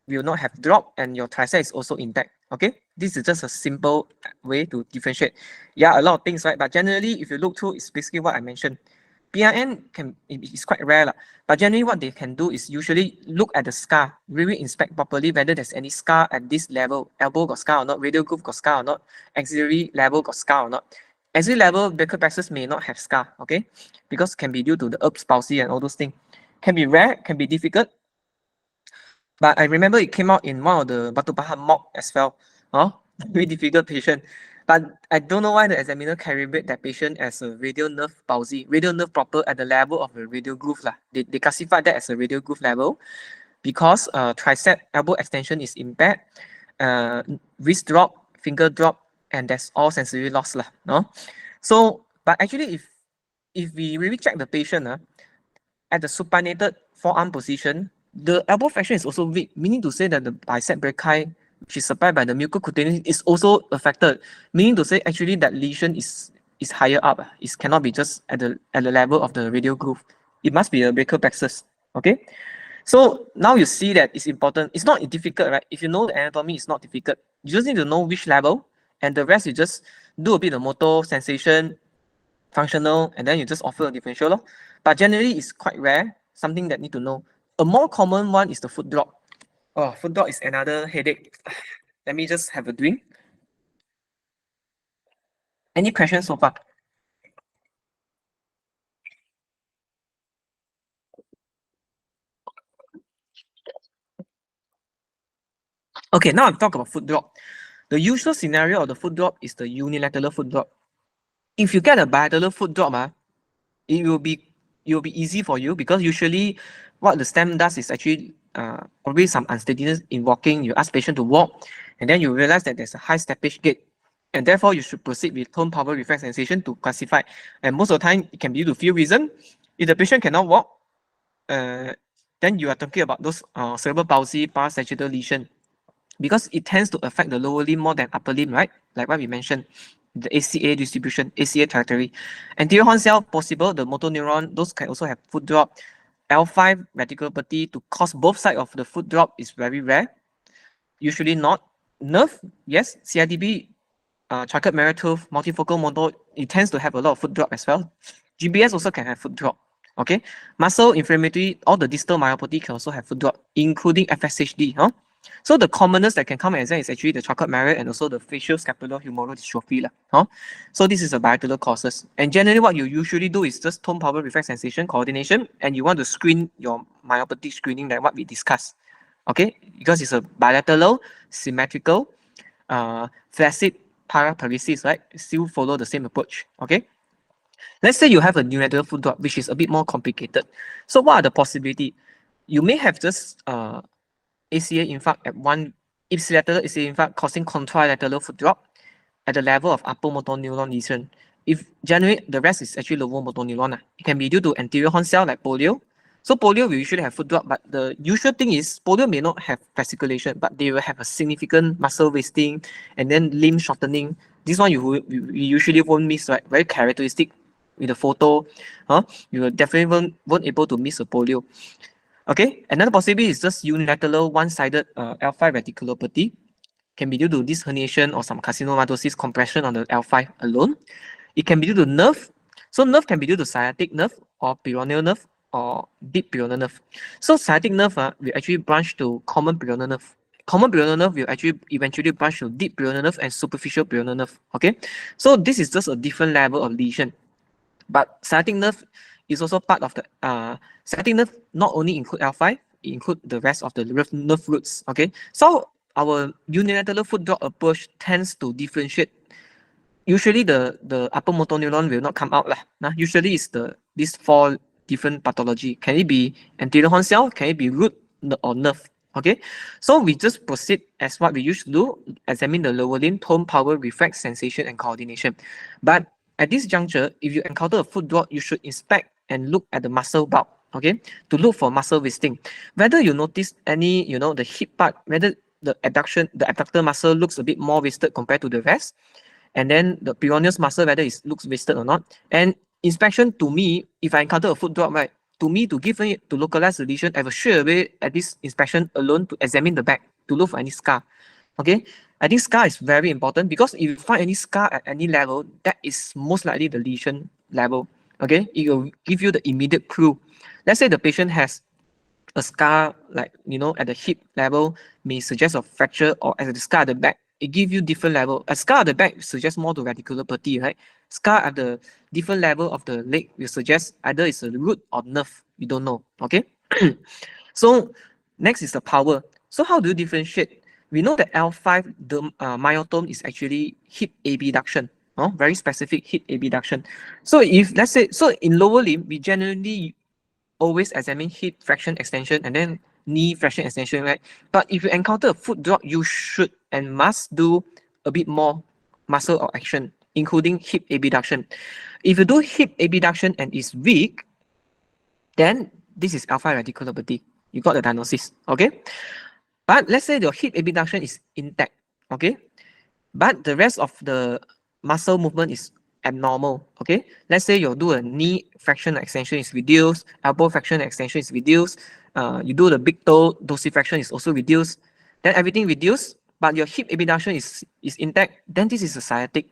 will not have dropped and your tricep is also intact. Okay, this is just a simple way to differentiate. Yeah, a lot of things, right? But generally, if you look through, it's basically what I mentioned. PRN is quite rare, but generally what they can do is usually look at the scar, really inspect properly whether there's any scar at this level, elbow got scar or not, radial groove got scar or not, axillary level got scar or not. Axillary level brachiopexis may not have scar, okay, because can be due to the Erb's palsy and all those things. Can be rare, can be difficult, but I remember it came out in one of the Batu Pahat mock as well. Very difficult patient. But I don't know why the examiner calibrate that patient as a radial nerve palsy, radial nerve proper at the level of the radial groove. They classified that as a radial groove level because tricep elbow extension is impaired, wrist drop, finger drop, and that's all sensory loss. No? So, but actually if we really check the patient at the supinated forearm position, the elbow flexion is also weak, meaning to say that the bicep brachii, which is supplied by the mucocutaneous, is also affected, meaning to say actually that lesion is higher up. It cannot be just at the level of the radial groove. It must be a brachiopexis. Okay, so now you see that it's important. It's not difficult, right? If you know the anatomy, it's not difficult. You just need to know which level, and the rest you just do a bit of motor, sensation, functional, and then you just offer a differential. But generally, it's quite rare, something that need to know. A more common one is the foot drop. Oh, foot drop is another headache. Let me just have a drink. Any questions so far? Okay, now I'll talk about foot drop. The usual scenario of the foot drop is the unilateral foot drop. If you get a bilateral foot drop, it will be easy for you because usually what the stem does is actually probably some unsteadiness in walking. You ask patient to walk, and then you realize that there's a high steppage gait, and therefore you should proceed with tone power reflex sensation to classify. And most of the time, it can be due to few reasons. If the patient cannot walk, then you are talking about those cerebral palsy, parasagittal lesion, because it tends to affect the lower limb more than upper limb, right? Like what we mentioned, the ACA distribution, ACA territory. Anterior horn cell, possible, the motor neuron, those can also have foot drop. L5 reticulopathy to cause both sides of the foot drop is very rare. Usually not. Nerve, yes. CIDB, charcot marie tooth, multifocal motor, it tends to have a lot of foot drop as well. GBS also can have foot drop. Okay. Muscle inflammatory, all the distal myopathy can also have foot drop, including FSHD. So the commonest that can come as exam is actually the charcot marie and also the facial scapular humeral dystrophy. So this is a bilateral causes. And generally what you usually do is just tone power reflex sensation coordination, and you want to screen your myopathy screening like what we discussed. Okay, because it's a bilateral, symmetrical, flaccid paraparesis, right? Still follow the same approach. Okay. Let's say you have a unilateral foot drop, which is a bit more complicated. So what are the possibilities? You may have just ACA infarct at one ipsilateral ACA infarct causing contralateral foot drop at the level of upper motor neuron lesion. If generally the rest is actually lower motor neuron, it can be due to anterior horn cell like polio. So polio will usually have foot drop, but the usual thing is polio may not have fasciculation, but they will have a significant muscle wasting and then limb shortening. This one you usually won't miss, right? Very characteristic with the photo. You will definitely won't able to miss a polio. Okay, another possibility is just unilateral one-sided L5 radiculopathy. Can be due to this herniation or some carcinomatosis compression on the L5 alone. It can be due to nerve. So nerve can be due to sciatic nerve or peroneal nerve or deep peroneal nerve. So sciatic nerve will actually branch to common peroneal nerve. Common peroneal nerve will actually eventually branch to deep peroneal nerve and superficial peroneal nerve. Okay, so this is just a different level of lesion. But sciatic nerve is also part of the sciatic nerve. Not only include L5, it include the rest of the nerve roots. Okay, so our unilateral foot drop approach tends to differentiate. Usually the upper motor neuron will not come out lah. Usually it's these four different pathology. Can it be anterior horn cell? Can it be root or nerve? Okay, so we just proceed as what we used to do, examine the lower limb, tone, power, reflex, sensation, and coordination. But at this juncture, if you encounter a foot drop, you should inspect and look at the muscle bulk, okay, to look for muscle wasting. Whether you notice any, the hip part, whether the abductor muscle looks a bit more wasted compared to the rest, and then the peroneus muscle, whether it looks wasted or not. And inspection, to me, if I encounter a foot drop, right, to me, to localize the lesion, I will straight away at this inspection alone to examine the back to look for any scar. Okay, I think scar is very important because if you find any scar at any level, that is most likely the lesion level. Okay, it will give you the immediate clue. Let's say the patient has a scar, like, at the hip level, may suggest a fracture, or as a scar at the back, it gives you different level. A scar at the back suggests more to radiculopathy, right? Scar at the different level of the leg will suggest either it's a root or nerve. We don't know. Okay. So next is the power. So how do you differentiate? We know that L5, the myotome is actually hip abduction. Very specific hip abduction. So if let's say, so in lower limb, we generally always examine hip flexion extension and then knee flexion extension, right? But if you encounter a foot drop, you should and must do a bit more muscle or action, including hip abduction. If you do hip abduction and is weak, then this is alpha radiculopathy. You got the diagnosis, okay? But let's say your hip abduction is intact, okay? But the rest of the muscle movement is abnormal, okay? Let's say you do a knee flexion extension is reduced, elbow flexion extension is reduced, you do the big toe dorsiflexion is also reduced, then everything reduced, but your hip abduction is intact, then this is a sciatic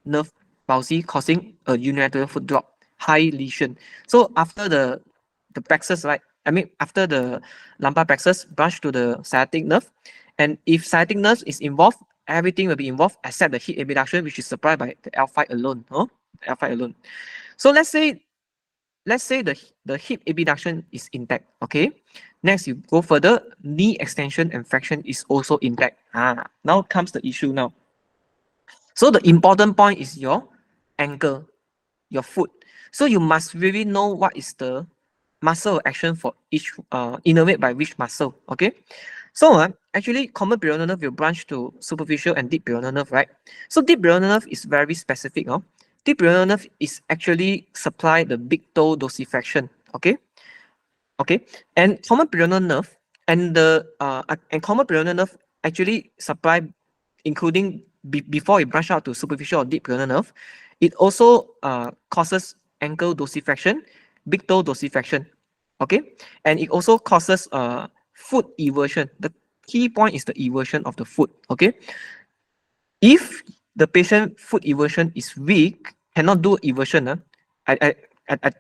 nerve palsy causing a unilateral foot drop, high lesion. So after the plexus, right? I mean, after the lumbar plexus, branch to the sciatic nerve, and if sciatic nerve is involved, everything will be involved except the hip abduction, which is supplied by the L5 alone. L5 alone. So let's say the hip abduction is intact. Okay. Next, you go further. Knee extension and flexion is also intact. Now comes the issue now. So the important point is your ankle, your foot. So you must really know what is the muscle action for each innervate by which muscle. Okay. So actually common peroneal nerve will branch to superficial and deep peroneal nerve, right? So deep peroneal nerve is very specific. Deep peroneal nerve is actually supply the big toe dorsiflexion. Okay. Okay. And common peroneal nerve and common peroneal nerve actually supply, including before it branch out to superficial or deep peroneal nerve, it also causes ankle dorsiflexion, big toe dorsiflexion. Okay. And it also causes foot eversion. The key point is the eversion of the foot. Okay. If the patient foot eversion is weak, cannot do eversion. I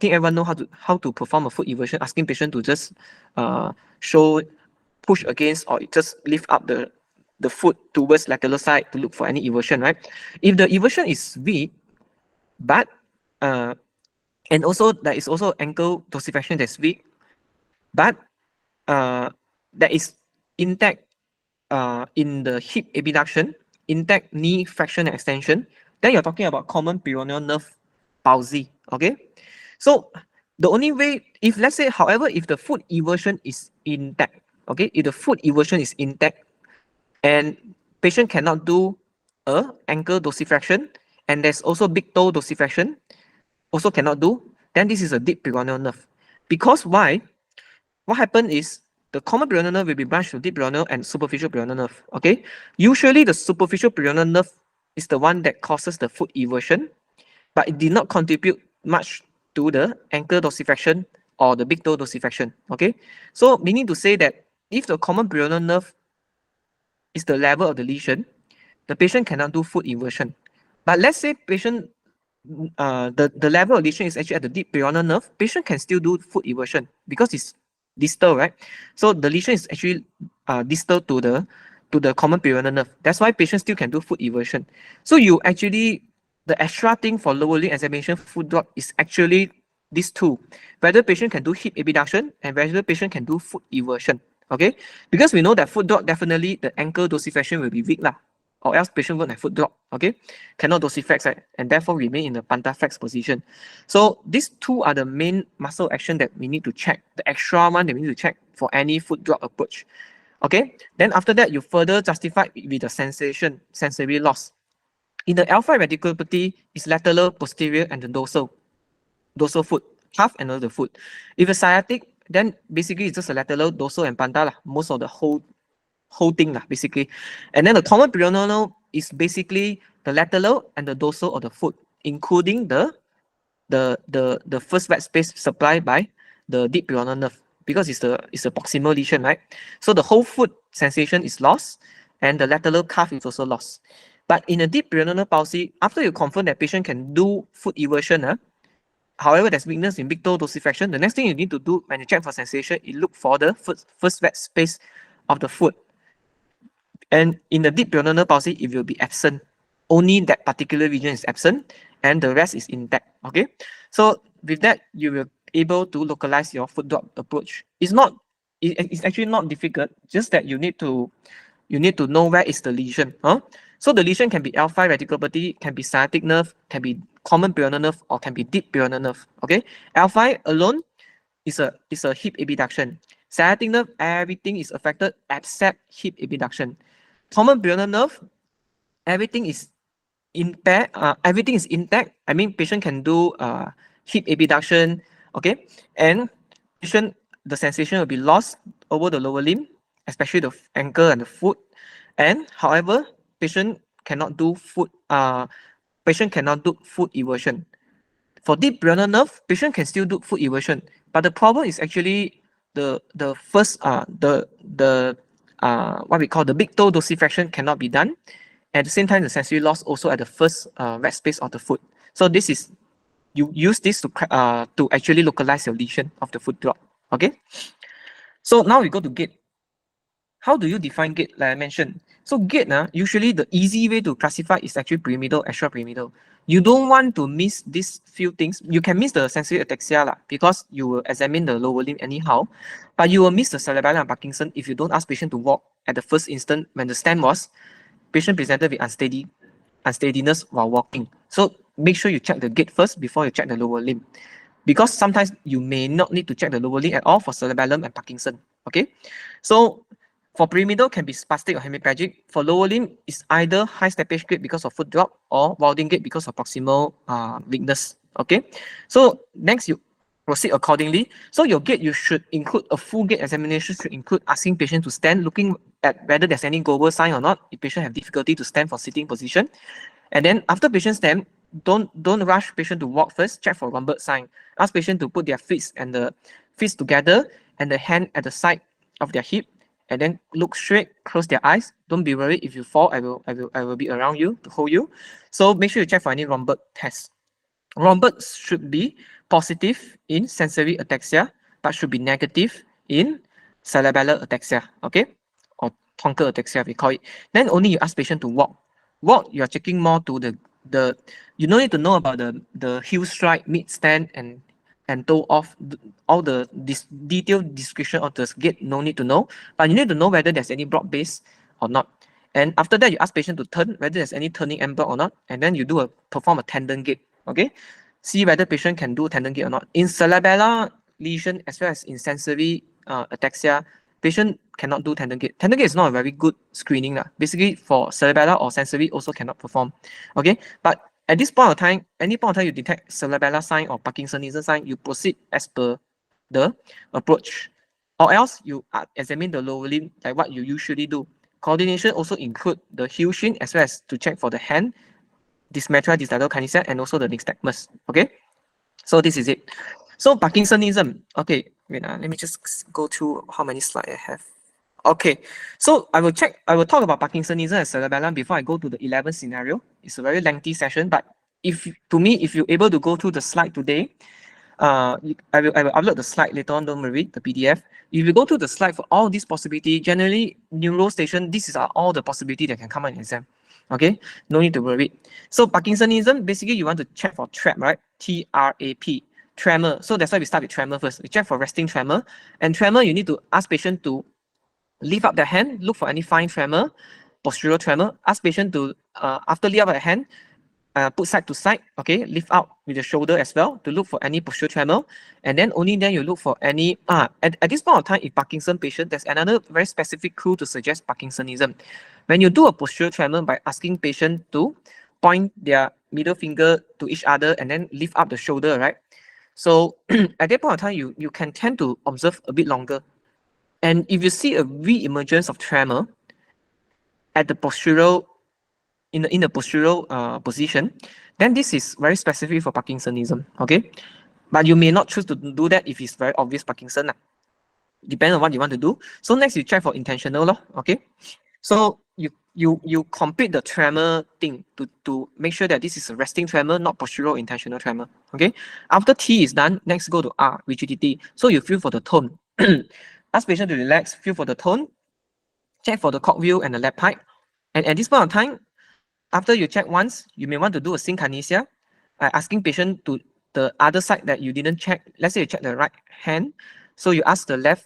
think everyone know how to perform a foot eversion. Asking patient to just show push against or just lift up the foot towards lateral side to look for any eversion, right? If the eversion is weak, but and also there is also ankle dorsiflexion that's weak, but that is intact in the hip abduction, intact knee flexion and extension, then you're talking about common peroneal nerve palsy. Okay, so the only way, if let's say, however, if the foot eversion is intact, okay, if the foot eversion is intact and patient cannot do a ankle dorsiflexion and there's also big toe dorsiflexion, also cannot do, then this is a deep peroneal nerve. Because why? What happened is the common peroneal nerve will be branched to deep peroneal and superficial peroneal nerve. Okay, usually the superficial peroneal nerve is the one that causes the foot eversion, but it did not contribute much to the ankle dorsiflexion or the big toe dorsiflexion. Okay, so meaning to say that if the common peroneal nerve is the level of the lesion, the patient cannot do foot eversion. But let's say patient the level of lesion is actually at the deep peroneal nerve, patient can still do foot eversion because it's distal, right? So the lesion is actually distal to the common peroneal nerve. That's why patients still can do foot eversion. So you actually, the extra thing for lower limb examination foot drop is actually these two, whether patient can do hip abduction and whether patient can do foot eversion. Okay, because we know that foot drop, definitely the ankle dorsiflexion will be weak lah, or else patient won't have foot drop. Okay, cannot dorsiflex, right? And therefore remain in the plantar flex position. So these two are the main muscle action that we need to check, the extra one that we need to check for any foot drop approach. Okay, then after that you further justify with the sensory loss. In the L5 radiculopathy, is lateral, posterior, and the dorsal foot, calf and other foot. If it's sciatic, then basically it's just a lateral, dorsal, and plantar lah, most of the whole thing lah, basically. And then the common peroneal is basically the lateral and the dorsal of the foot, including the first wet space supplied by the deep peroneal nerve, because it's a proximal lesion, right? So the whole foot sensation is lost, and the lateral calf is also lost. But in a deep peroneal palsy, after you confirm that patient can do foot eversion, however, there's weakness in big toe dorsiflexion, the next thing you need to do when you check for sensation, you look for the first wet space of the foot. And in the deep peroneal palsy, it will be absent. Only that particular region is absent, and the rest is intact. Okay, so with that, you will be able to localize your foot drop approach. It's actually not difficult. Just that you need to know where is the lesion. So the lesion can be L5 radiculopathy, can be sciatic nerve, can be common peroneal nerve, or can be deep peroneal nerve. Okay, L5 alone is a hip abduction. Sciatic nerve, everything is affected except hip abduction. Common peroneal nerve, everything is impaired. Everything is intact. I mean, patient can do hip abduction. Okay, and patient, the sensation will be lost over the lower limb, especially the ankle and the foot. And however, patient cannot do foot eversion. For deep peroneal nerve, patient can still do foot eversion, but the problem is actually the first what we call the big toe dorsiflexion cannot be done. At the same time, the sensory loss also at the first wet space of the foot. So this is, you use this to actually localize your lesion of the foot drop. Okay. So now we go to gait. How do you define gait? Like I mentioned, so gait, usually the easy way to classify is actually pyramidal, extrapyramidal. You don't want to miss these few things. You can miss the sensory ataxia because you will examine the lower limb anyhow, but you will miss the cerebellar and Parkinson if you don't ask patient to walk at the first instant when the stem was patient presented with unsteadiness while walking. So make sure you check the gait first before you check the lower limb, because sometimes you may not need to check the lower limb at all for cerebellum and Parkinson. Okay, so for pyramidal can be spastic or hemiplegic. For lower limb, it's either high steppage gait because of foot drop or wilding gait because of proximal weakness. Okay, so next you proceed accordingly. So your gait, you should include a full gait examination, should include asking patient to stand, looking at whether there's any global sign or not. If patient have difficulty to stand for sitting position, and then after patient stand, don't rush patient to walk first. Check for lumbar sign. Ask patient to put their fists and the fists together and the hand at the side of their hip, and then look straight, close their eyes. Don't be worried if you fall. I will be around you to hold you. So make sure you check for any rhomboid test. Rhomboid should be positive in sensory ataxia, but should be negative in cerebellar ataxia. Okay, or tonsil ataxia we call it. Then only you ask patient to walk. Walk, you are checking more to the you don't need to know about the heel strike, mid stand, and toe off, all this detailed description of the gait, no need to know, but you need to know whether there's any broad base or not. And after that, you ask patient to turn, whether there's any turning en bloc or not, and then you perform a tendon gait. Okay, see whether patient can do tendon gait or not. In cerebellar lesion as well as in sensory ataxia, patient cannot do tendon gait. Tendon gait is not a very good screening. Basically, for cerebellar or sensory also cannot perform. Okay, but at this point of time, any point of time you detect cerebellar sign or Parkinsonism sign, you proceed as per the approach. Or else you examine the lower limb like what you usually do. Coordination also include the heel shin as well as to check for the hand, dysmetria, dysdiadokinesia, and also the nystagmus. Okay, so this is it. So Parkinsonism. Okay, wait, let me just go through how many slides I have. Okay, so I will talk about Parkinsonism and cerebellum before I go to the 11th scenario. It's a very lengthy session, but if you're able to go through the slide today, I will upload the slide later on, don't worry, the PDF. If you go through the slide for all these possibilities, generally neuro station, this is all the possibility that can come out in exam. Okay, no need to worry. So Parkinsonism, basically you want to check for TRAP, right? TRAP, tremor. So that's why we start with tremor first. We check for resting tremor. And tremor, you need to ask patient to lift up their hand, look for any fine tremor, postural tremor. Ask patient to, after lift up their hand, put side to side, okay, lift out with the shoulder as well to look for any postural tremor. And then only then you look for any, at this point of time, in Parkinson patient, there's another very specific clue to suggest Parkinsonism. When you do a postural tremor by asking patient to point their middle finger to each other and then lift up the shoulder, right? So at that point of time, you can tend to observe a bit longer. And if you see a re-emergence of tremor at the postural, in the postural position, then this is very specific for Parkinsonism, okay? But you may not choose to do that if it's very obvious Parkinson. Depending on what you want to do. So next you check for intentional, okay? So you complete the tremor thing to make sure that this is a resting tremor, not postural intentional tremor, okay? After T is done, next go to R, rigidity. So you feel for the tone. Ask patient to relax, feel for the tone, check for the cogwheel and the lap pipe. And at this point of time, after you check once, you may want to do a synkinesia, asking patient to the other side that you didn't check. Let's say you check the right hand. So you ask the left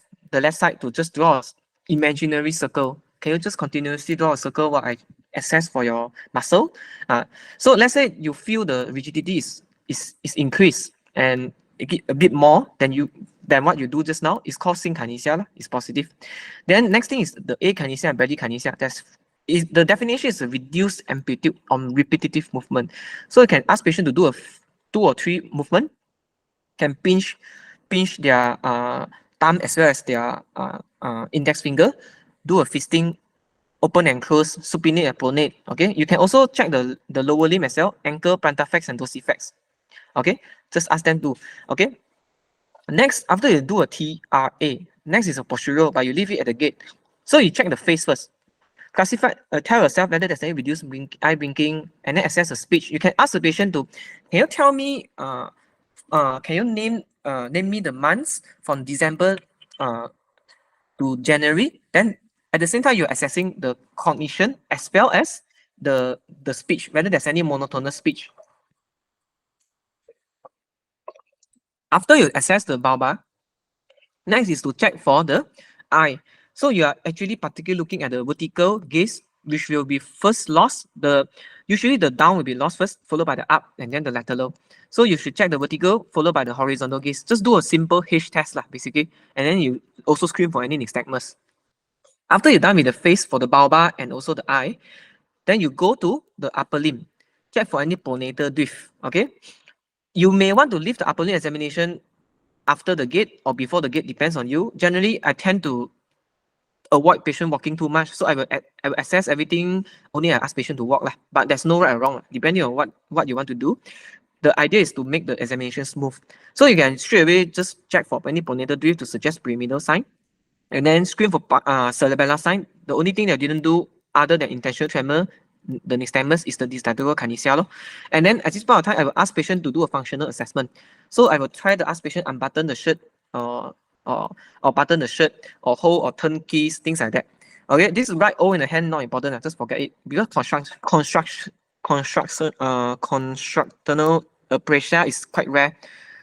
side to just draw an imaginary circle. Can you just continuously draw a circle while I assess for your muscle? So let's say you feel the rigidity is increased and a bit more than what you do just now. It's called synkinesia. It's positive. Then next thing is the akinesia and bradykinesia. The definition is a reduced amplitude on repetitive movement. So you can ask patient to do a 2 or 3 movement, can pinch their thumb as well as their index finger, do a fisting, open and close, supinate and pronate. Okay, you can also check the lower limb as well, ankle, plantarflex and dorsiflex. Okay, just ask them to. Okay, next after you do a TRA, next is a postural, but you leave it at the gate. So you check the face first. Classify, tell yourself whether there's any reduced eye blinking, and then assess the speech. You can ask the patient to, can you tell me, can you name me the months from December to January? Then at the same time, you're assessing the cognition as well as the speech, whether there's any monotonous speech. After you assess the bulbar, next is to check for the eye. So you are actually particularly looking at the vertical gaze, which will be first lost. Usually the down will be lost first, followed by the up and then the lateral. So you should check the vertical, followed by the horizontal gaze. Just do a simple H test basically. And then you also screen for any nystagmus. After you're done with the face for the bulbar and also the eye, then you go to the upper limb. Check for any pronator drift, okay? You may want to leave the upper limb examination after the gait or before the gait, depends on you. Generally, I tend to avoid patient walking too much, so I will assess everything. Only I ask patient to walk, but there's no right or wrong, depending on what you want to do. The idea is to make the examination smooth. So you can straight away just check for any pronator drift to suggest pyramidal sign, and then screen for cerebellar sign. The only thing that I didn't do other than intentional tremor, the nystagmus, is the distatural kinesia. And then at this point of time, I will ask patient to do a functional assessment. So I will try to ask patient unbutton the shirt, or button the shirt, or hold or turn keys, things like that. Okay, this right O in the hand not important. Just forget it, because constructional apraxia is quite rare.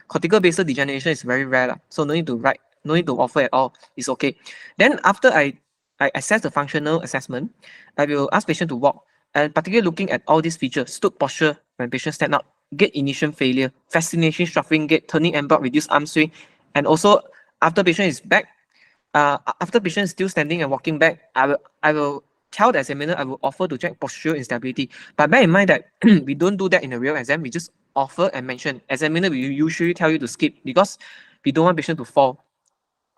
Cortical basal degeneration is very rare, so no need to write, no need to offer at all. It's okay. Then after I assess the functional assessment, I will ask patient to walk, and particularly looking at all these features: stood posture when patient stand up, gait initiation failure, fascination shuffling gait, turning en bloc, reduced arm swing, and also after patient is back, after patient is still standing and walking back, I will tell the examiner, I will offer to check postural instability. But bear in mind that we don't do that in a real exam. We just offer and mention. Examiner will usually tell you to skip because we don't want patient to fall.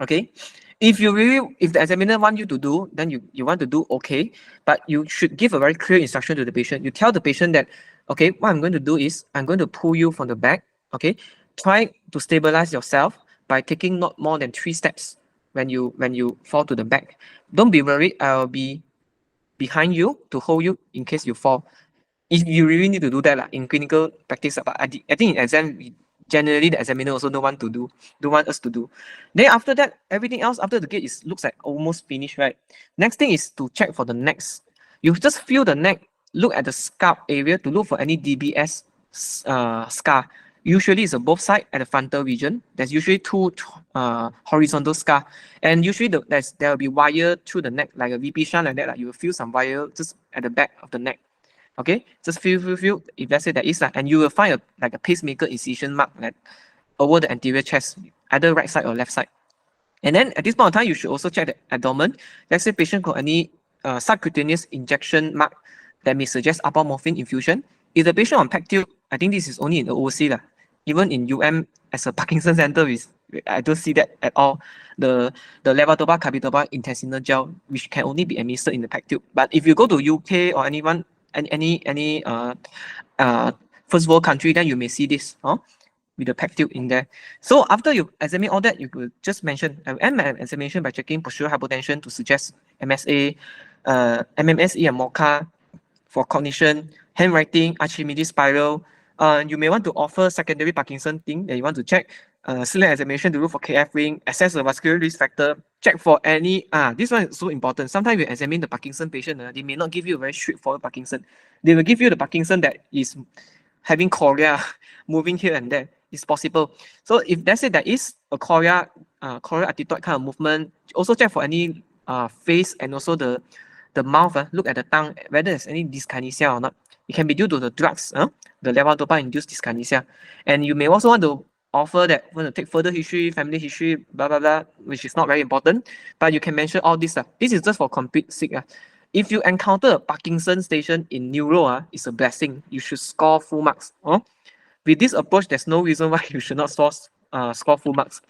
Okay, if the examiner want you to do, then you want to do, okay, but you should give a very clear instruction to the patient. You tell the patient that, okay, what I'm going to do is I'm going to pull you from the back, okay, try to stabilize yourself by taking not more than 3 steps when you fall to the back. Don't be worried, I'll be behind you to hold you in case you fall. If you really need to do that in clinical practice, but I think in exam, generally the examiner also don't want us to do. Then after that, everything else after the gait is looks like almost finished, right? Next thing is to check for the necks. You just feel the neck, look at the scalp area to look for any DBS scar. Usually it's a both side at the frontal region. There's usually 2 horizontal scar, and usually there will be wire through the neck like a VP shunt like that. Like you will feel some wire just at the back of the neck. Okay, just feel. If let's say there is and you will find like a pacemaker incision mark like over the anterior chest, either right side or left side. And then at this point of time, you should also check the abdomen. Let's say patient got any subcutaneous injection mark that may suggest apomorphine infusion. If the patient on PAC tube, I think this is only in the OC lah. Even in UM as a Parkinson center, I don't see that at all. The levodopa carbidopa intestinal gel, which can only be administered in the PAC tube. But if you go to UK or any first world country, then you may see this with the PAC tube in there. So after you examine all that, you could just mention end my examination by checking postural hypotension to suggest MSA, MMSE and MOCA for cognition, handwriting, Archimedes spiral. You may want to offer secondary Parkinson thing that you want to check. Slit examination to look for KF ring, assess the vascular risk factor, check for any, this one is so important. Sometimes you examine the Parkinson patient, they may not give you a very straightforward Parkinson. They will give you the Parkinson that is having chorea, moving here and there. It's possible. So if let's say there is a chorea attitoid kind of movement, also check for any face and also the mouth, look at the tongue, whether there's any dyskinesia or not. It can be due to the drugs, the levodopa-induced dyskinesia. And you may also want to offer that, want to take further history, family history, blah, blah, blah, which is not very important. But you can mention all this. This is just for complete sick. If you encounter a Parkinson station in Neuro, it's a blessing. You should score full marks. With this approach, there's no reason why you should not score full marks.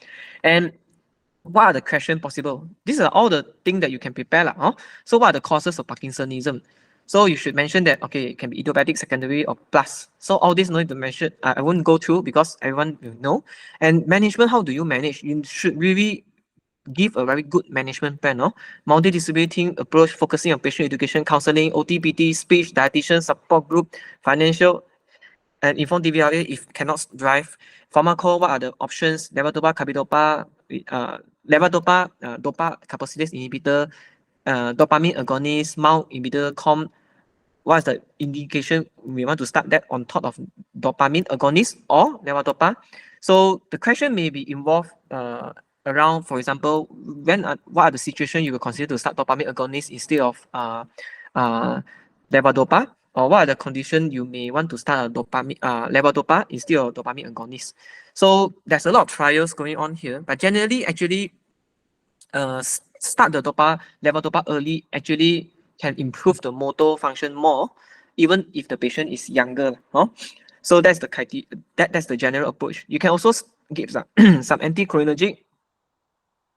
And what are the questions possible? These are all the things that you can prepare. So what are the causes of Parkinsonism? So you should mention that, okay, it can be idiopathic, secondary, or plus. So all this no need to mention. I won't go through because everyone will know. And management, how do you manage? You should really give a very good management plan. Multidisciplinary team approach, focusing on patient education, counseling, OTPT, speech, dietitian, support group, financial, and inform DVRA if cannot drive. Pharmaco, what are the options? Levodopa, carbidopa, levodopa, dopa capacities inhibitor, dopamine agonist, MAO inhibitor, COM. What is the indication we want to start that on top of dopamine agonist or levodopa? So the question may be involved around, for example, what are the situations you will consider to start dopamine agonist instead of levodopa? Or what are the conditions you may want to start a levodopa instead of dopamine agonist? So there's a lot of trials going on here, but generally, actually, start the levodopa early actually can improve the motor function more, even if the patient is younger. So that's the criteria. That's the general approach. You can also give some anticholinergic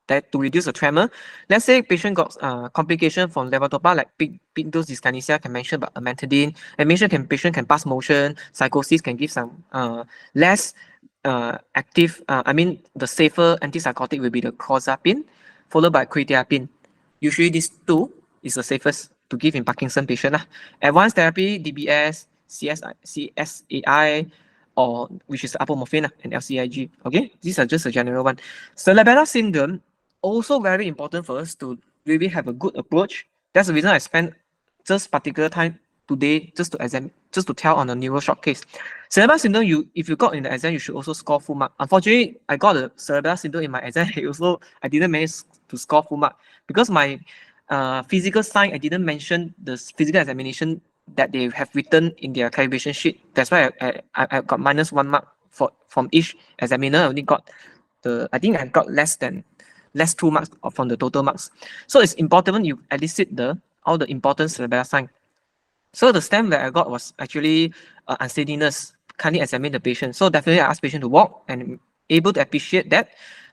that to reduce the tremor. Let's say patient got complication from levodopa like big dose dyskinesia, can mention about amantadine. And patient can pass motion. Psychosis can give some less active. The safer antipsychotic will be the clozapine, followed by quetiapine. Usually these two is the safest to give in Parkinson patient. Advanced therapy, DBS, CSAI, or which is apomorphine and LCIG. Okay, these are just a general one. Cerebellar syndrome, also very important for us to really have a good approach. That's the reason I spent just particular time today just to tell on the neuro shock case. Cerebellar syndrome, if you got in the exam, you should also score full mark. Unfortunately, I got a cerebellar syndrome in my exam. I didn't manage to score full mark because my physical sign, I didn't mention the physical examination that they have written in their calibration sheet. That's why I got -1 mark from each examiner. I only got I think I got less 2 marks from the total marks. So it's important you elicit all the important cerebellar sign. So the stem that I got was actually unsteadiness. Kindly examine the patient. So definitely I ask patient to walk and able to appreciate that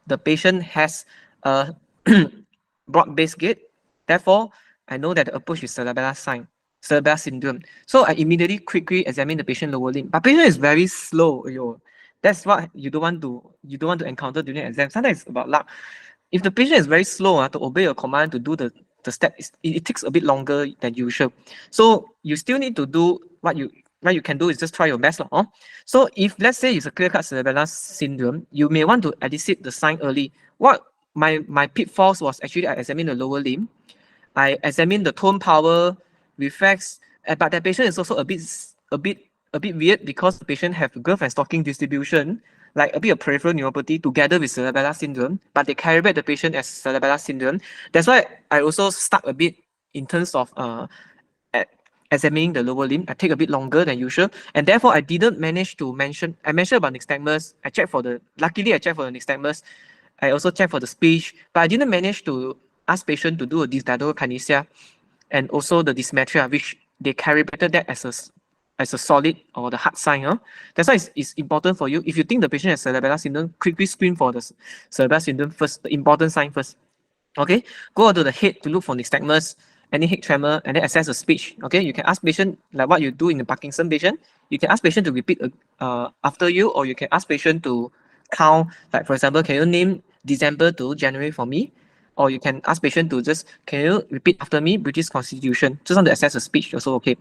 the patient has a broad-based gait. Therefore, I know that the approach is cerebellar syndrome. So I immediately quickly examine the patient lower limb. But patient is very slow. That's what you don't want to encounter during exam. Sometimes it's about luck. If the patient is very slow to obey your command to do the step, it takes a bit longer than usual. So you still need to do what you can do is just try your best. So if let's say it's a clear-cut cerebellar syndrome, you may want to elicit the sign early. What my pitfalls was actually I examined the lower limb, I examined the tone power, reflex, but that patient is also a bit weird because the patient have growth and stalking distribution, like a bit of peripheral neuropathy together with cerebellar syndrome, but they carry back the patient as cerebellar syndrome. That's why I also stuck a bit in terms of examining the lower limb. I take a bit longer than usual, and therefore I didn't manage to mention. I mentioned about nystagmus. Luckily I checked for the nystagmus. I also checked for the speech, but I didn't manage to ask patient to do a dysdiadochokinesia and also the dysmetria, which they carry better that as a solid or the hard sign. That's why it's important for you. If you think the patient has cerebellar syndrome, quickly screen for the cerebellar syndrome first, the important sign first. Okay, go on to the head to look for nystagmus, any head tremor, and then assess the speech. Okay, you can ask patient like what you do in the Parkinson patient. You can ask patient to repeat after you, or you can ask patient to count. Like for example, can you name December to January for me? Or you can ask patient to just, can you repeat after me, British Constitution, just want to assess the speech also, okay.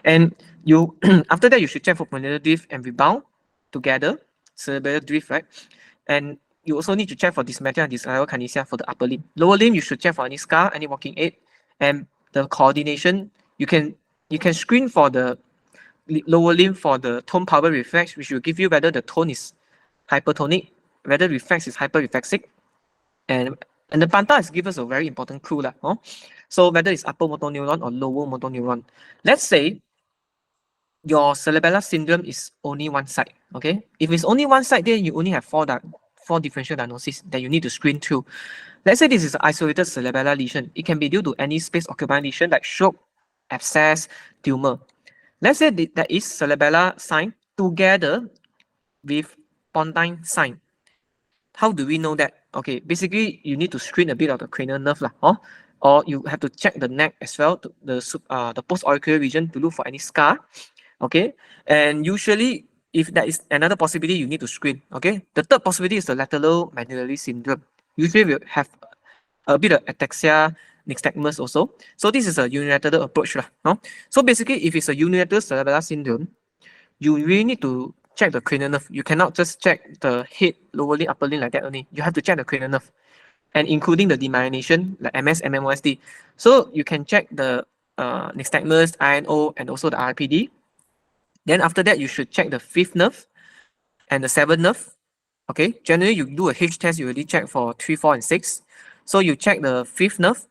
And you, after that, you should check for pulmonary drift and rebound together, cerebellar drift, right? And you also need to check for dysmetria and dysdiadochokinesia for the upper limb. Lower limb, you should check for any scar, any walking aid, and the coordination. You can screen for the lower limb for the tone power reflex, which will give you whether the tone is hypertonic, whether reflex is hyperreflexic, and the panta has given us a very important clue. So whether it's upper motor neuron or lower motor neuron. Let's say your cerebellar syndrome is only one side. Okay, if it's only one side, then you only have four differential diagnoses that you need to screen through. Let's say this is an isolated cerebellar lesion. It can be due to any space occupying lesion like stroke, abscess, tumor. Let's say that is cerebellar sign together with pontine sign. How do we know that? Okay, basically you need to screen a bit of the cranial nerve or you have to check the neck as well, the post-auricular region to look for any scar. Okay, and usually if that is another possibility, you need to screen. Okay, the third possibility is the lateral medullary syndrome. Usually we have a bit of ataxia, nystagmus also. So this is a unilateral approach. So basically, if it's a unilateral cerebellar syndrome, you really need to check the cranial nerve. You cannot just check the head, lower limb, upper limb like that only. You have to check the cranial nerve, and including the demyelination like MS, MMOSD. So you can check the nystagmus, INO, and also the RPD. Then after that, you should check the fifth nerve and the seventh nerve. Okay, generally you do a H test, you already check for 3, 4, and 6. So you check the fifth nerve.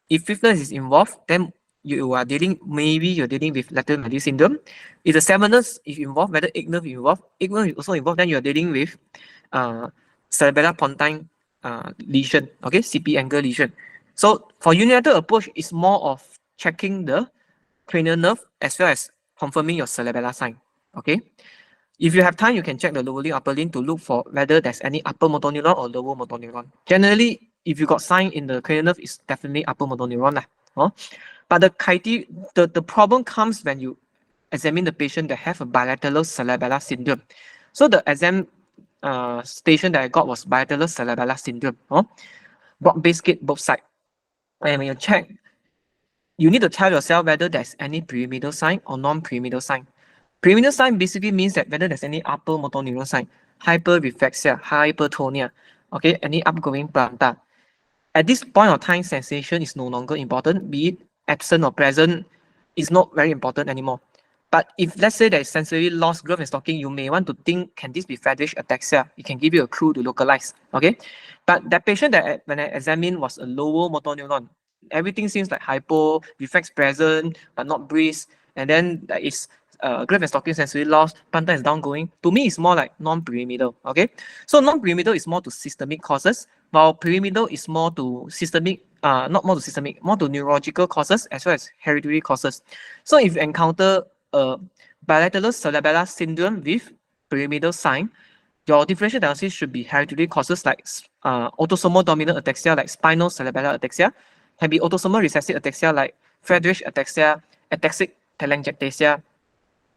If fifth nerve is involved, then you're dealing with lateral medullary syndrome. If the seventh nerve is involved, whether eighth nerve is also involved, then you're dealing with cerebellar pontine lesion, okay, CP angle lesion. So for unilateral approach, it's more of checking the cranial nerve as well as confirming your cerebellar sign, okay. If you have time, you can check the lower limb, upper limb to look for whether there's any upper motor neuron or lower motor neuron. Generally, if you got sign in the cranial nerve, it's definitely upper motor neuron. But the problem comes when you examine the patient that have a bilateral cerebellar syndrome. So the exam station that I got was bilateral cerebellar syndrome. Broad-based gait both sides. And when you check, you need to tell yourself whether there's any pyramidal sign or non-pyramidal sign. Pyramidal sign basically means that whether there's any upper motor neuron sign, hyperreflexia, hypertonia, okay, any upgoing planta. At this point of time, sensation is no longer important, be it absent or present, is not very important anymore. But if let's say there is sensory loss, growth and stalking, you may want to think, can this be feverish ataxia? It can give you a clue to localize, okay? But that patient that when I examined was a lower motor neuron. Everything seems like hypo, reflex present, but not brisk. And then there is growth and stalking sensory loss, planta is downgoing. To me, it's more like non-pyramidal, okay? So non-pyramidal is more to systemic causes, while pyramidal is more to systemic, more to neurological causes as well as hereditary causes. So if you encounter a bilateral cerebellar syndrome with pyramidal sign, your differential diagnosis should be hereditary causes like autosomal dominant ataxia like spinal cerebellar ataxia, can be autosomal recessive ataxia like Friedreich ataxia, ataxic telangiectasia,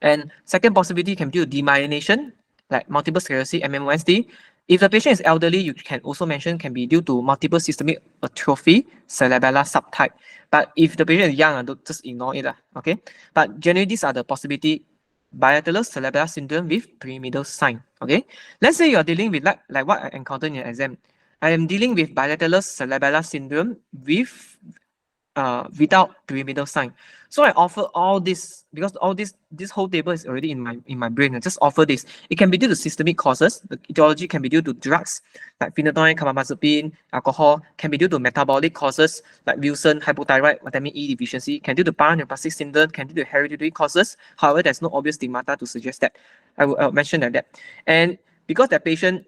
and second possibility can be demyelination like multiple sclerosis, MMOSD. If the patient is elderly, you can also mention can be due to multiple systemic atrophy, cerebellar subtype. But if the patient is young, don't just ignore it. Okay. But generally, these are the possibility bilateral cerebellar syndrome with pyramidal sign. Okay. Let's say you're dealing with like what I encountered in your exam. I am dealing with bilateral cerebellar syndrome with without pyramidal sign. So I offer all this because all this whole table is already in my brain. I just offer this. It can be due to systemic causes. The etiology can be due to drugs like phenytoin, carbamazepine, alcohol. Can be due to metabolic causes like Wilson, hypothyroid, vitamin E deficiency. Can due to paraneoplastic syndrome. Can due to hereditary causes. However, there's no obvious stigmata to suggest that. I'll mention that. And because that patient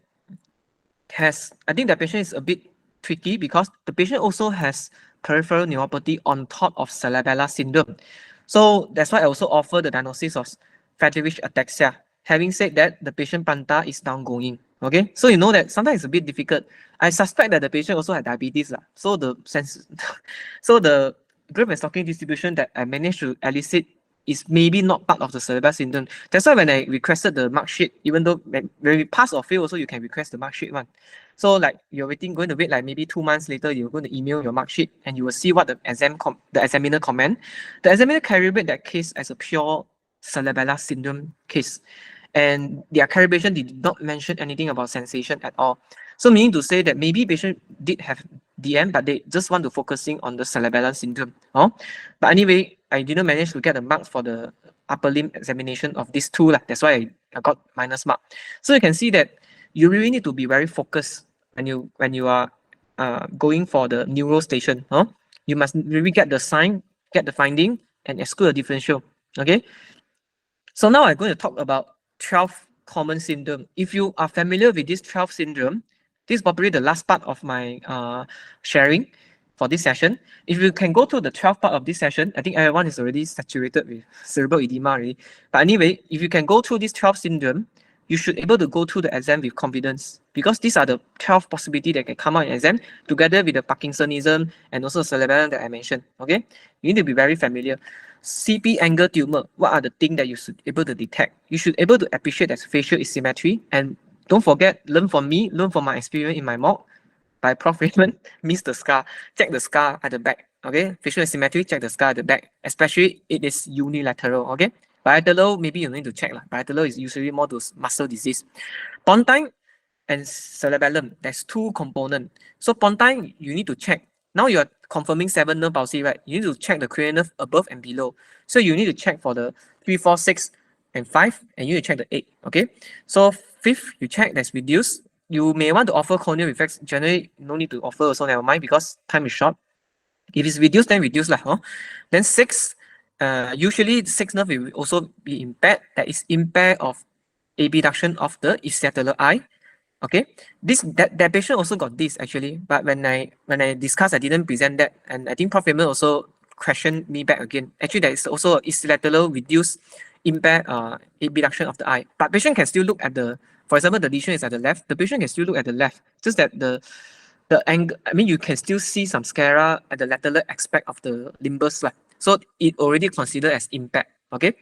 I think that patient is a bit tricky because the patient also has peripheral neuropathy on top of cerebellar syndrome. So that's why I also offer the diagnosis of feverish ataxia. Having said that, the patient panta is downgoing. Okay, so you know that sometimes it's a bit difficult. I suspect that the patient also had diabetes. So the so the growth and stocking distribution that I managed to elicit is maybe not part of the cerebellar syndrome. That's why when I requested the mark sheet, even though when we pass or fail also, you can request the mark sheet one. So like you're going to wait like maybe 2 months later, you're going to email your mark sheet and you will see what the examiner comment. The examiner calibrate that case as a pure cerebellar syndrome case. And their calibration did not mention anything about sensation at all. So meaning to say that maybe patient did have DM, but they just want to focusing on the cerebellar syndrome. But anyway, I didn't manage to get the marks for the upper limb examination of these two. That's why I got minus mark. So you can see that you really need to be very focused when you are going for the neuro station. You must really get the sign, get the finding, and exclude the differential. Okay. So now I'm going to talk about 12 common syndrome. If you are familiar with this 12 syndrome, this is probably the last part of my sharing for this session. If you can go to the 12th part of this session, I think everyone is already saturated with cerebral edema already. But anyway, if you can go through this 12 syndrome, you should be able to go through the exam with confidence because these are the 12 possibilities that can come out in exam together with the Parkinsonism and also cerebellar that I mentioned. Okay, you need to be very familiar. CP angle tumor, what are the things that you should be able to detect? You should be able to appreciate that facial asymmetry, and don't forget, learn from me, learn from my experience in my mock by Prof. Raymond, means the scar. Check the scar at the back. Okay, facial asymmetry, check the scar at the back, especially it is unilateral. Okay, bilateral, maybe you need to check. Bilateral is usually more to muscle disease. Pontine and cerebellum, there's two components. So pontine, you need to check. Now you're confirming 7 nerve palsy, right? You need to check the cranial nerve above and below. So you need to check for the 3, 4, 6, and 5, and you need to check the 8. Okay. So 5th, you check that's reduced. You may want to offer corneal reflex. Generally, no need to offer also, never mind, because time is short. If it's reduced, then reduce lah. Then 6, usually 6 nerve will also be impaired. That is impaired of abduction of the ischiatal eye. Okay, that patient also got this actually, but when I discussed, I didn't present that, and I think Prof. Raymond also questioned me back again. Actually, there is also ischilateral reduced impair abduction of the eye, but patient can still look at the, for example, the lesion is at the left. The patient can still look at the left, just that the angle. I mean, you can still see some sclera at the lateral aspect of the limbus, so it already considered as impact. Okay,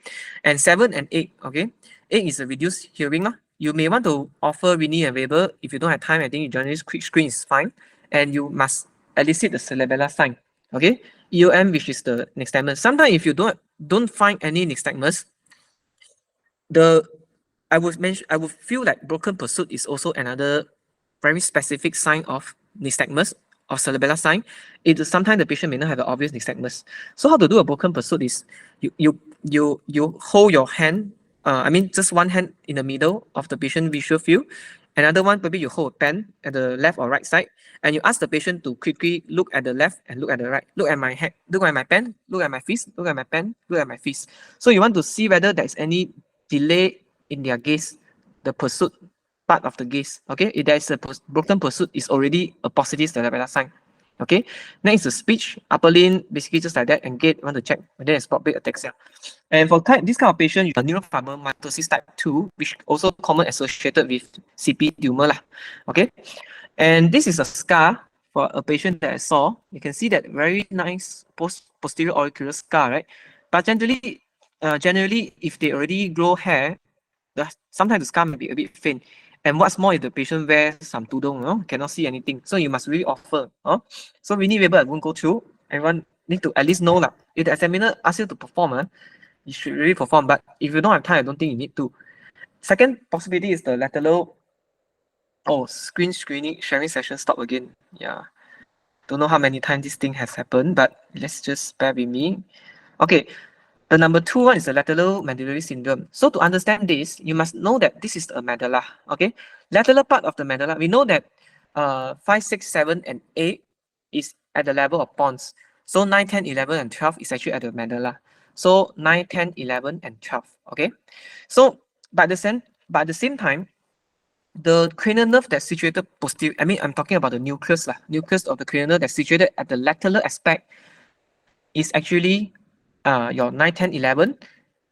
and 7 and 8. Okay, 8 is a reduced hearing. You may want to offer Winnie and Weber. If you don't have time, I think journalist quick screen is fine. And you must elicit the cerebellar sign. Okay, EOM, which is the nystagmus. Sometimes if you don't find any nystagmus, I would feel like broken pursuit is also another very specific sign of nystagmus or cerebellar sign. It is sometimes the patient may not have an obvious nystagmus. So how to do a broken pursuit is you hold your hand. I mean, just one hand in the middle of the patient visual field. Another one, maybe you hold a pen at the left or right side, and you ask the patient to quickly look at the left and look at the right. Look at my head, look at my pen, look at my fist, look at my pen, look at my fist. So you want to see whether there is any delay in their gaze, the pursuit part of the gaze. Okay, if there is a broken pursuit, is already a positive cerebellar sign. Okay, next is speech, upper limb, basically just like that, and gait, want to check whether it's probably ataxia. And for this kind of patient, you have neurofibromatosis type 2, which also common associated with CP tumor. Okay, and this is a scar for a patient that I saw. You can see that very nice posterior auricular scar, right? But generally, if they already grow hair, sometimes the scar may be a bit faint. And what's more, if the patient wears some tudung, cannot see anything. So you must really offer. So we need able, I won't go through. Everyone need to at least know that if the examiner asks you to perform, you should really perform. But if you don't have time, I don't think you need to. Second possibility is the lateral. Oh, screening sharing session stop again. Yeah. Don't know how many times this thing has happened, but let's just bear with me. Okay. The number 2 one is the lateral medullary syndrome. So to understand this, you must know that this is a medulla. Okay. Lateral part of the medulla. We know that 5, 6, 7, and 8 is at the level of pons. So 9, 10, 11, and 12 is actually at the medulla. So 9, 10, 11, and 12. Okay. So but at the same time, the cranial nerve that's situated posterior, I'm talking about the nucleus of the cranial nerve that's situated at the lateral aspect is actually your 9, 10, 11.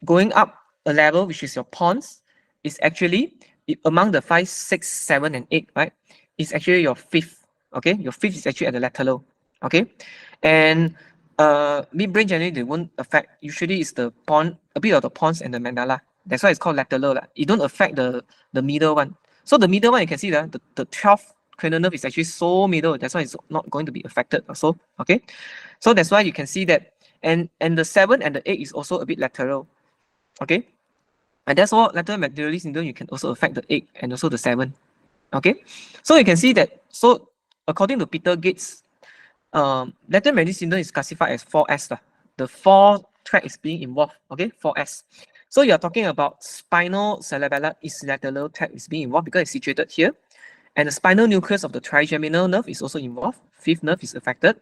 Going up a level, which is your pons, is actually among the 5, 6, 7, and 8, right? It's actually your 5th. Okay, your 5th is actually at the lateral. Okay, and midbrain generally they won't affect. Usually it's the pons, a bit of the pons and the medulla. That's why it's called lateral. It don't affect the middle one. So the middle one, you can see that the 12th cranial nerve is actually so middle. That's why it's not going to be affected also. Okay, so that's why you can see that. And the 7 and the 8 is also a bit lateral. Okay, and that's all lateral medullary syndrome. You can also affect the 8 and also the 7. Okay, so you can see that. So according to Peter Gates, lateral medullary syndrome is classified as 4S. The 4 track is being involved. Okay, 4S. So you're talking about spinal cerebellar ipsilateral tract is being involved because it's situated here, and the spinal nucleus of the trigeminal nerve is also involved. 5th nerve is affected.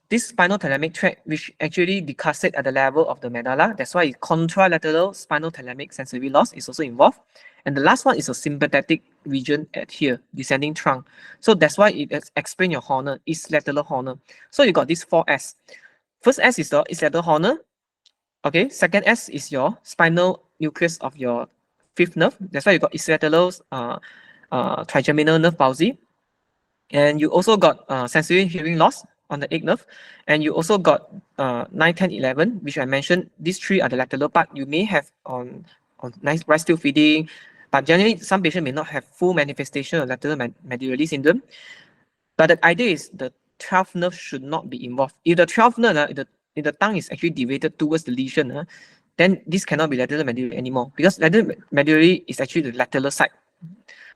This spinal thalamic tract, which actually decussate at the level of the medulla, that's why contralateral spinal thalamic sensory loss is also involved. And the last one is a sympathetic region at here, descending trunk. So that's why it explains your horner, ipsilateral horner. So you got these 4S. First S is the ipsilateral horner. Okay, second S is your spinal nucleus of your 5th nerve. That's why you got ipsilateral trigeminal nerve palsy. And you also got sensory hearing loss on the 8th nerve. And you also got 9, 10, 11, which I mentioned. These 3 are the lateral part. You may have on nice right still feeding, but generally some patients may not have full manifestation of lateral medullary syndrome. But the idea is the 12th nerve should not be involved. If the 12th nerve, if the tongue is actually deviated towards the lesion, then this cannot be lateral medullary anymore, because lateral medullary is actually the lateral side.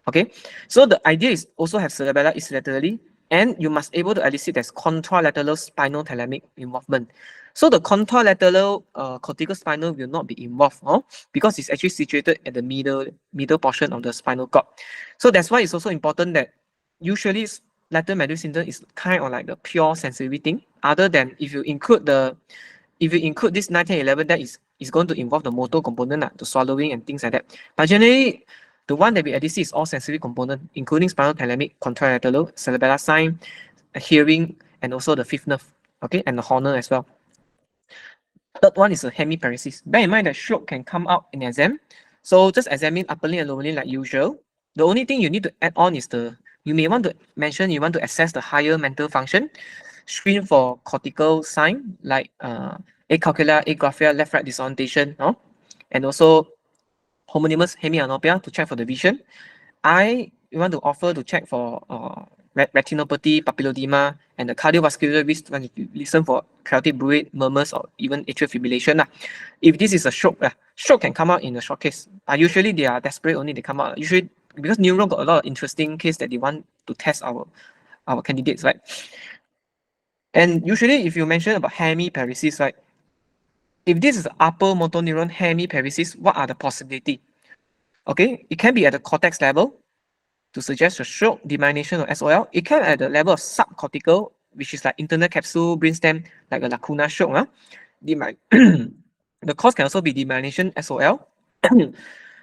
Okay, so the idea is also have cerebellar ipsilaterally, and you must able to elicit as contralateral spinal thalamic involvement. So the contralateral cortical spinal will not be involved, because it's actually situated at the middle portion of the spinal cord. So that's why it's also important that usually lateral medullary syndrome is kind of like the pure sensory thing. Other than if you include this 9, 10, 11, that is going to involve the motor component, the swallowing and things like that. But generally, the one that we see is all sensory component, including spinal thalamic, contralateral, cerebellar sign, hearing, and also the 5th nerve, okay, and the horner as well. Third one is a hemiparesis. Bear in mind that stroke can come out in exam. So just examine upper limb and lower limb like usual. The only thing you need to add on is you may want to mention you want to assess the higher mental function, screen for cortical sign like acalculia, agraphia, left-right disorientation, and also homonymous hemianopia to check for the vision. You want to offer to check for retinopathy, papilledema, and the cardiovascular risk when you listen for carotid bruit, murmurs, or even atrial fibrillation. If this is a stroke, stroke can come out in a short case. Usually they are desperate only they come out. Usually because Neuro got a lot of interesting case that they want to test our candidates, right? And usually if you mention about hemiparesis, right? If this is upper motor neuron hemiparesis, what are the possibility? Okay, it can be at the cortex level to suggest a stroke, demyelination or SOL. It can at the level of subcortical, which is like internal capsule, brainstem, like a lacuna stroke. The cause can also be demyelination, SOL.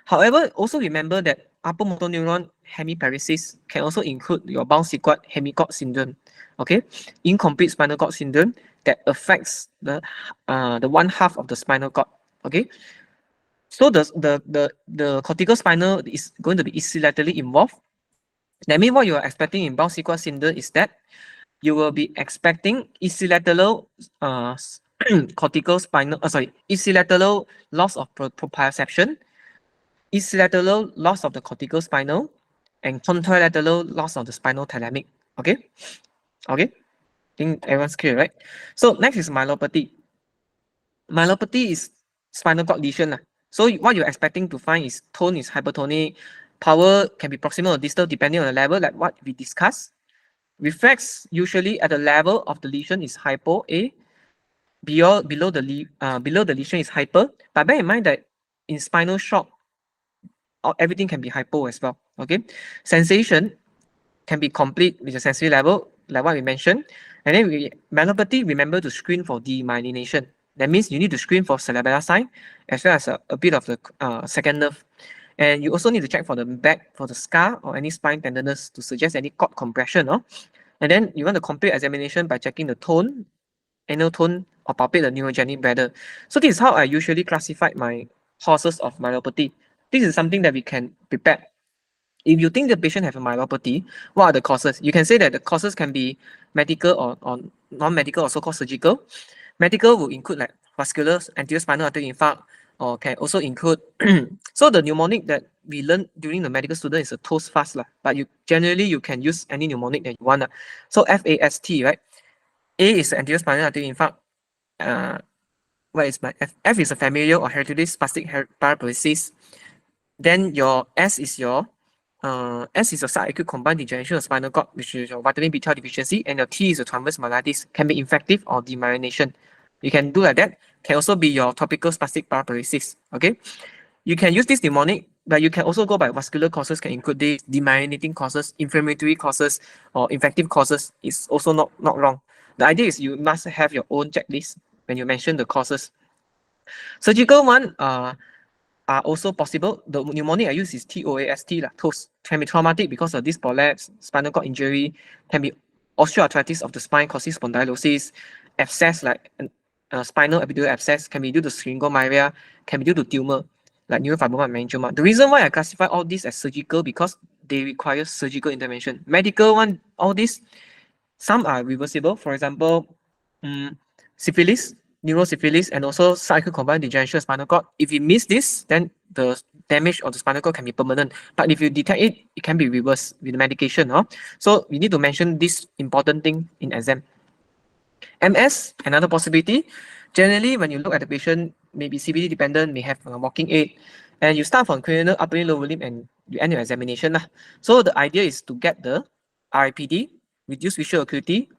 However, also remember that upper motor neuron hemiparesis can also include your bound sequard hemicord syndrome. Okay, incomplete spinal cord syndrome that affects the one half of the spinal cord. Okay, so the cortical spinal is going to be ipsilaterally involved. That means what you are expecting in bound sequard syndrome is that you will be expecting ipsilateral cortical spinal, ipsilateral loss of proprioception, ipsilateral loss of the cortical spinal, and contralateral loss of the spinal thalamic. Okay, okay. Think everyone's clear, right? So next is myelopathy. Myelopathy is spinal cord lesion. So what you're expecting to find is tone is hypertonic, power can be proximal or distal depending on the level, like what we discussed. Reflex usually at the level of the lesion is hypo A, below the lesion is hyper. But bear in mind that in spinal shock, everything can be hypo as well. Okay, sensation can be complete with the sensory level, like what we mentioned. And then myelopathy, remember to screen for demyelination. That means you need to screen for cerebellar sign as well as a bit of the second nerve. And you also need to check for the back, for the scar or any spine tenderness to suggest any cord compression. And then you want to complete examination by checking the tone, anal tone, or palpate the neurogenic bladder. So this is how I usually classify my causes of myelopathy. This is something that we can prepare. If you think the patient have a myelopathy, what are the causes? You can say that the causes can be medical or non-medical or so-called surgical. Medical will include like vascular anterior spinal artery infarct, or can also include so the mnemonic that we learn during the medical student is a TOS FAST, but you generally you can use any mnemonic that you want. So FAST, right? A is anterior spinal artery infarct. What is my F? F is a familial or hereditary spastic paraparesis. Then your S is your subacute combined degeneration of spinal cord, which is your vitamin B12 deficiency, and your T is a transverse myelitis, can be infective or demyelination. You can do like that. Can also be your topical spastic paraparesis. Okay, you can use this mnemonic, but you can also go by vascular causes. Can include this demyelinating causes, inflammatory causes, or infective causes. Is also not wrong. The idea is you must have your own checklist when you mention the causes. Surgical one are also possible. The mnemonic I use is TOAST, TOS. Can be traumatic because of this prolapse, spinal cord injury, can be osteoarthritis of the spine causing spondylosis, abscess like spinal epidural abscess, can be due to syringomyelia, can be due to tumor like neurofibroma meningioma. The reason why I classify all this as surgical because they require surgical intervention. Medical one, all this, some are reversible. For example, syphilis, neurosyphilis, and also subacute combined degeneration of spinal cord. If you miss this, then the damage of the spinal cord can be permanent. But if you detect it, it can be reversed with medication. So we need to mention this important thing in exam. MS, another possibility. Generally, when you look at the patient, maybe CBD dependent, may have a walking aid, and you start from cranial, upper limb, lower limb, and you end your examination. So the idea is to get the RIPD, reduced visual acuity,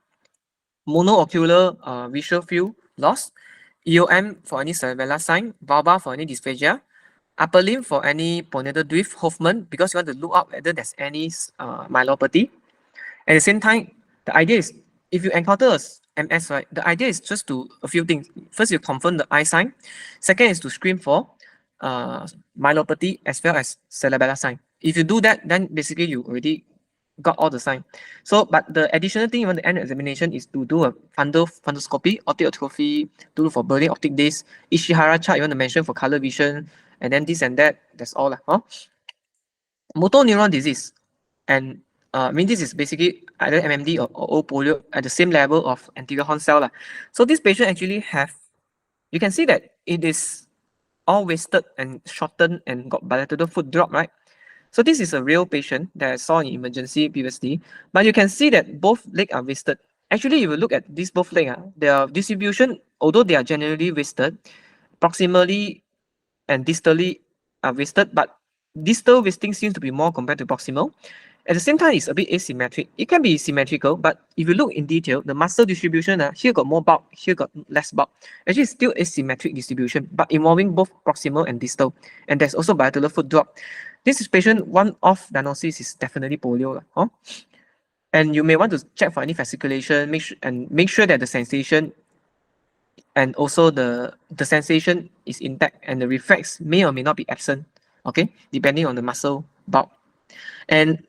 monoocular visual field loss, EOM for any cerebellar sign, valva for any dysphagia, upper limb for any ponatal drift, Hoffman, because you want to look up whether there's any myelopathy. At the same time, the idea is if you encounter a MS, right, the idea is just to a few things. First, you confirm the eye sign. Second is to screen for myelopathy as well as cerebellar sign. If you do that, then basically you already got all the sign. So, but the additional thing you want to end the examination is to do a fundoscopy, optic atrophy, to look for burning optic disc, Ishihara chart you want to mention for color vision, and then this and that. That's all. Motor neuron disease, and this is basically either MMD or old polio at the same level of anterior horn cell. So this patient actually have, you can see that it is all wasted and shortened and got bilateral foot drop, right? So this is a real patient that I saw in emergency previously, but you can see that both legs are wasted. Actually, if you look at these both legs, their distribution, although they are generally wasted, proximally and distally are wasted, but distal wasting seems to be more compared to proximal. At the same time, it's a bit asymmetric. It can be symmetrical, but if you look in detail, the muscle distribution, here got more bulk, here got less bulk. Actually, it's still asymmetric distribution, but involving both proximal and distal. And there's also bilateral foot drop. This is patient, one off diagnosis is definitely polio. And you may want to check for any fasciculation, make sure that the sensation and also the sensation is intact and the reflex may or may not be absent, okay, depending on the muscle bulk. And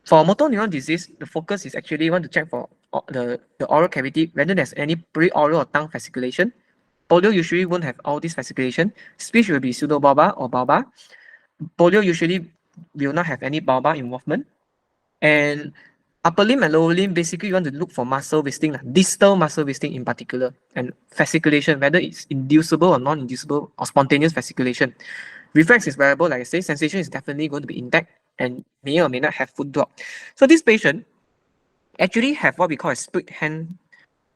for motor neuron disease, the focus is actually you want to check for the oral cavity, whether there's any pre-oral or tongue fasciculation. Polio usually won't have all this fasciculation. Speech will be pseudobulbar or bulbar. Polio usually will not have any bulbar involvement. And Upper limb and lower limb, basically you want to look for muscle wasting, distal muscle wasting in particular, and fasciculation, whether it's inducible or non-inducible or spontaneous fasciculation. Reflex is variable, like I say, sensation is definitely going to be intact and may or may not have foot drop. So this patient actually have what we call a split hand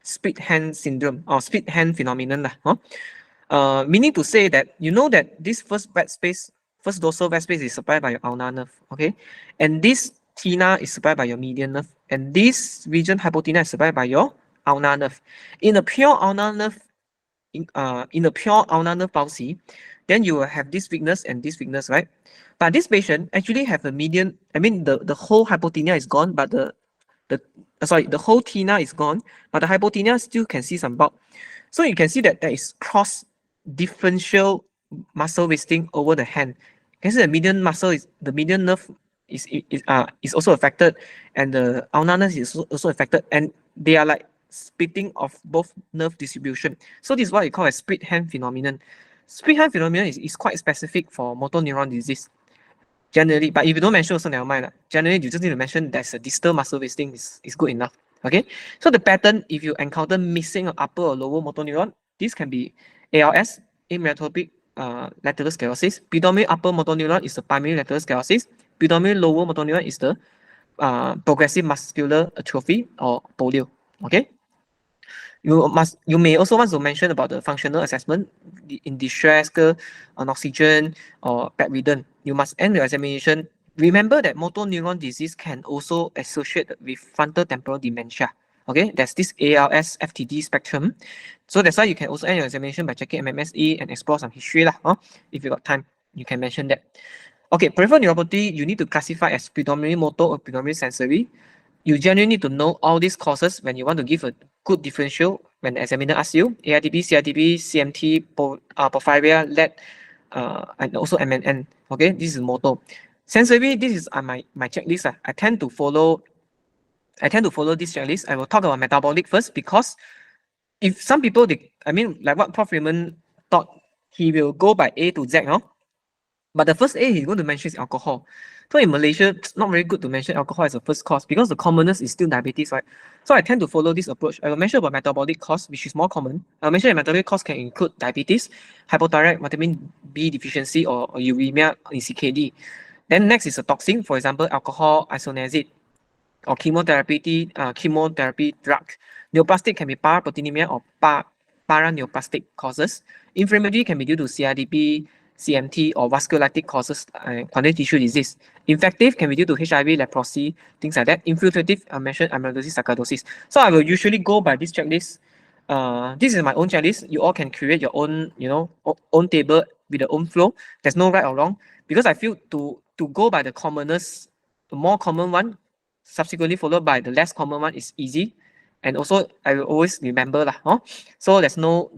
syndrome or split hand phenomenon. Meaning to say that you know that this first dorsal vat space is supplied by your ulnar nerve, okay? And this tena is supplied by your median nerve, and this region hypothenar is supplied by your ulnar nerve. In a pure ulnar nerve, in a pure ulnar nerve palsy, then you will have this weakness and this weakness, right? But this patient actually have a median, I mean the whole hypothenar is gone, but the whole tena is gone, but the hypothenar still can see some bulk. So you can see that there is cross differential muscle wasting over the hand. You can see the median muscle is the median nerve is also affected, and the ulnar nerve is also affected, and they are like splitting of both nerve distribution. So this is what we call a split hand phenomenon. Split hand phenomenon is quite specific for motor neuron disease generally, but if you don't mention also never mind. Generally, you just need to mention there's a distal muscle wasting is good enough. Okay, so the pattern, if you encounter missing of upper or lower motor neuron, this can be ALS, amyotrophic lateral sclerosis. Predominantly upper motor neuron is the primary lateral sclerosis. Predominantly lower motor neuron is the progressive muscular atrophy or polio. Okay. You may also want to mention about the functional assessment in distress, on oxygen or bedridden. You must end your examination. Remember that motor neuron disease can also associate with frontotemporal dementia. Okay, there's this ALS FTD spectrum. So that's why you can also end your examination by checking MMSE and explore some history. If you got time, you can mention that. Okay, peripheral neuropathy, you need to classify as predominantly motor or predominantly sensory. You generally need to know all these causes when you want to give a good differential when the examiner asks you. AITB, CITB, CMT, porphyria, lead, and also MNN. Okay, this is motor. Sensory, this is my checklist. I tend to follow this checklist. I will talk about metabolic first, because if some people, like what Prof. Raymond thought, he will go by A to Z, no? But the first A he's going to mention is alcohol. So in Malaysia, it's not very good to mention alcohol as a first cause because the commonest is still diabetes, right? So I tend to follow this approach. I will mention about metabolic cause, which is more common. I'll mention that metabolic cause can include diabetes, hypothyroid, vitamin B deficiency, or uremia in CKD. Then next is a toxin, for example, alcohol, isoniazid, or chemotherapy drug. Neoplastic can be paraproteinemia or paraneoplastic causes. Inflammatory can be due to CIDP, CMT, or vasculitic causes, chronic tissue disease. Infective can be due to HIV, leprosy, things like that. Infiltrative, I mentioned amyloidosis, sarcoidosis. So I will usually go by this checklist. This is my own checklist. You all can create your own, own table with your own flow. There's no right or wrong, because I feel to go by the commonest, the more common one, subsequently followed by the less common one, is easy, and also I will always remember lah. So there's no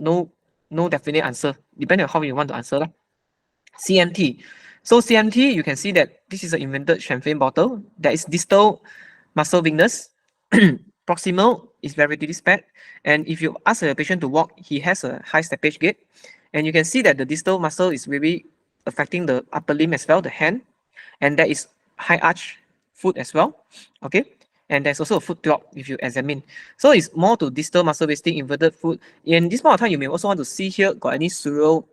definite answer, depending on how you want to answer lah. CMT. So CMT, you can see that this is an invented champagne bottle. There is distal muscle weakness. Proximal is relatively sped. And if you ask a patient to walk, he has a high steppage gait. And you can see that the distal muscle is really affecting the upper limb as well, the hand. And there is high arch foot as well. Okay. And there's also a foot drop if you examine. So it's more to distal muscle wasting, inverted foot. In this point of time, you may also want to see here, got any sural.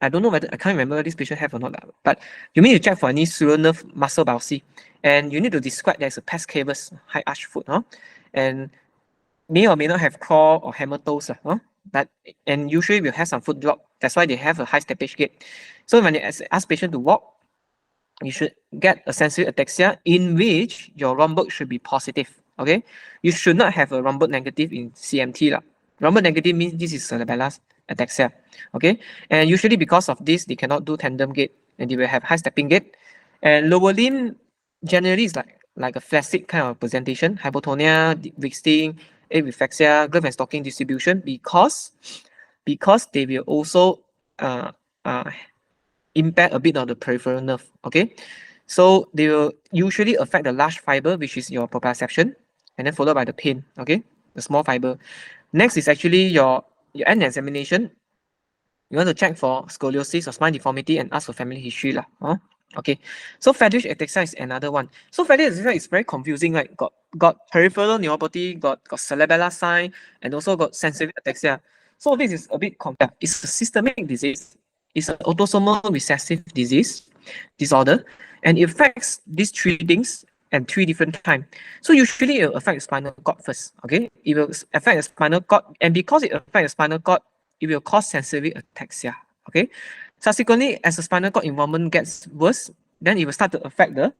I don't know whether, I can't remember whether this patient have or not, but you need to check for any sural nerve muscle biopsy. And you need to describe there's a pes cavus, high arch foot, and may or may not have claw or hammer toes, and usually will have some foot drop. That's why they have a high steppage gait. So when you ask patient to walk, you should get a sensory ataxia in which your Romberg should be positive. Okay, you should not have a Romberg negative in CMT. Romberg negative means this is cerebellar ataxia. Okay, and usually because of this, they cannot do tandem gait and they will have high stepping gait. And lower limb generally is like a flaccid kind of presentation, hypotonia, wasting, areflexia, glove and stocking distribution, because they will also impact a bit of the peripheral nerve. Okay, so they will usually affect the large fiber, which is your proprioception, and then followed by the pain. Okay, the small fiber. Next is actually your end examination. You want to check for scoliosis or spine deformity and ask for family history. Okay, so fetish ataxia is another one. So fetish ataxia is very confusing, right? Got peripheral neuropathy, got cerebellar sign, and also got sensory ataxia. So this is a bit complex. It's a systemic disease. It's an autosomal recessive disorder, and it affects these three things at three different times. So usually it will affect the spinal cord first. Okay, it will affect the spinal cord, and because it affects the spinal cord, it will cause sensory ataxia. Okay. Subsequently, as the spinal cord involvement gets worse, then it will start to affect the,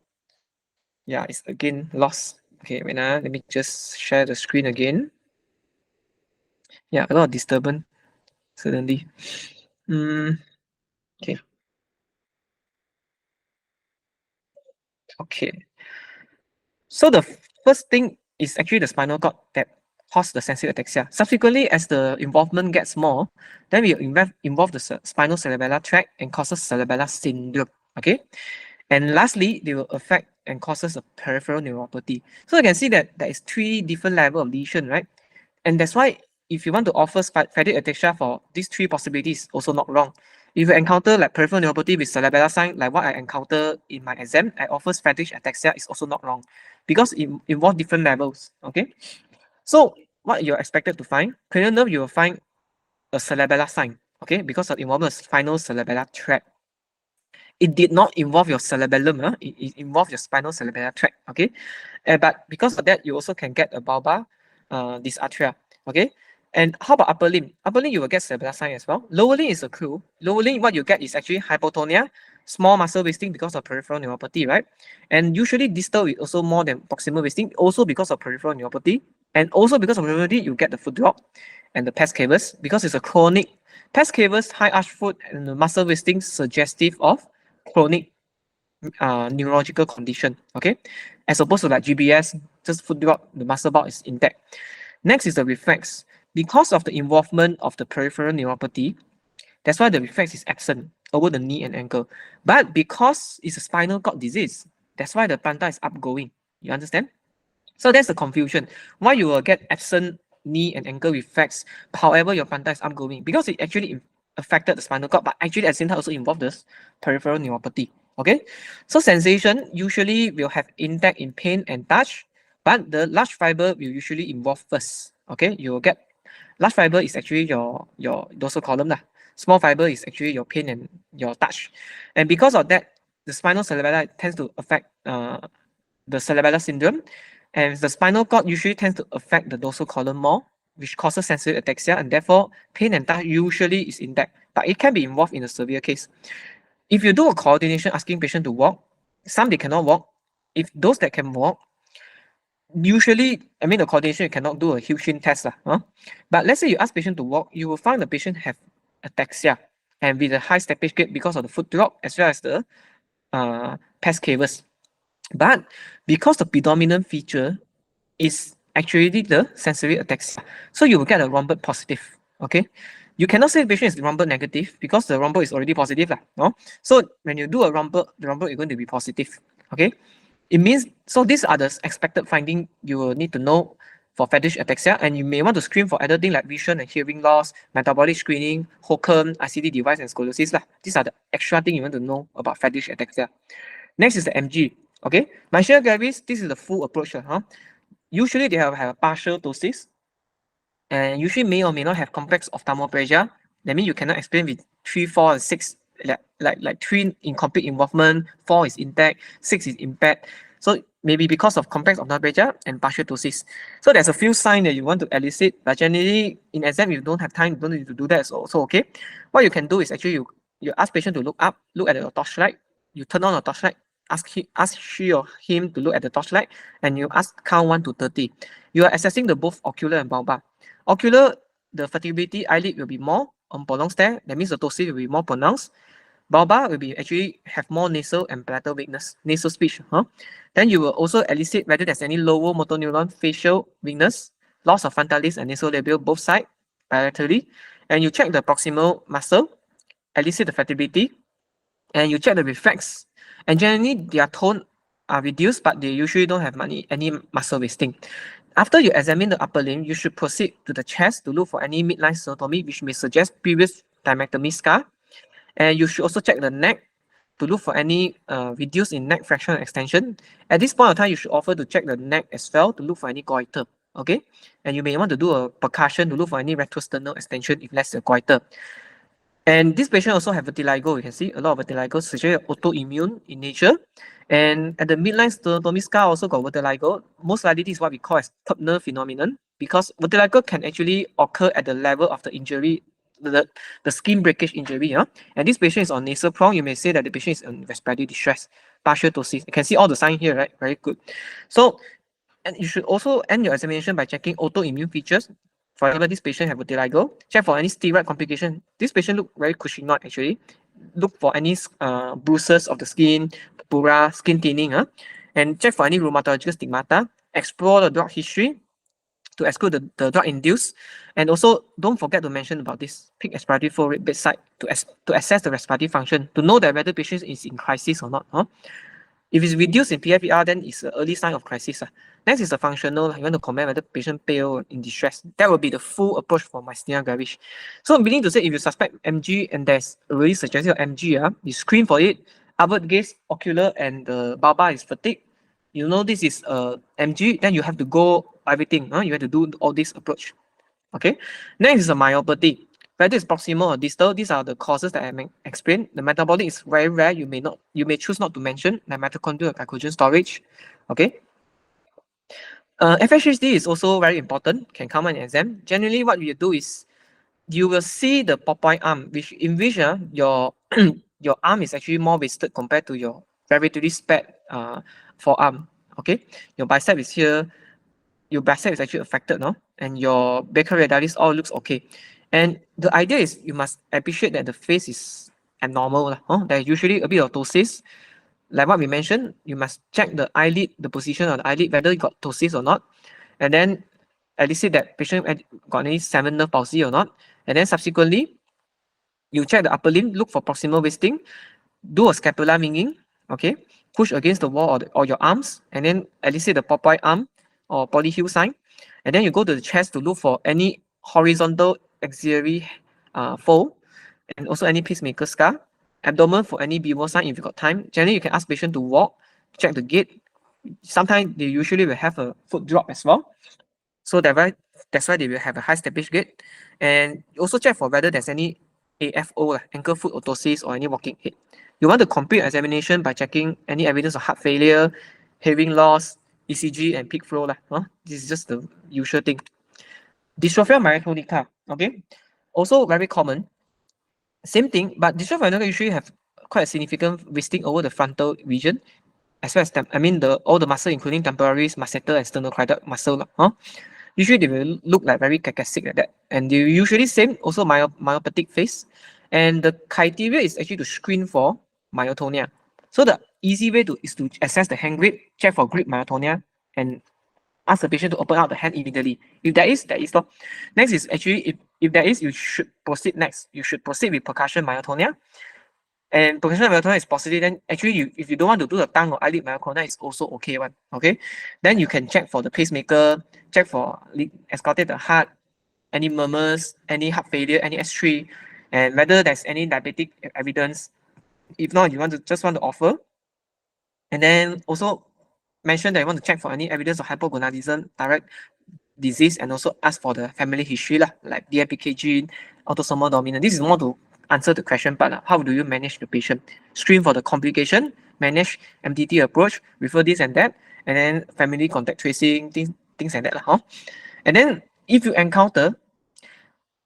yeah, it's again lost. Okay, wait, let me just share the screen again. Yeah, a lot of disturbance suddenly. Okay. Okay. So the first thing is actually the spinal cord that cause the sensory ataxia. Subsequently, as the involvement gets more, then we involve the spinal cerebellar tract and causes cerebellar syndrome. Okay. And lastly, they will affect and causes a peripheral neuropathy. So you can see that there is three different levels of lesion, right? And that's why if you want to offer fatigue ataxia for these three possibilities, also not wrong. If you encounter like peripheral neuropathy with cerebellar sign, like what I encounter in my exam, I offer fatigue ataxia is also not wrong because it involves different levels. Okay. So what you're expected to find, cranial nerve, you will find a cerebellar sign. Okay, because of involvement of spinal cerebellar tract. It did not involve your cerebellum, it involved your spinal cerebellar tract. Okay, but because of that, you also can get a bulbar dysarthria. Okay, and how about upper limb? Upper limb, you will get cerebellar sign as well. Lower limb is a clue. Lower limb, what you get is actually hypotonia, small muscle wasting because of peripheral neuropathy, right? And usually distal is also more than proximal wasting, also because of peripheral neuropathy, and also because of neuropathy, you get the foot drop and the pes cavus because it's a chronic pes cavus, high arch foot, and the muscle wasting suggestive of chronic neurological condition, okay? As opposed to like GBS, just foot drop, the muscle bulk is intact. Next is the reflex. Because of the involvement of the peripheral neuropathy, that's why the reflex is absent over the knee and ankle. But because it's a spinal cord disease, that's why the plantar is upgoing. You understand? So that's the confusion. Why you will get absent knee and ankle reflex, however your plantar is upgoing, because it actually affected the spinal cord, but actually at the same time also involved this peripheral neuropathy. Okay, so sensation usually will have intact in pain and touch, but the large fiber will usually involve first. Okay, you will get large fiber is actually your dorsal column lah. Small fiber is actually your pain and your touch, and because of that, the spinal cerebellar tends to affect the cerebellar syndrome, and the spinal cord usually tends to affect the dorsal column more, which causes sensory ataxia, and therefore pain and touch usually is intact, but it can be involved in a severe case. If you do a coordination asking patient to walk, some they cannot walk. If those that can walk, usually, I mean the coordination you cannot do a heel shin test lah, huh? But let's say you ask patient to walk, you will find the patient have ataxia and with a high steppage gait because of the foot drop as well as the pes cavus. But because the predominant feature is actually the sensory ataxia, so you will get a rhomboid positive. Okay, you cannot say the patient is rhomboid negative because the rhomboid is already positive lah, no? So when you do a rhomboid, the rhomboid is going to be positive. Okay, it means, so these are the expected finding you will need to know for fetish ataxia, and you may want to screen for other things like vision and hearing loss, metabolic screening, HOCM, ICD device, and scoliosis lah. These are the extra things you want to know about fetish ataxia. Next is the MG. Okay, myasthenia gravis, this is the full approach. Usually they have a partial ptosis, and usually may or may not have complex ophthalmoplegia. That means you cannot explain with 3, 4, and 6, like 3 incomplete involvement, 4 is intact, 6 is impaired. So maybe because of complex ophthalmoplegia and partial ptosis. So there's a few signs that you want to elicit, but generally in exam, if you don't have time, you don't need to do that, it's also okay. What you can do is actually you ask patient to look up, look at the torchlight, you turn on the torchlight, ask she or him to look at the torchlight, and you ask count 1 to 30. You are assessing the both ocular and bulbar. Ocular, the fatiguability eyelid will be more on prolonged stare. That means the ptosis will be more pronounced. Bulbar will be actually have more nasal and palatal weakness, nasal speech. Then you will also elicit whether there's any lower motor neuron facial weakness, loss of frontalis and nasolabial both sides bilaterally, and you check the proximal muscle, elicit the fatiguability, and you check the reflex. And generally, their tone are reduced, but they usually don't have any muscle wasting. After you examine the upper limb, you should proceed to the chest to look for any midline sternotomy, which may suggest previous thymectomy scar. And you should also check the neck to look for any reduce in neck flexion and extension. At this point of time, you should offer to check the neck as well to look for any goiter. Okay, and you may want to do a percussion to look for any retrosternal extension if less a goiter. And this patient also have vitiligo. You can see a lot of vitiligo, especially autoimmune in nature. And at the midline sternotomy scar also got vitiligo. Most likely this is what we call as Turner phenomenon, because vitiligo can actually occur at the level of the injury, the skin breakage injury. Yeah? And this patient is on nasal prong. You may say that the patient is in respiratory distress, partial ptosis. You can see all the signs here, right? Very good. So, and you should also end your examination by checking autoimmune features. For example, this patient have vitiligo. Check for any steroid complication. This patient look very cushionic actually. Look for any bruises of the skin, purpura, skin thinning, and check for any rheumatological stigmata. Explore the drug history to exclude the drug induced, and also don't forget to mention about this peak expiratory flow rate bedside to assess the respiratory function to know that whether patient is in crisis or not. If it's reduced in PFER, then it's an early sign of crisis. Next is the functional. You want to comment whether patient pale or in distress. That will be the full approach for myasthenia gravis. So I'm meaning to say, if you suspect MG and there's already suggested MG, you screen for it. Upward gaze, ocular, and the bulbar is fatigue. You know this is MG, then you have to go everything. You have to do all this approach. Okay. Next is a myopathy. Whether it's proximal or distal, these are the causes that I may explain. The metabolic is very rare. You may choose not to mention, like mitochondrial glycogen storage. Okay. FSHD is also very important, can come on an exam. Generally, what you do is you will see the Popeye arm, in which your your arm is actually more wasted compared to your relatively spared forearm. Okay, your bicep is here, your bicep is actually affected, no? And your brachioradialis all looks okay. And the idea is you must appreciate that the face is abnormal. There's usually a bit of ptosis. Like what we mentioned, you must check the eyelid, the position of the eyelid, whether you got ptosis or not. And then elicit that patient got any seventh nerve palsy or not. And then subsequently, you check the upper limb, look for proximal wasting, do a scapular minging, okay? Push against the wall or your arms, and then elicit the Popeye arm or polyhue sign. And then you go to the chest to look for any horizontal axillary fold, and also any pacemaker scar. Abdomen for any bevel sign if you got time. Generally, you can ask patient to walk, check the gait. Sometimes they usually will have a foot drop as well. So that's why they will have a high steppage gait. And also check for whether there's any AFO, ankle foot orthosis, or any walking aid. You want to complete examination by checking any evidence of heart failure, hearing loss, ECG, and peak flow. This is just the usual thing. Dystrophia myotonica, okay? Also very common. Same thing, but dystrophia myotonica usually have quite a significant wasting over the frontal region, as well as all the muscle, including temporalis, masseter, and sternocleidomastoid muscle. Usually they will look like very cacasic like that, and they usually same also myopathic face. And the criteria is actually to screen for myotonia. So the easy way is to assess the hand grip, check for grip myotonia, and ask the patient to open out the hand immediately. If there is, there is. Next is actually, if there is, you should proceed next. You should proceed with percussion myotonia. And percussion myotonia is positive, then actually, if you don't want to do the tongue or eyelid myotonia, it's also okay one. Okay, then you can check for the pacemaker, check for auscultate the heart, any murmurs, any heart failure, any S3, and whether there's any diabetic evidence. If not, you just want to offer. And then also mention that you want to check for any evidence of hypogonadism, direct disease, and also ask for the family history, like DMPK gene, autosomal dominant. This is more to answer the question part. How do you manage the patient? Screen for the complication, manage MDT approach, refer this and that, and then family contact tracing, things like that. And then if you encounter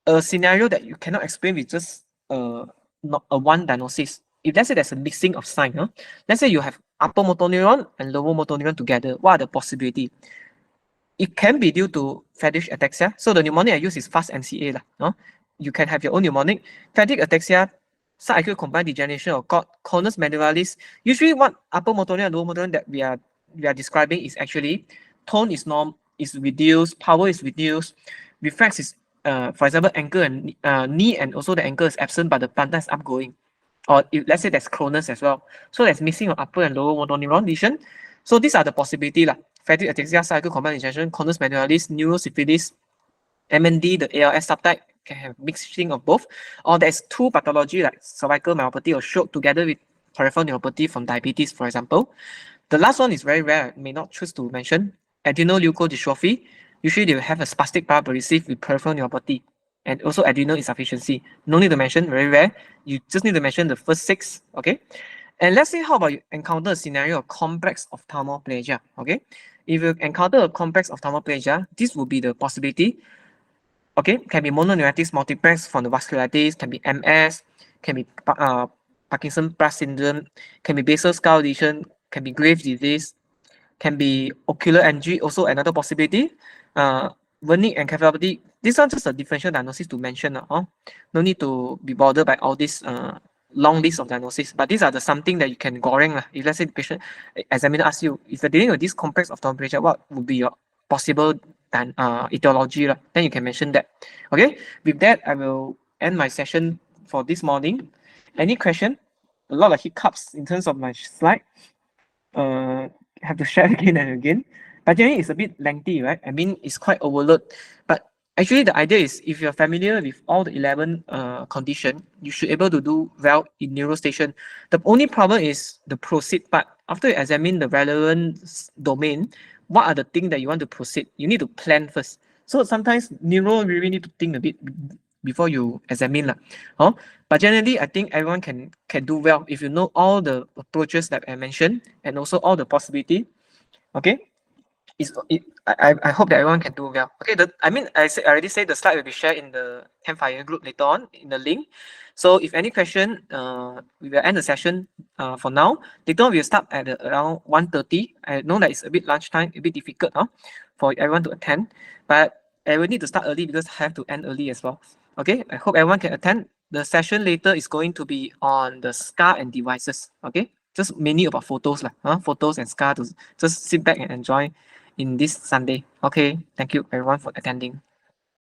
a scenario that you cannot explain with just not a one diagnosis, if let's say there's a mixing of sign, let's say you have upper motor neuron and lower motor neuron together, what are the possibility? It can be due to fetish ataxia. So the mnemonic I use is fast MCA. You can have your own mnemonic. Fatigue ataxia, subacute combined degeneration of conus medullaris. Usually what upper motor neuron and lower motor neuron that we are describing is actually tone is reduced, power is reduced, reflex is for example ankle and knee, and also the ankle is absent but the plantar is upgoing. Or if, let's say there's clonus as well. So there's missing of upper and lower motor neuron lesion. So these are the possibility. Fatigue ataxia, subacute combined degeneration, conus medullaris, neurosyphilis, MND, the ALS subtype can have mixing of both. Or there's two pathology like cervical myopathy or stroke together with peripheral neuropathy from diabetes, for example. The last one is very rare, may not choose to mention. Adrenoleukodystrophy. Usually they will have a spastic paraparesis with peripheral neuropathy and also adrenal insufficiency. No need to mention, very rare. You just need to mention the first 6, okay? And let's say how about you encounter a scenario of complex ophthalmoplegia, okay? If you encounter a complex ophthalmoplegia, this will be the possibility, okay? Can be mononeuritis multiplex from the vasculitis, can be MS, can be Parkinson plus syndrome, can be basal skull lesion, can be Graves' disease, can be ocular angiogram, also another possibility. Wernicke encephalopathy, this one just a differential diagnosis to mention. No need to be bothered by all this long list of diagnosis, but these are the something that you can goreng. If let's say the patient examiner asks you, if you're dealing with this complex ophthalmoplegia, what would be your possible etiology? Then you can mention that. Okay, with that, I will end my session for this morning. Any question? A lot of hiccups in terms of my slide. Have to share again and again. But generally, it's a bit lengthy, right? I mean, it's quite overload. But actually, the idea is if you're familiar with all the 11 condition, you should able to do well in neurostation. The only problem is the proceed part. After you examine the relevant domain, what are the things that you want to proceed? You need to plan first. So sometimes neuro really need to think a bit before you examine. But generally, I think everyone can do well if you know all the approaches that I mentioned and also all the possibility. Okay, I hope that everyone can do well. Okay, I already said the slide will be shared in the Campfire group later on in the link. So if any question, we will end the session for now. Later on, we'll start at around 1:30. I know that it's a bit lunchtime, a bit difficult for everyone to attend, but I will need to start early because I have to end early as well. Okay, I hope everyone can attend. The session later is going to be on the scar and devices. Okay, just mainly about photos photos and scar to just sit back and enjoy in this Sunday. Okay, thank you everyone for attending.